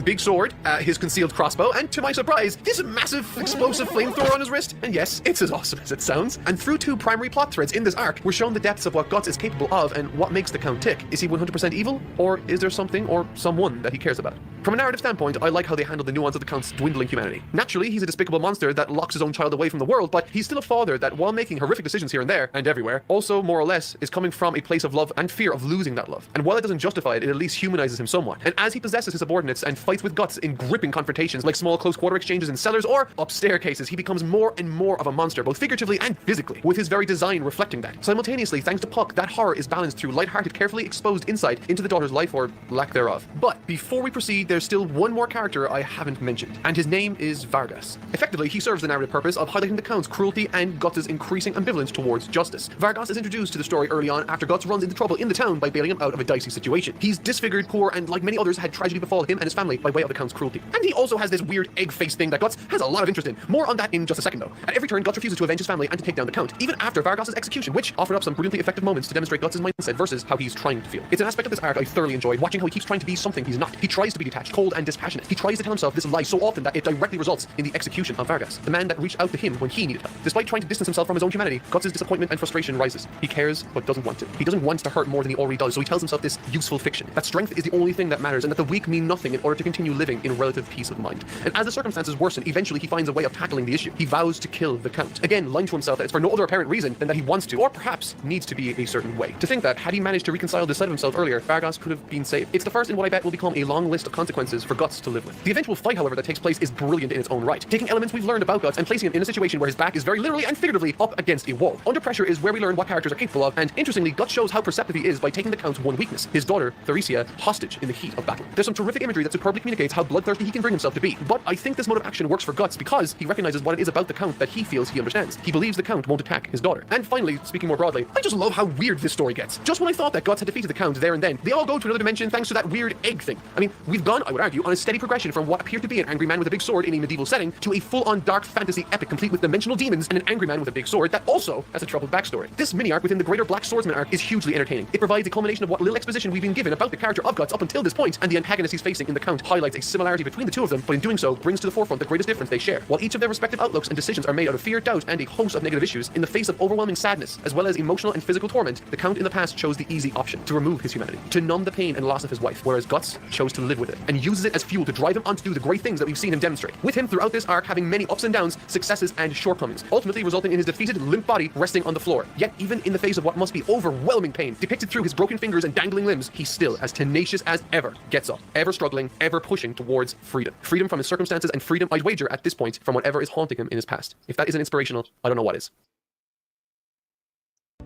big sword, his concealed crossbow, and to my surprise, this massive explosive flamethrower on his wrist. And yes, it's as awesome as it sounds. And through 2 primary plot threads in this arc, we're shown the depths of what Guts is capable of and what makes the Count tick. Is he 100% evil, or is there something or someone that he cares about? From a narrative standpoint, I like how they handle the nuance of the Count's dwindling humanity. Naturally, he's a despicable monster that locks his own child away from the world, but he's still a father that, while making horrific decisions here and there, and everywhere, also, more or less, is coming from a place of love and fear of losing that love. And while it doesn't justify it, it at least humanizes him somewhat. And as he possesses his subordinates and fights with Guts in gripping confrontations like small close quarter exchanges in cellars or up staircases, he becomes more and more of a monster, both figuratively and physically, with his very design reflecting that. Simultaneously, thanks to Puck, that horror is balanced through lighthearted, carefully exposed insight into the daughter's life, or lack thereof. But before we proceed, there's still one more character I haven't mentioned, and his name is Vargas. Effectively, he serves the narrative purpose of highlighting the Count's cruelty and Guts' increasing ambivalence towards justice. Vargas is introduced to the story early on after Guts runs into trouble in the town by bailing him out of a dicey situation. He's disfigured, poor, and like many others, had tragedy befall him and his family by way of the Count's cruelty. And he also has this weird egg face thing that Guts has a lot of interest in. More on that in just a second though. At every turn, Guts refuses to avenge his family and to take down the Count, even after Vargas' execution, which offered up some brilliantly effective moments to demonstrate Guts' mindset versus how he's trying to feel. It's an aspect of this arc I thoroughly enjoyed, watching how he keeps trying to be something he's not. He tries to be detached, cold, and dispassionate. He tries to tell himself this lie so often that it directly results in the execution of Vargas, the man that reached out to him when he needed help. Despite trying to distance himself from his own humanity, Guts' disappointment and frustration rises. He cares, but doesn't want to. He doesn't want to hurt more than he already does, so he tells himself this useful fiction, that strength is the only thing that matters and that the weak mean nothing in order to continue living in relative peace of mind. And as the circumstances worsen, eventually he finds a way of tackling the issue. He vows to kill the Count. Again, lying to himself that it's for no other apparent reason than that he wants to, or perhaps needs to be a certain way. To think that, had he managed to reconcile this side of himself earlier, Vargas could have been saved. It's the first in what I bet will become a long list of consequences for Guts to live with. The eventual fight, however, that takes place is brilliant in its own right, taking elements we've learned about Guts and placing him in a situation where his back is very literally and figuratively up against a wall. Under pressure is where we learn what characters are capable of, and interestingly, Guts shows how perceptive he is by taking the Count's one weakness, his daughter, Theresia, hostage in the heat of battle. There's some terrific imagery that superbly communicates how bloodthirsty he can bring himself to be, but I think this mode of action works for Guts because he recognizes what it is about the Count that he feels he understands. He believes the Count won't attack his daughter. And finally, speaking more broadly, I just love how weird this story gets. Just when I thought that Guts had defeated the Count there and then, they all go to another dimension thanks to that weird egg thing. I mean, we've gone, I would argue, on a steady progression from what appeared to be an angry man with a big sword in a medieval setting to a full-on dark fantasy epic complete with dimensional demons and an angry man with a big sword that also has a troubled backstory. This mini-arc within the greater Black Swordsman arc is hugely entertaining. It provides a culmination of what little exposition we've been given about the character of Guts up until this point, and the antagonist he's facing in the Count highlights a similarity between the two of them, but in doing so brings to the forefront the greatest difference they share. While each of their respective outlooks and decisions are made out of fear, doubt, and a host of negative issues, in the face of overwhelming sadness, as well as emotional and physical torment, the Count in the past chose the easy option, to remove his humanity, to numb the pain and loss of his wife, whereas Guts chose to live with it, and uses it as fuel to drive him on to do the great things that we've seen him demonstrate, with him throughout this arc having many ups and downs, successes and shortcomings, ultimately resulting in his defeated, limp body resting on the floor. Yet even in the face of what must be overwhelming pain, depicted through his broken fingers and dangling limbs, he still, as tenacious as ever, gets up, ever struggling, ever pushing towards freedom. Freedom from his circumstances and freedom, I'd wager at this point, from whatever is haunting him in his past. If that isn't inspirational, I don't know what is.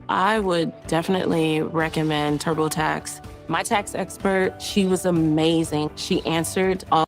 I would definitely recommend TurboTax. My tax expert, she was amazing. She answered all.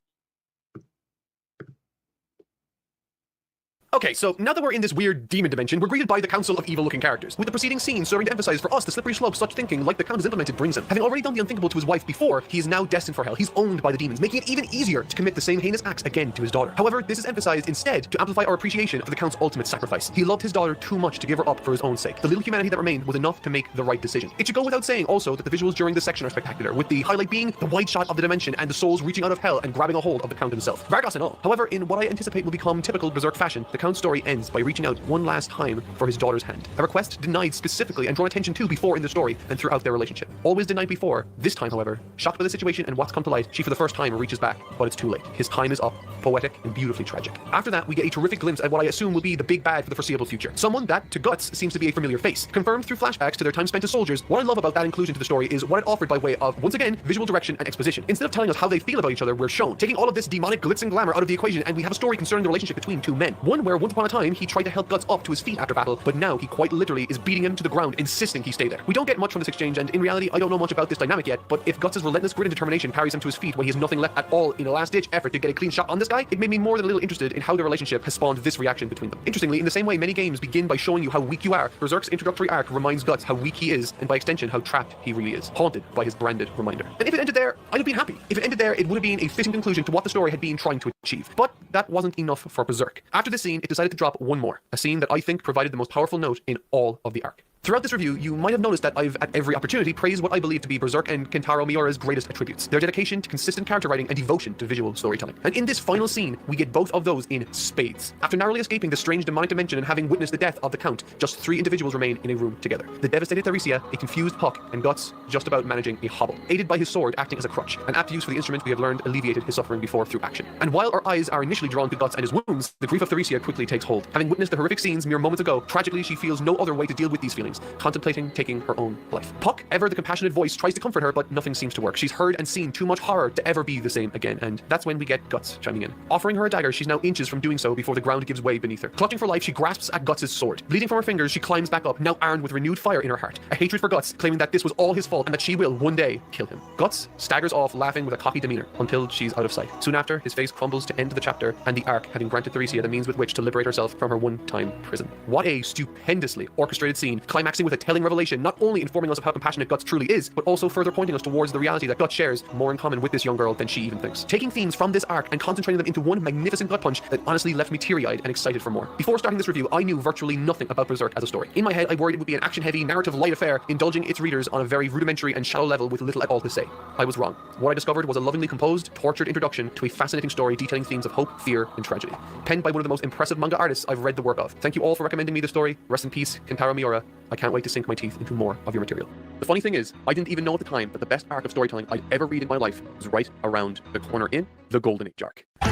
Okay, so now that we're in this weird demon dimension, we're greeted by the council of evil-looking characters, with the preceding scene serving to emphasize for us the slippery slope such thinking like the Count has implemented brings him. Having already done the unthinkable to his wife before, he is now destined for hell. He's owned by the demons, making it even easier to commit the same heinous acts again to his daughter. However, this is emphasized instead to amplify our appreciation of the Count's ultimate sacrifice. He loved his daughter too much to give her up for his own sake. The little humanity that remained was enough to make the right decision. It should go without saying also that the visuals during this section are spectacular, with the highlight being the wide shot of the dimension and the souls reaching out of hell and grabbing a hold of the Count himself. Vargas and all. However, in what I anticipate will become typical Berserk fashion, the Count's story ends by reaching out one last time for his daughter's hand. A request denied specifically and drawn attention to before in the story and throughout their relationship. Always denied before. This time, however, shocked by the situation and what's come to light, she for the first time reaches back, but it's too late. His time is up, poetic and beautifully tragic. After that, we get a terrific glimpse at what I assume will be the big bad for the foreseeable future. Someone that, to Guts, seems to be a familiar face. Confirmed through flashbacks to their time spent as soldiers, what I love about that inclusion to the story is what it offered by way of, once again, visual direction and exposition. Instead of telling us how they feel about each other, we're shown, taking all of this demonic glitz and glamour out of the equation, and we have a story concerning the relationship between two men. One where once upon a time he tried to help Guts up to his feet after battle, but now he quite literally is beating him to the ground, insisting he stay there. We don't get much from this exchange, and in reality I don't know much about this dynamic yet, but if Guts' relentless grit and determination carries him to his feet when he has nothing left at all in a last-ditch effort to get a clean shot on this guy, it made me more than a little interested in how their relationship has spawned this reaction between them. Interestingly, in the same way many games begin by showing you how weak you are, Berserk's introductory arc reminds Guts how weak he is, and by extension how trapped he really is, haunted by his branded reminder. And if it ended there, I'd have been happy. If it ended there, it would have been a fitting conclusion to what the story had been trying to achieve. But that wasn't enough for Berserk. After this scene, it decided to drop one more, a scene that I think provided the most powerful note in all of the arc. Throughout this review, you might have noticed that I've, at every opportunity, praised what I believe to be Berserk and Kentaro Miura's greatest attributes, their dedication to consistent character writing and devotion to visual storytelling. And in this final scene, we get both of those in spades. After narrowly escaping the strange demonic dimension and having witnessed the death of the Count, just 3 individuals remain in a room together. The devastated Theresia, a confused Puck, and Guts just about managing a hobble, aided by his sword acting as a crutch, an apt use for the instrument we have learned alleviated his suffering before through action. And while our eyes are initially drawn to Guts and his wounds, the grief of Theresia quickly takes hold. Having witnessed the horrific scenes mere moments ago, tragically she feels no other way to deal with these feelings, contemplating taking her own life. Puck, ever the compassionate voice, tries to comfort her, but nothing seems to work. She's heard and seen too much horror to ever be the same again, and that's when we get Guts chiming in. Offering her a dagger, she's now inches from doing so before the ground gives way beneath her. Clutching for life, she grasps at Guts' sword. Bleeding from her fingers, she climbs back up, now armed with renewed fire in her heart. A hatred for Guts, claiming that this was all his fault and that she will, one day, kill him. Guts staggers off, laughing with a cocky demeanor, until she's out of sight. Soon after, his face crumbles to end the chapter, and the arc having granted Theresia the means with which to liberate herself from her one-time prison. What a stupendously orchestrated scene, climaxing with a telling revelation, not only informing us of how compassionate Guts truly is, but also further pointing us towards the reality that Guts shares more in common with this young girl than she even thinks. Taking themes from this arc and concentrating them into one magnificent gut punch that honestly left me teary-eyed and excited for more. Before starting this review, I knew virtually nothing about Berserk as a story. In my head, I worried it would be an action-heavy, narrative-light affair, indulging its readers on a very rudimentary and shallow level with little at all to say. I was wrong. What I discovered was a lovingly composed, tortured introduction to a fascinating story detailing themes of hope, fear, and tragedy. Penned by one of the most impressive manga artists I've read the work of. Thank you all for recommending me the story. Rest in peace, Kentaro Miura. I can't wait to sink my teeth into more of your material. The funny thing is, I didn't even know at the time that the best arc of storytelling I'd ever read in my life was right around the corner in the Golden Age arc. Tell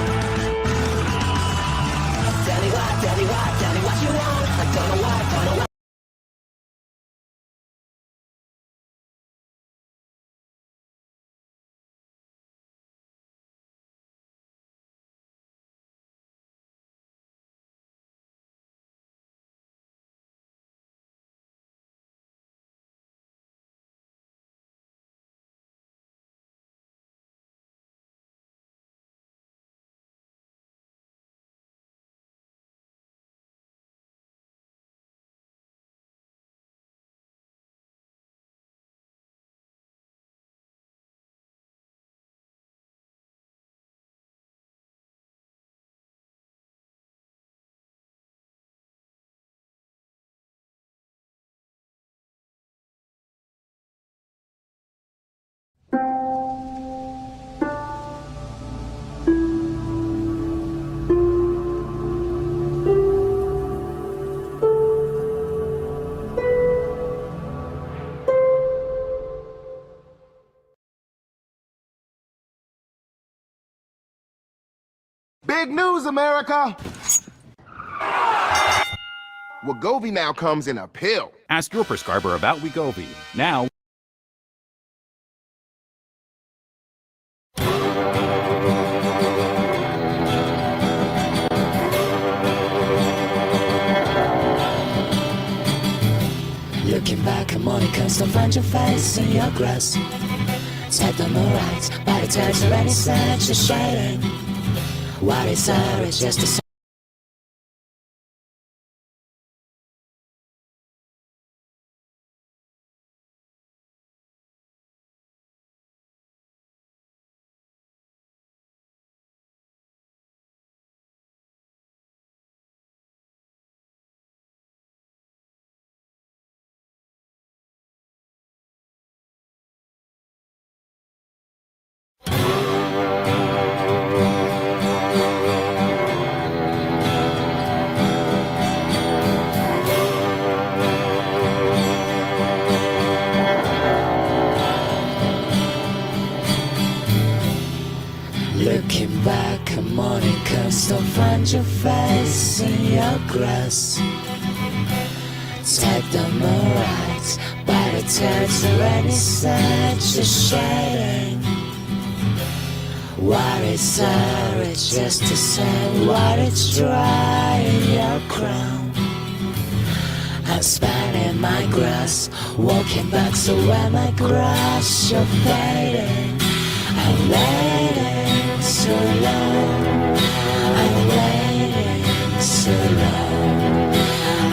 me what you want. I don't know why, don't know why. Big news, America! Wegovy now comes in a pill. Ask your prescriber about Wegovy. Now, Looking back, money can still find your face in your grass. Take the moonlight, by the touch of any such a shading. What is art is just a find your face in your grass. Take the moonlight by the tears of any such a shading. What is there? It's just to say what it's dry in your crown. I'm spanning my grass, walking back so when my grass you're fading. I'm waiting so long. I'm waiting so long.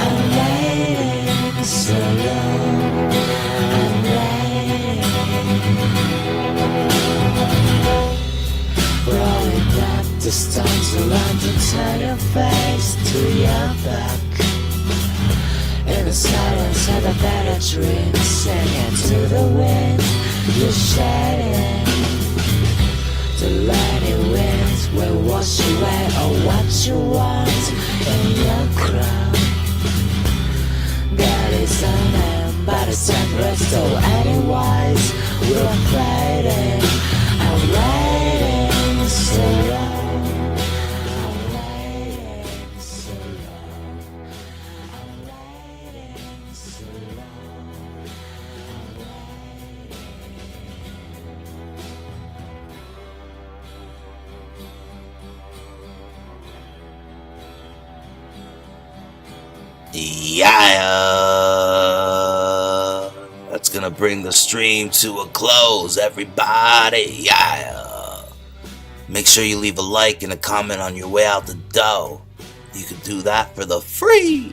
I'm waiting so long. I'm waiting. Rolling back the stones around and turn your face to your back. In the silence of a better dream, singing to the wind, you're shedding. The rainy winds will wash away all what you want in your crown. That is a name, but it's separate, so anyways, we're fading. I'm waiting so long. I'm waiting so long. I'm waiting so long. Yeah, that's gonna bring the stream to a close, everybody. Yeah, make sure you leave a like and a comment on your way out the door. You can do that for the free.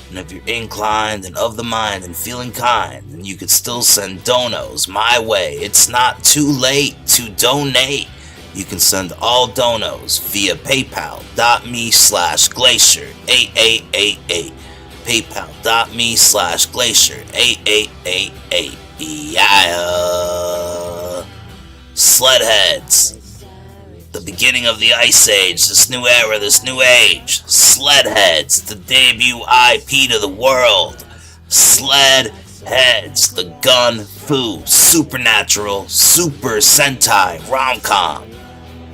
And if you're inclined and of the mind and feeling kind, then you could still send donos my way. It's not too late to donate. You can send all donos via paypal.me/glacier8888. paypal.me/glacier8888. Yeah. Sledheads. The beginning of the Ice Age, this new era, this new age. Sledheads, the debut IP to the world. Sledheads, the gun fu supernatural super sentai rom-com.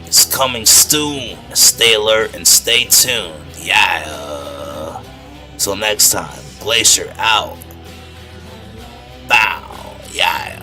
It's coming soon. Stay alert and stay tuned. Yeah. Till next time, Glacier out. Bow. Yeah.